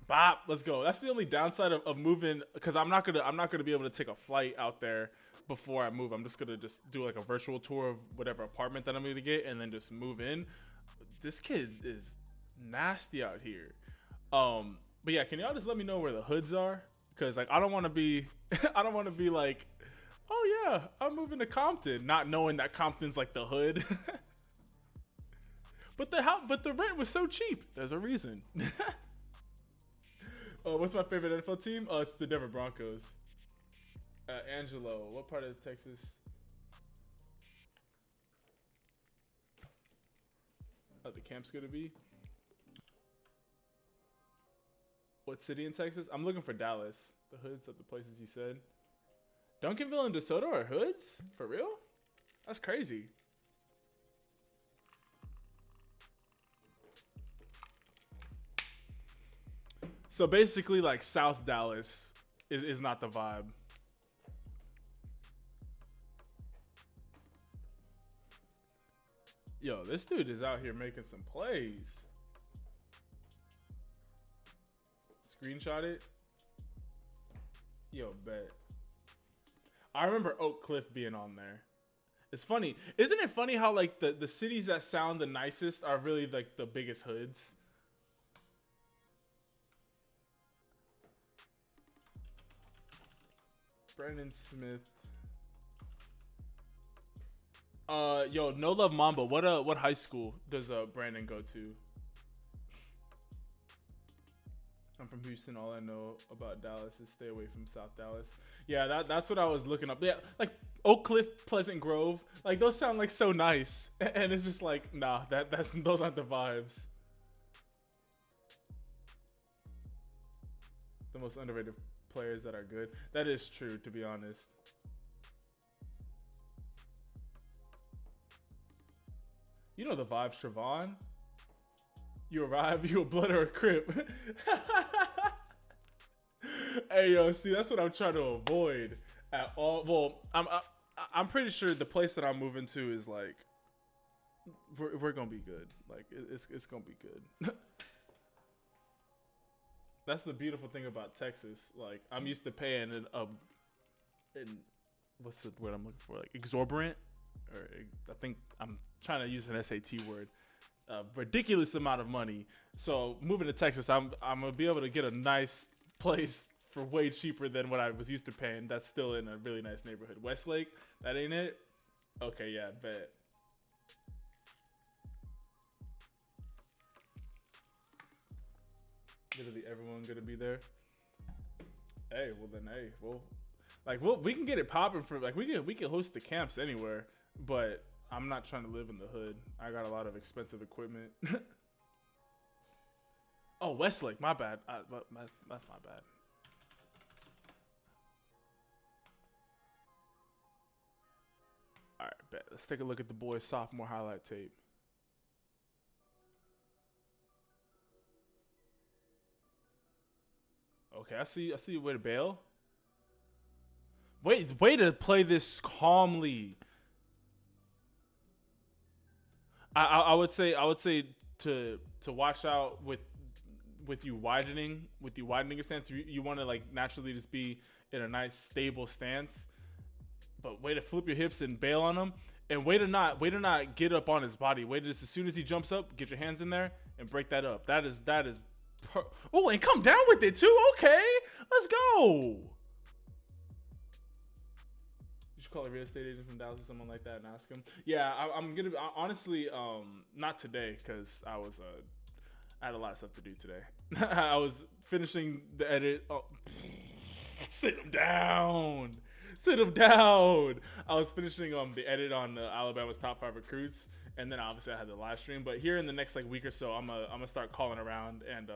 bop. Let's go. That's the only downside of moving, because I'm not gonna be able to take a flight out there before I move. I'm just gonna do like a virtual tour of whatever apartment that I'm gonna get and then just move in. This kid is nasty out here. But yeah, can y'all just let me know where the hoods are? Cause like I don't want to be like, oh yeah, I'm moving to Compton, not knowing that Compton's like the hood. but the rent was so cheap. There's a reason. What's my favorite NFL team? It's the Denver Broncos. Angelo, what part of Texas? The camp's gonna be? What city in Texas? I'm looking for Dallas. The hoods of the places you said. Duncanville and DeSoto are hoods? For real? That's crazy. So basically like South Dallas is not the vibe. Yo, this dude is out here making some plays. Screenshot it. Yo, bet. I remember Oak Cliff being on there. It's funny. Isn't it funny how like the cities that sound the nicest are really like the biggest hoods? Brandon Smith. Yo, no love Mamba. What high school does Brandon go to? I'm from Houston. All I know about Dallas is stay away from South Dallas. Yeah, that's what I was looking up. Yeah, like Oak Cliff, Pleasant Grove. Like those sound like so nice, and it's just like nah. Those aren't the vibes. The most underrated players that are good. That is true, to be honest. You know the vibes, Trevon. You arrive, you a blood or a crip. Hey yo, see that's what I'm trying to avoid at all. Well, I'm pretty sure the place that I'm moving to is like we're gonna be good. Like it's gonna be good. That's the beautiful thing about Texas. Like I'm used to paying in what's the word I'm looking for? Like exorbitant, or I think I'm trying to use an SAT word. A ridiculous amount of money. So moving to Texas, I'm gonna be able to get a nice place for way cheaper than what I was used to paying. That's still in a really nice neighborhood. Westlake, that ain't it? Okay, yeah, bet. Literally everyone gonna be there. Hey, well then, hey, well, like we can get it popping for like we can host the camps anywhere, but I'm not trying to live in the hood. I got a lot of expensive equipment. Oh, Westlake, my bad. That's my bad. All right, bet. Let's take a look at the boys' sophomore highlight tape. Okay, I see. I see a way to bail. Wait, way to play this calmly. I would say to watch out with you widening your stance. You want to like naturally just be in a nice stable stance, but way to flip your hips and bail on him, and way to not get up on his body. Way to just as soon as he jumps up, get your hands in there and break that up. That is. Oh, and come down with it too. Okay, let's go. You should call a real estate agent from Dallas or someone like that and ask him. Yeah, I'm gonna honestly not today because I had a lot of stuff to do today. I was finishing the edit. Oh, sit him down. Sit him down. I was finishing the edit on Alabama's top 5 recruits, and then obviously I had the live stream. But here in the next like week or so, I'm gonna start calling around, and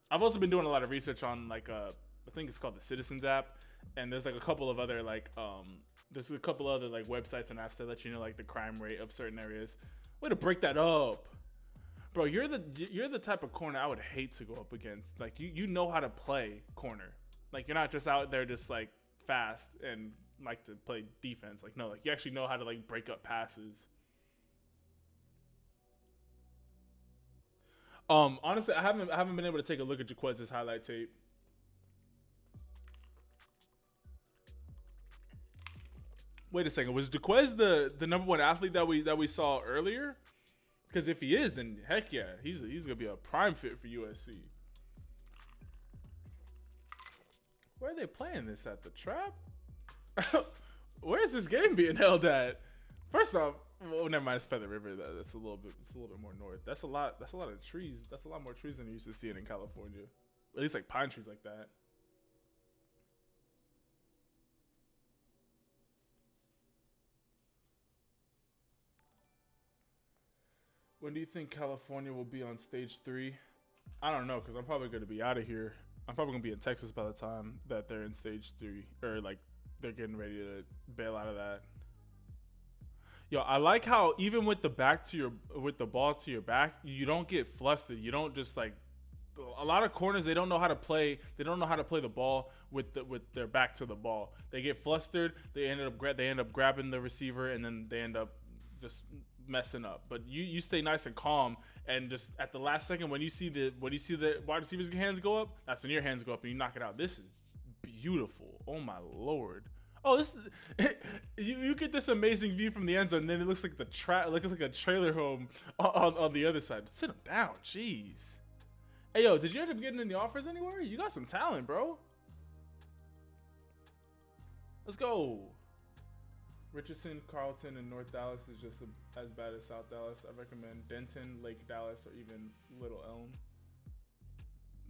I've also been doing a lot of research on like I think it's called the Citizens app, and there's like a couple of other like there's a couple other like websites and apps that let you know like the crime rate of certain areas. Way to break that up. Bro, you're the type of corner I would hate to go up against. Like you know how to play corner. Like you're not just out there just like fast and like to play defense. Like no, like you actually know how to like break up passes. Honestly, I haven't been able to take a look at Jaquez's highlight tape. Wait a second, was Jaquez the number 1 athlete that we saw earlier? Because if he is, then heck yeah, he's gonna be a prime fit for USC. Where are they playing this at? The Trap? Where is this game being held at? First off, well, never mind. It's Feather River. That's a little bit. It's a little bit more north. That's a lot. That's a lot of trees. That's a lot more trees than you used to see in California. At least like pine trees like that. When do you think California will be on stage 3? I don't know because I'm probably going to be out of here. I'm probably going to be in Texas by the time that they're in stage 3 or like they're getting ready to bail out of that. Yo, I like how even with the ball to your back, you don't get flustered. You don't just like a lot of corners. They don't know how to play. They don't know how to play the ball with their back to the ball. They get flustered. They end up grabbing the receiver and then they end up just messing up. But you stay nice and calm, and just at the last second when you see the wide receivers' hands go up, that's when your hands go up and you knock it out. This is beautiful. Oh my lord. Oh, this you get this amazing view from the end zone, and then it looks like looks like a trailer home on the other side. Sit him down, jeez. Hey yo, did you end up getting any offers anywhere? You got some talent, bro. Let's go. Richardson, Carlton, and North Dallas is just as bad as South Dallas. I recommend Denton, Lake Dallas, or even Little Elm.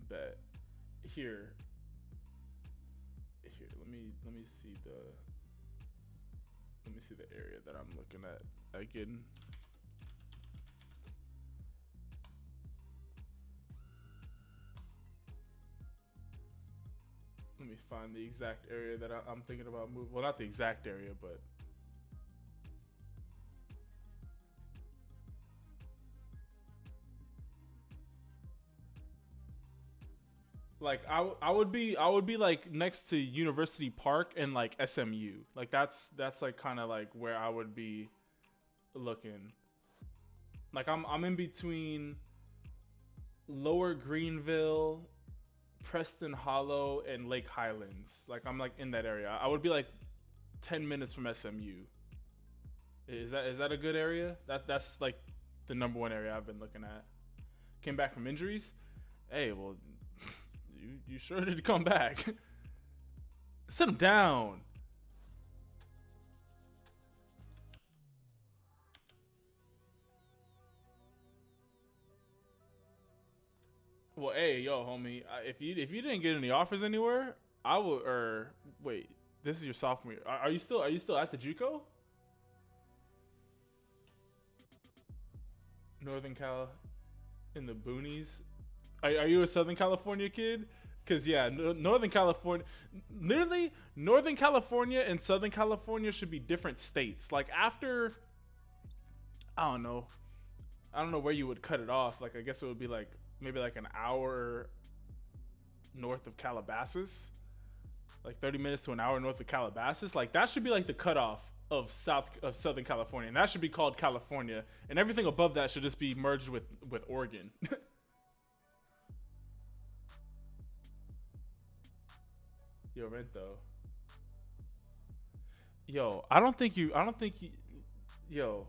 Bet. Here, let me see the area that I'm looking at again. Let me find the exact area that I'm thinking about moving. Well, not the exact area, but like I would be like next to University Park and like SMU. Like that's like kind of like where I would be looking. Like I'm in between Lower Greenville, Preston Hollow, and Lake Highlands. Like I'm like in that area. I would be like 10 minutes from SMU. Is that a good area? That's like the number one area I've been looking at. Came back from injuries. Hey, well, you sure did come back. Sit him down. Well, hey, yo, homie, if you didn't get any offers anywhere, I would. Or wait, this is your sophomore year. Are you still at the JUCO? Northern Cal, in the boonies. Are you a Southern California kid? Cause yeah, Northern California, literally Northern California and Southern California should be different states. Like after, I don't know, I don't know where you would cut it off. Like I guess it would be like maybe like an hour north of Calabasas, like 30 minutes to an hour north of Calabasas. Like that should be like the cutoff of Southern California, and that should be called California, and everything above that should just be merged with Oregon. Yo, Rento. Yo, I don't think you. Yo,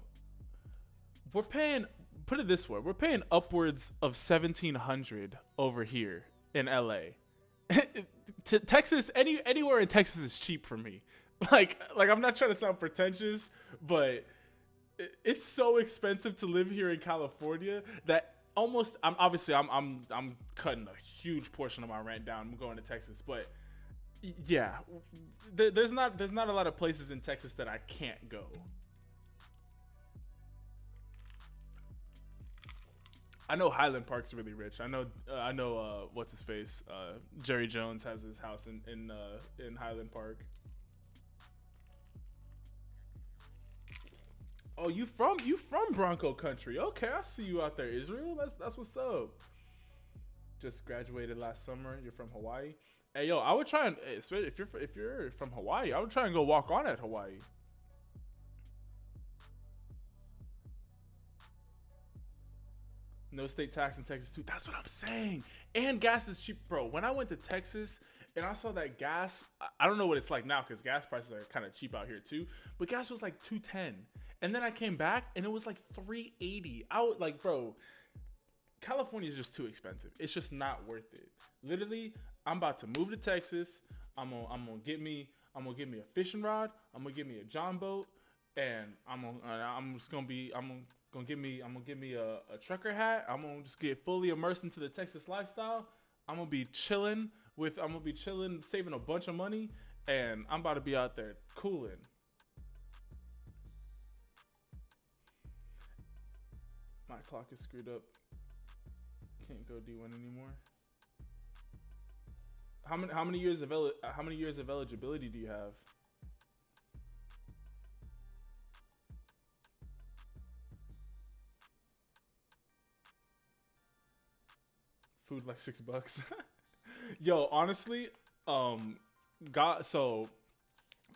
we're paying. Put it this way: we're paying upwards of 1,700 over here in LA. To Texas, anywhere in Texas is cheap for me. Like I'm not trying to sound pretentious, but it's so expensive to live here in California that almost I'm cutting a huge portion of my rent down. I'm going to Texas, but yeah, there's not a lot of places in Texas that I can't go. I know Highland Park's really rich. I know what's his face, Jerry Jones has his house in Highland Park. Oh, you from Bronco country? Okay, I see you out there, Israel. That's what's up. Just graduated last summer. You're from Hawaii. Hey yo, I would try and if you're from Hawaii, I would try and go walk on at Hawaii. No state tax in Texas too. That's what I'm saying. And gas is cheap, bro. When I went to Texas and I saw that gas, I don't know what it's like now because gas prices are kind of cheap out here too. But gas was like 210, and then I came back and it was like 380. I was like, bro, California is just too expensive. It's just not worth it. Literally, I'm about to move to Texas. I'm gonna get me a fishing rod. I'm gonna get me a John boat, and I'm gonna get me a trucker hat. I'm gonna just get fully immersed into the Texas lifestyle. I'm gonna be chilling, saving a bunch of money, and I'm about to be out there cooling. My clock is screwed up. Can't go D1 anymore. How many years of eligibility do you have? Food like $6. Yo, honestly, um, God. So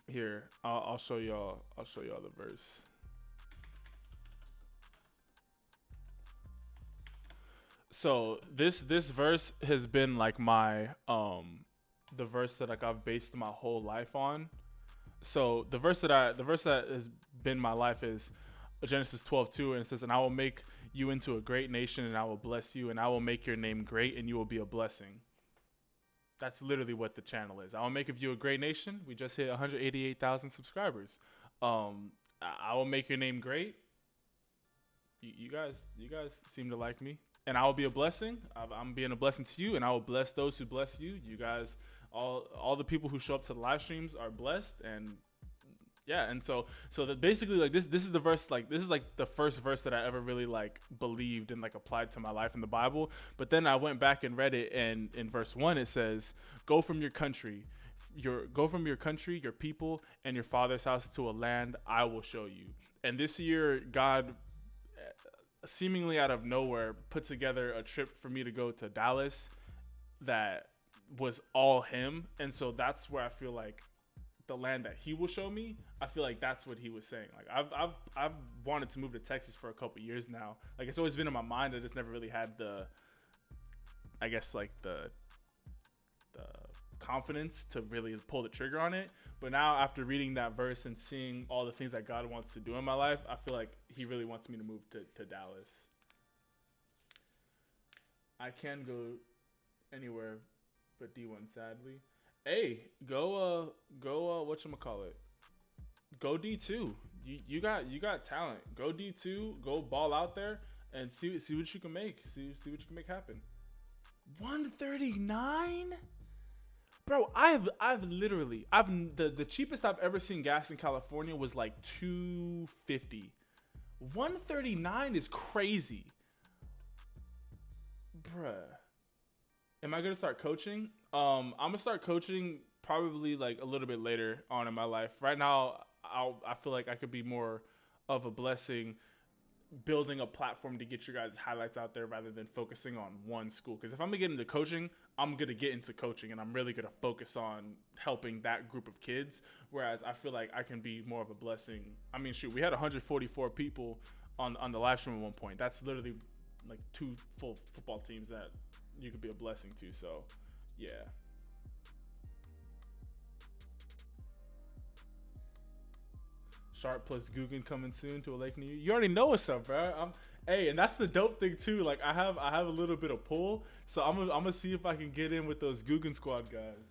here, I'll show y'all. I'll show y'all the verse. So this verse has been like my the verse that like I've based my whole life on. So the verse that has been my life is Genesis 12:2, and it says, "And I will make you into a great nation, and I will bless you, and I will make your name great, and you will be a blessing." That's literally what the channel is. I will make of you a great nation. We just hit 188,000 subscribers. I will make your name great. You guys seem to like me, and I will be a blessing. I'm being a blessing to you, and I will bless those who bless you. You guys, all the people who show up to the live streams are blessed, and yeah, and so that basically like this is the verse, like this is like the first verse that I ever really like believed and like applied to my life in the Bible. But then I went back and read it, and in verse 1 it says, "Go from your country, your people, and your father's house to a land I will show you." And this year, God, seemingly out of nowhere, put together a trip for me to go to Dallas that was all him, and so that's where I feel like the land that he will show me, I feel like that's what he was saying. Like I've wanted to move to Texas for a couple years now. Like it's always been in my mind. I just never really had the, I guess like the confidence to really pull the trigger on it. But now after reading that verse and seeing all the things that God wants to do in my life, I feel like he really wants me to move to Dallas. I can go anywhere but D1, sadly. Hey, go whatchamacallit. Go D2. You got talent. Go D2, go ball out there and see what you can make. See what you can make happen. 139? Bro, I've literally the cheapest I've ever seen gas in California was like $2.50. 139 is crazy. Bruh. Am I gonna start coaching? I'm gonna start coaching probably like a little bit later on in my life. Right now, I feel like I could be more of a blessing building a platform to get your guys' highlights out there rather than focusing on one school. Because if I'm gonna get into coaching, I'm gonna get into coaching and I'm really gonna focus on helping that group of kids. Whereas I feel like I can be more of a blessing. I mean, shoot, we had 144 people on the live stream at one point. That's literally like 2 full football teams that you could be a blessing to. So yeah. Sharpe plus Guggen coming soon to a lake near you. You already know what's up, bro. Hey, and that's the dope thing too. Like I have a little bit of pull, so I'm gonna see if I can get in with those Guggen squad guys.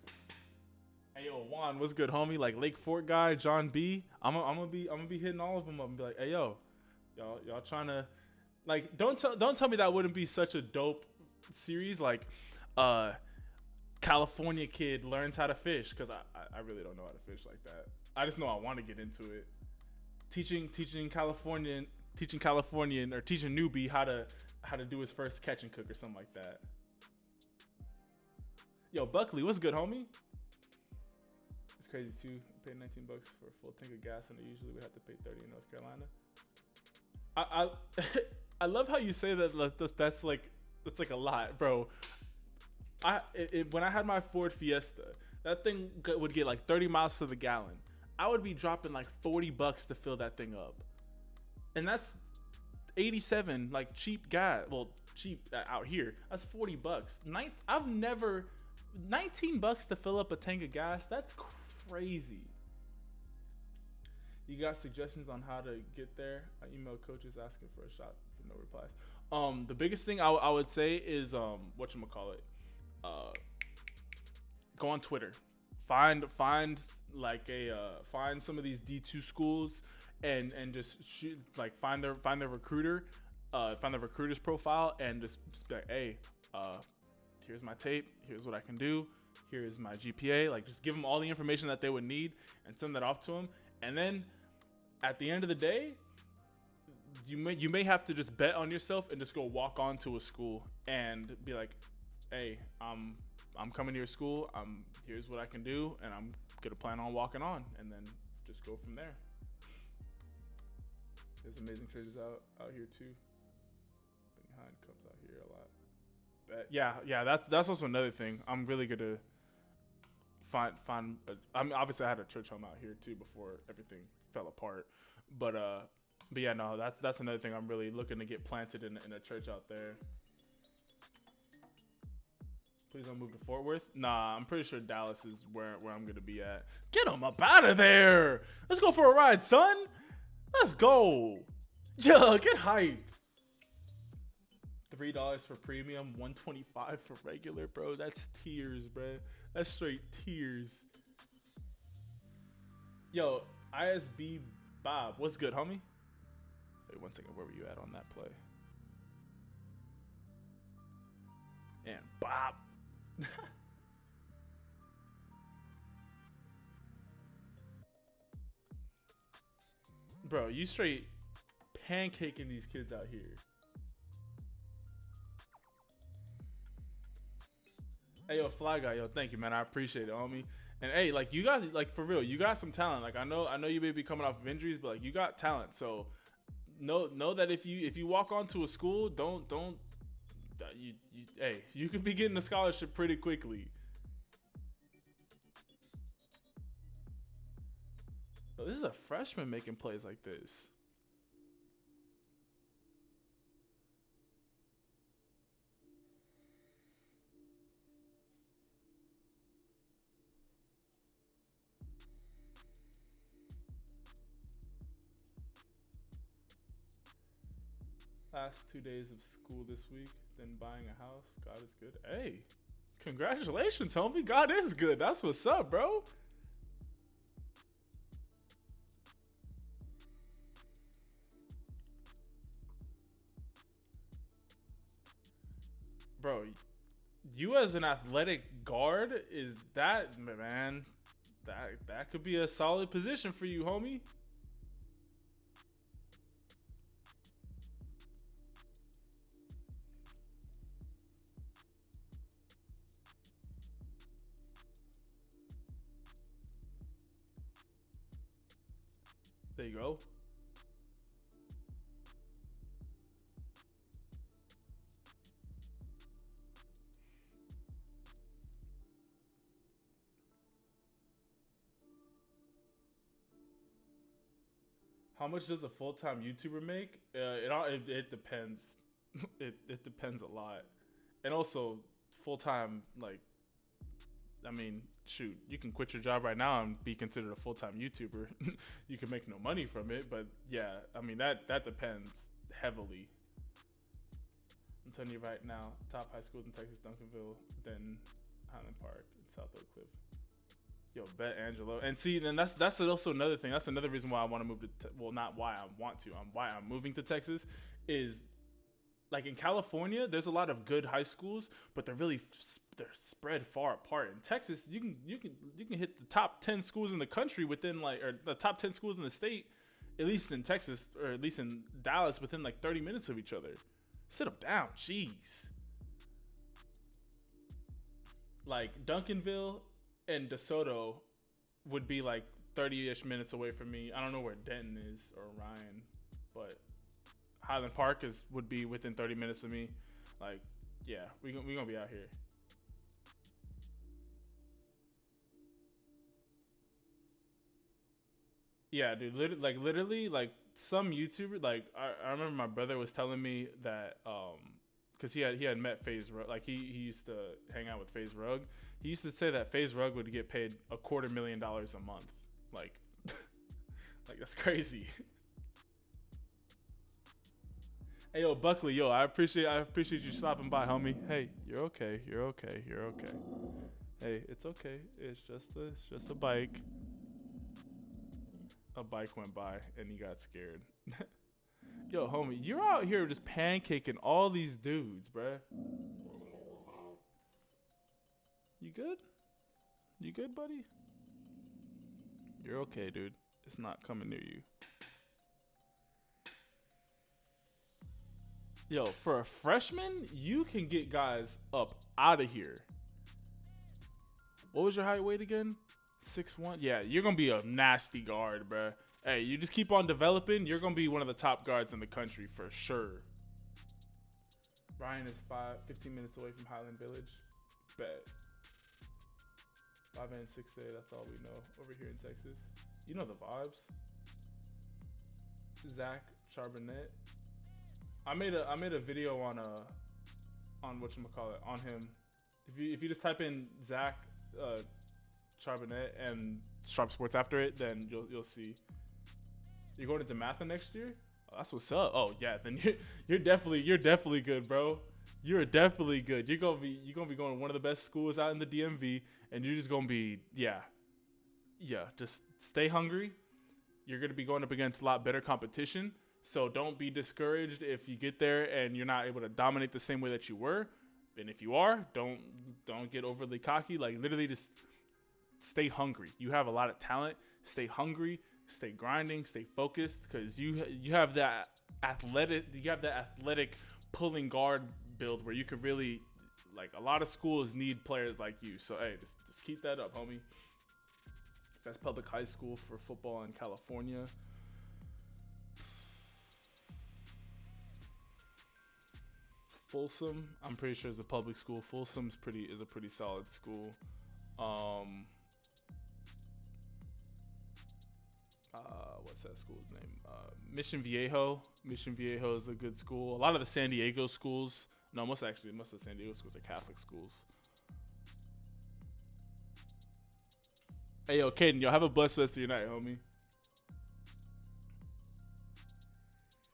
Hey yo, Juan, what's good, homie? Like Lake Fort guy, John B. I'm gonna be hitting all of them up and be like, hey yo, y'all trying to, like, don't tell me that wouldn't be such a dope series, like California kid learns how to fish, because I really don't know how to fish like that. I just know I want to get into it. Teaching Californian or teaching newbie how to do his first catch and cook or something like that. Yo, Buckley, what's good, homie? It's crazy too. I paid $19 for a full tank of gas, and I usually would have to pay $30 in North Carolina. I love how you say that. That's like a lot, bro. When I had my Ford Fiesta, that thing would get like 30 miles to the gallon. I would be dropping like $40 to fill that thing up, and that's 87 like cheap gas. Well, cheap out here. That's $40. I've never $19 to fill up a tank of gas. That's crazy. You got suggestions on how to get there? I emailed coaches asking for a shot, but no replies. The biggest thing I would say is whatchamacallit. Go on Twitter. Find like find some of these D2 schools and just shoot, like find their recruiter, find the recruiter's profile and just be like, hey, here's my tape, here's what I can do, here's my GPA. Like just give them all the information that they would need and send that off to them. And then at the end of the day, you may have to just bet on yourself and just go walk on to a school and be like, hey, I'm coming to your school. Here's what I can do, and I'm gonna plan on walking on, and then just go from there. There's amazing traders out here too. Behind comes out here a lot. But yeah, that's also another thing. I'm really gonna find. I mean, obviously I had a church home out here too before everything fell apart. But yeah, no, that's another thing. I'm really looking to get planted in a church out there. Please don't move to Fort Worth. Nah, I'm pretty sure Dallas is where I'm gonna be at. Get him up out of there. Let's go for a ride, son. Let's go. Yo, get hyped. $3 for premium, $125 for regular, bro. That's tears, bro. That's straight tears. Yo, ISB Bob, what's good, homie? Wait 1 second. Where were you at on that play? And Bob. Bro, you straight pancaking these kids out here. Hey, yo, Fly Guy, yo, thank you, man. I appreciate it, homie. And hey, like you guys, like for real, you got some talent. Like I know you may be coming off of injuries, but like you got talent. So know that if you walk onto a school, don't hey, you could be getting a scholarship pretty quickly. Oh, this is a freshman making plays like this. Last 2 days of school this week, then buying a house. God is good. Hey, congratulations, homie. God is good. That's what's up, bro. Bro, you as an athletic guard is that man? That could be a solid position for you, homie. There you go. How much does a full time YouTuber make? It depends. It depends a lot, and also full time like I mean, shoot, you can quit your job right now and be considered a full time YouTuber. You can make no money from it, but yeah, I mean that depends heavily. I'm telling you right now, top high schools in Texas, Duncanville, then Highland Park and South Oak Cliff. Yo, bet Angelo. And see, then that's also another thing. That's another reason why I want to move to. Well, not why I want to. Why I'm moving to Texas is like in California. There's a lot of good high schools, but they're spread far apart. In Texas, you can hit the top 10 schools in the country within like, or the top 10 schools in the state, at least in Texas or at least in Dallas, within like 30 minutes of each other. Sit them down, jeez. Like Duncanville and DeSoto would be like 30-ish minutes away from me. I don't know where Denton is or Ryan, but Highland Park would be within 30 minutes of me. Like, yeah, we gonna be out here. Yeah, dude. Literally, like some YouTuber. Like I remember my brother was telling me that because he had met FaZe Rug. Like he used to hang out with FaZe Rug. He used to say that FaZe Rug would get paid $250,000 a month. Like, like that's crazy. Hey yo, Buckley, yo, I appreciate you stopping by, homie. Hey, you're okay. You're okay. You're okay. Hey, it's okay. It's just a bike. A bike went by and he got scared. Yo, homie, you're out here just pancaking all these dudes, bruh. You good? You good, buddy? You're okay, dude. It's not coming near you. Yo, for a freshman, you can get guys up out of here. What was your height weight again? 6'1"? Yeah, you're going to be a nasty guard, bruh. Hey, you just keep on developing. You're going to be one of the top guards in the country for sure. Ryan is 15 minutes away from Highland Village. Bet. 5 and 6A, that's all we know over here in Texas. You know the vibes. Zach Charbonnet. I made a video on whatchamacallit, on him. If you just type in Zach Charbonnet and SharpeSports after it, then you'll see. You're going into Matha next year? Oh, that's what's up. Oh yeah, then you're definitely good, bro. You're definitely good. You're gonna be going to one of the best schools out in the DMV, and you're just gonna be yeah. Just stay hungry. You're gonna be going up against a lot better competition. So don't be discouraged if you get there and you're not able to dominate the same way that you were. And if you are, don't get overly cocky. Like literally just stay hungry. You have a lot of talent. Stay hungry, stay grinding, stay focused, because you have that athletic pulling guard build where you could really, like, a lot of schools need players like you. So hey, just keep that up, homie. Best public high school for football in California. Folsom, I'm pretty sure is a public school. Folsom's is a pretty solid school. what's that school's name? Mission Viejo. Mission Viejo is a good school. A lot of the San Diego schools. No, most of the San Diego schools are Catholic schools. Hey, yo, Caden, yo, have a blessed rest of your night, homie.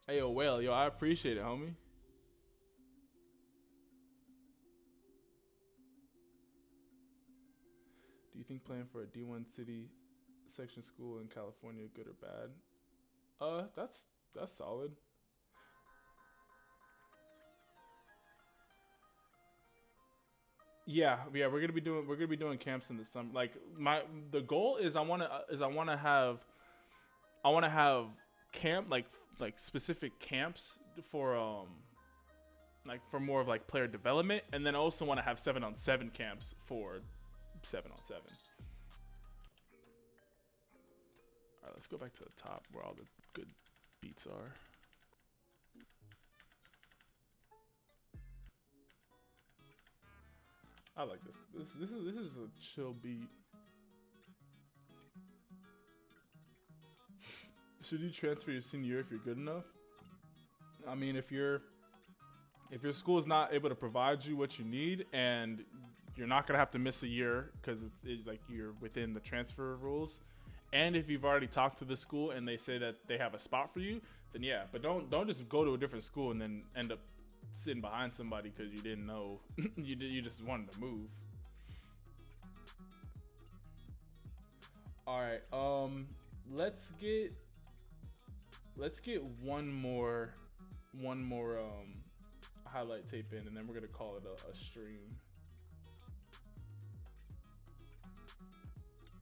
Hey, yo, Whale, yo, I appreciate it, homie. Do you think playing for a D1 city section school in California good or bad? That's solid. Yeah, we're gonna be doing camps in the summer. Like the goal is I wanna have camp like specific camps for like for more of like player development, and then I also want to have 7-on-7 camps for 7-on-7. All right, let's go back to the top where all the good beats are. I like this. This is a chill beat. Should you transfer your senior year if you're good enough? I mean, if your school is not able to provide you what you need, and you're not gonna have to miss a year because it's like you're within the transfer rules, and if you've already talked to the school and they say that they have a spot for you, then yeah. But don't just go to a different school and then end up sitting behind somebody because you didn't know you just wanted to move. All right, let's get one more highlight tape in, and then we're gonna call it a stream.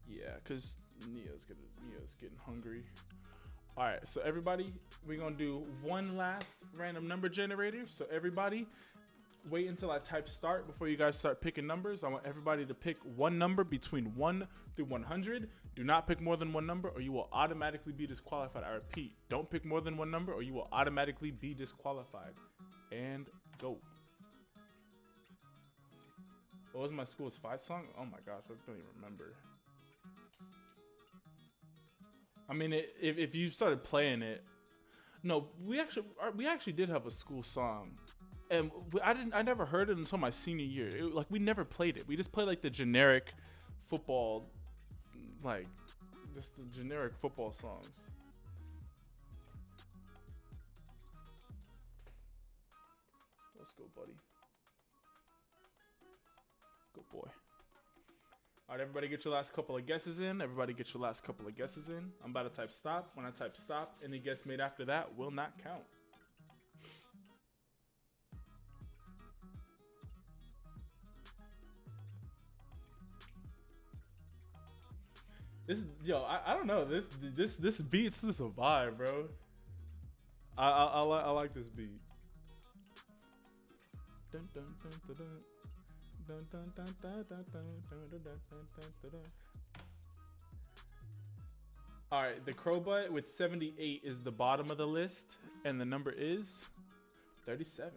Yeah, cause Neo's getting hungry. All right, so everybody, we're gonna do one last random number generator. So everybody, wait until I type start before you guys start picking numbers. I want everybody to pick one number between 1 through 100. Do not pick more than one number or you will automatically be disqualified. I repeat, don't pick more than one number or you will automatically be disqualified. And go. What was my school's fight song? Oh my gosh, I don't even remember. I mean, if you started playing it, no, we actually did have a school song, and I never heard it until my senior year. Like we never played it. We just played like the generic football, like just the generic football songs. Let's go, buddy. Good boy. All right, everybody get your last couple of guesses in. Everybody get your last couple of guesses in. I'm about to type stop. When I type stop, any guess made after that will not count. This, yo, I don't know. This beats, this is a vibe, bro. I like this beat. Dun, dun, dun, dun, dun. Dun, dun, dun, dun, dun, dun, dun, dun, dun, dun, dun. All right, the Crowbutt with 78 is the bottom of the list, and the number is 37.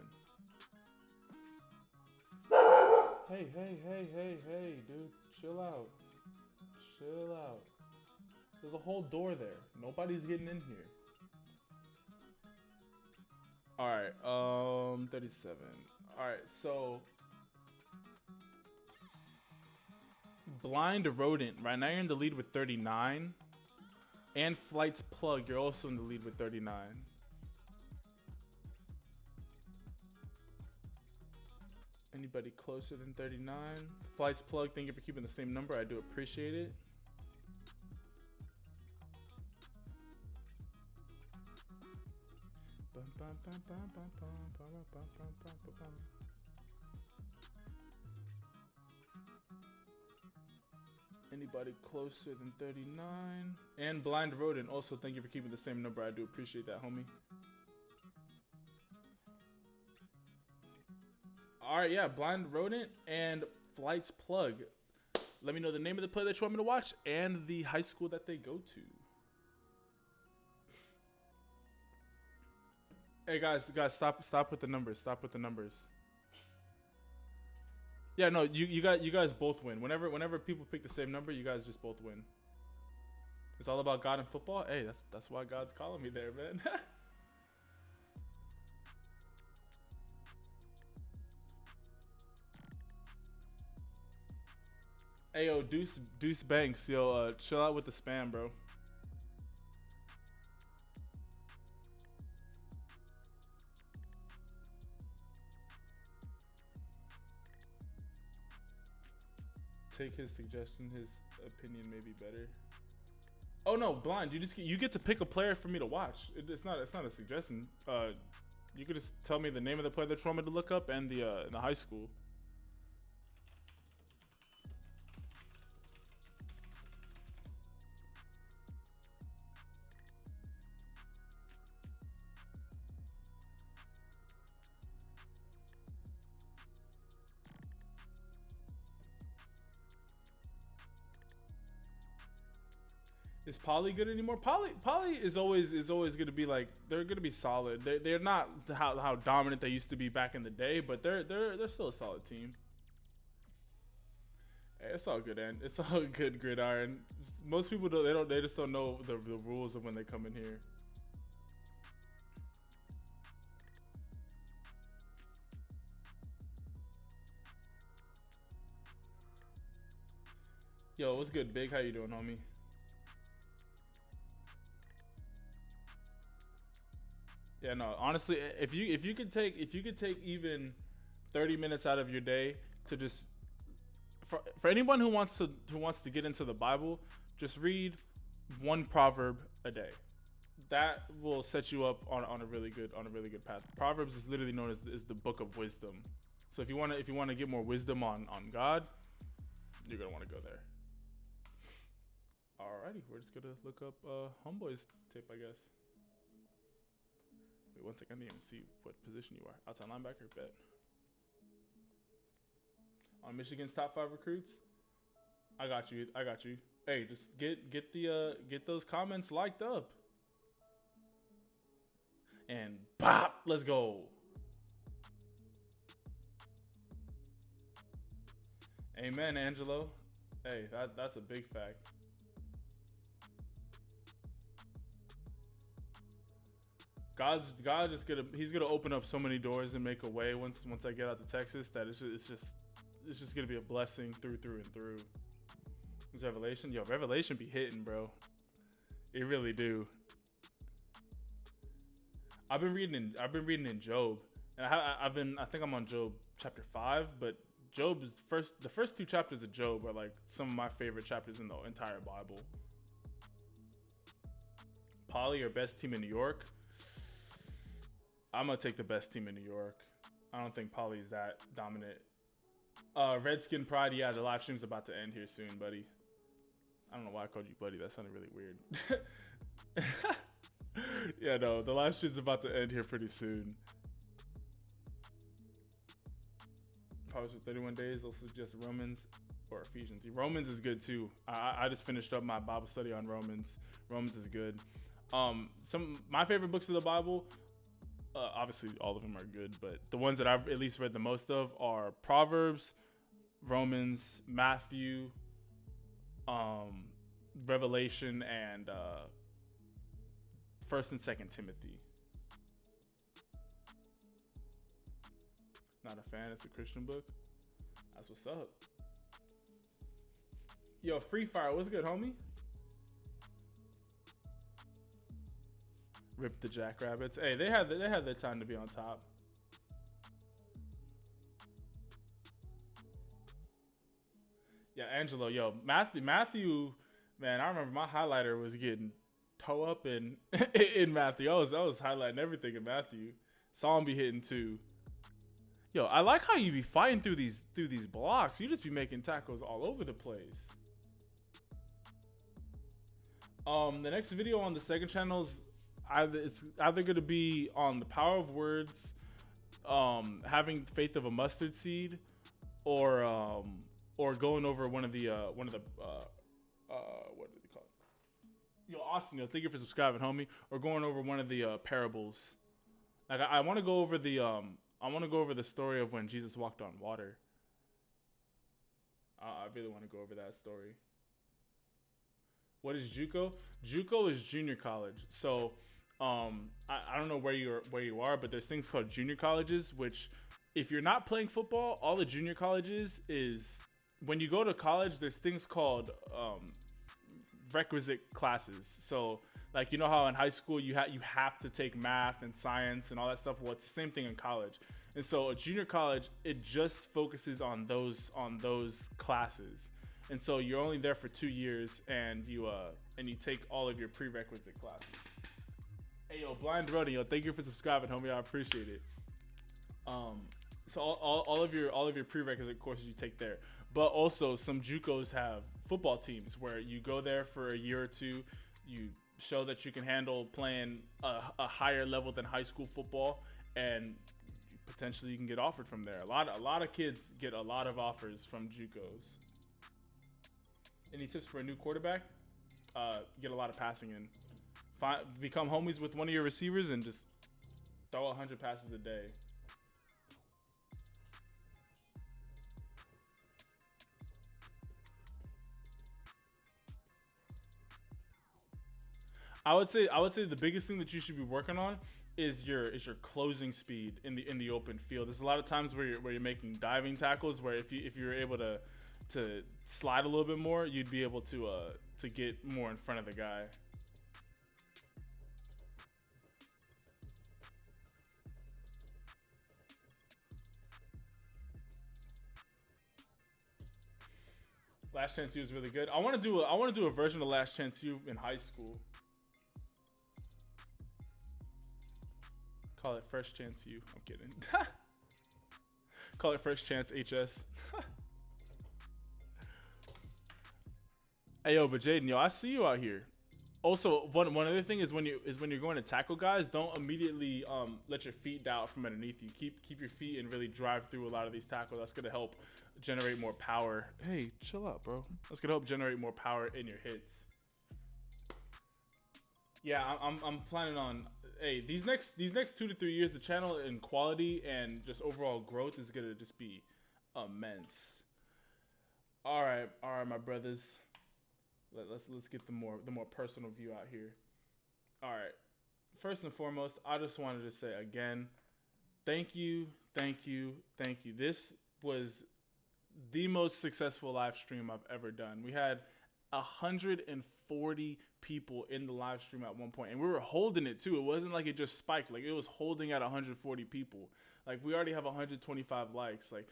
Hey, dude, chill out. Chill out. There's a whole door there. Nobody's getting in here. All right, 37. All right, so Blind Rodent, right now you're in the lead with 39. And Flight's Plug, you're also in the lead with 39. Anybody closer than 39? Flight's Plug, thank you for keeping the same number. I do appreciate it. Anybody closer than 39? And Blind Rodent, also thank you for keeping the same number. I do appreciate that, homie. All right, yeah, Blind Rodent and Flight's Plug. Let me know the name of the play that you want me to watch and the high school that they go to. Hey guys, stop with the numbers. Stop with the numbers. Yeah, no, you guys both win. Whenever people pick the same number, you guys just both win. It's all about God and football. Hey, that's why God's calling me there, man. Hey yo, Deuce Banks, yo, chill out with the spam, bro. Take his suggestion. His opinion may be better. Oh no, blind. You get to pick a player for me to watch. It's not a suggestion. You could just tell me the name of the player that you want me to look up and the high school. Is Poly good anymore? Poly is always going to be like, they're going to be solid. They're not how dominant they used to be back in the day, but they're still a solid team. Hey, it's all good, and it's all good, Gridiron. Most people they just don't know the rules of when they come in here. Yo, what's good, Big? How you doing, homie? Yeah, no. Honestly, if you could take even 30 minutes out of your day to just for anyone who wants to get into the Bible, just read one proverb a day. That will set you up on a really good path. Proverbs is literally known as the book of wisdom. So if you wanna get more wisdom on God, you're gonna want to go there. Alrighty, we're just gonna look up Homeboy's tape, I guess. Wait one second, I didn't even see what position you are. Outside linebacker, bet. On Michigan's top 5 recruits, I got you. Hey, just get those comments liked up. And bop, let's go. Amen, Angelo. Hey, that's a big fact. God he's gonna open up so many doors and make a way once I get out to Texas that it's just gonna be a blessing through and through. This Revelation, yo, Revelation be hitting, bro. It really do. I've been reading in Job, and I think I'm on Job chapter 5, but the first 2 chapters of Job are like some of my favorite chapters in the entire Bible. Poly or best team in New York. I'm gonna take the best team in New York. I don't think Poly is that dominant. Redskin Pride, yeah, the live stream's about to end here soon, buddy. I don't know why I called you buddy. That sounded really weird. Yeah, no, the live stream's about to end here pretty soon. Probably for 31 days. I'll suggest Romans or Ephesians. Romans is good too. I just finished up my Bible study on Romans. Romans is good. My favorite books of the Bible. Obviously, all of them are good, but the ones that I've at least read the most of are Proverbs, Romans, Matthew, Revelation, and First and Second Timothy. Not a fan. It's a Christian book. That's what's up. Yo, Free Fire, what's good, homie? Rip the Jackrabbits. Hey, they had their time to be on top. Yeah, Angelo, yo, Matthew, man, I remember my highlighter was getting toe up in in Matthew. I was highlighting everything in Matthew. Saw him be hitting too. Yo, I like how you be fighting through these blocks. You just be making tackles all over the place. The next video on the second channel is it's either going to be on the power of words, having faith of a mustard seed, or going over one of the what do they call it? Yo, Austin, yo, thank you for subscribing, homie. Or going over one of the parables. Like I want to go over the story of when Jesus walked on water. I really want to go over that story. What is JUCO? JUCO is junior college. So, I don't know where you are, but there's things called junior colleges, which if you're not playing football, all the junior colleges is when you go to college. There's things called requisite classes. So, like how in high school you have to take math and science and all that stuff. Well, it's the same thing in college. And so a junior college, it just focuses on those classes. And so you're only there for 2 years, and you take all of your prerequisite classes. Hey yo, Blind Rodeo, yo, thank you for subscribing, homie. I appreciate it. So all of your prerequisite courses you take there, but also some JUCOs have football teams where you go there for a year or two, you show that you can handle playing a higher level than high school football, and potentially you can get offered from there. A lot of kids get a lot of offers from JUCOs. Any tips for a new quarterback? Get a lot of passing in. Become homies with one of your receivers and just throw 100 passes a day. I would say the biggest thing that you should be working on is your closing speed in the open field. There's a lot of times where you're making diving tackles where if you're able to slide a little bit more, you'd be able to get more in front of the guy. Last Chance U is really good. I want to do a version of Last Chance U in high school. Call it First Chance U. I'm kidding. Call it First Chance HS. Hey yo, but Jaden, yo, I see you out here. Also, one other thing is when you're going to tackle guys, don't immediately let your feet down from underneath you. Keep your feet and really drive through a lot of these tackles. That's gonna help generate more power. Hey, chill out, bro. That's gonna help generate more power in your hits. Yeah, I'm planning on. Hey, these next 2 to 3 years, the channel in quality and just overall growth is gonna just be immense. All right, my brothers. Let's get the more personal view out here. All right. First and foremost, I just wanted to say again, thank you, thank you, thank you. This was the most successful live stream I've ever done. We had 140 people in the live stream at one point, and we were holding it too. It wasn't like it just spiked; like it was holding at 140 people. Like we already have 125 likes. Like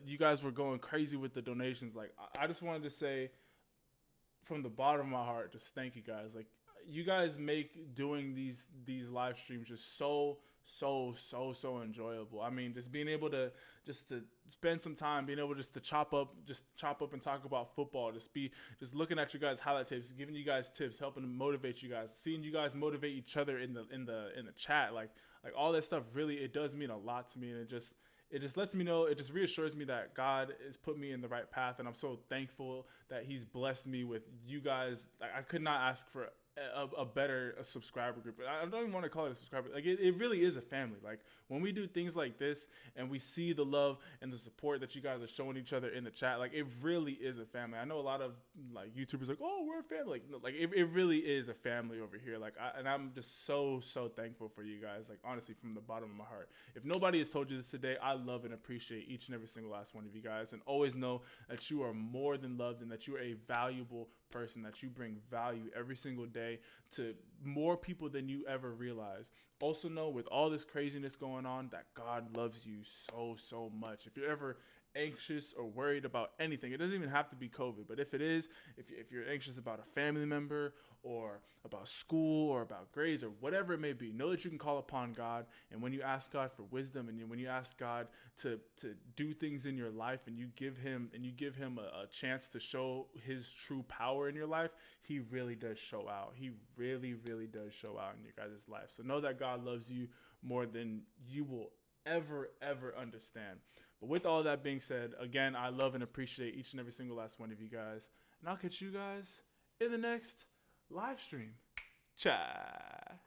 you guys were going crazy with the donations. Like I just wanted to say from the bottom of my heart, just thank you guys. Like you guys make doing these live streams just so enjoyable. I mean, just being able to spend some time, being able just to chop up and talk about football, just looking at you guys highlight tapes, giving you guys tips, helping to motivate you guys, seeing you guys motivate each other in the chat, like all that stuff. Really, it does mean a lot to me, and it just lets me know, it just reassures me that God has put me in the right path, and I'm so thankful that He's blessed me with you guys. I could not ask for a better subscriber group. I don't even want to call it a subscriber. Like it really is a family. Like when we do things like this and we see the love and the support that you guys are showing each other in the chat, like it really is a family. I know a lot of like YouTubers like, oh, we're a family. Like, no, like it really is a family over here. Like I'm just so thankful for you guys. Like honestly, from the bottom of my heart. If nobody has told you this today, I love and appreciate each and every single last one of you guys, and always know that you are more than loved and that you are a valuable person, that you bring value every single day to more people than you ever realize. Also know, with all this craziness going on, that God loves you so much. If you're ever anxious or worried about anything, it doesn't even have to be COVID, but if it is, if you're anxious about a family member or about school or about grades or whatever it may be, know that you can call upon God. And when you ask God for wisdom, and when you ask God to do things in your life, and you give him a chance to show His true power in your life, He really does show out. He really does show out in your guys' life. So know that God loves you more than you will ever understand. But with all that being said, again, I love and appreciate each and every single last one of you guys. And I'll catch you guys in the next live stream. Ciao.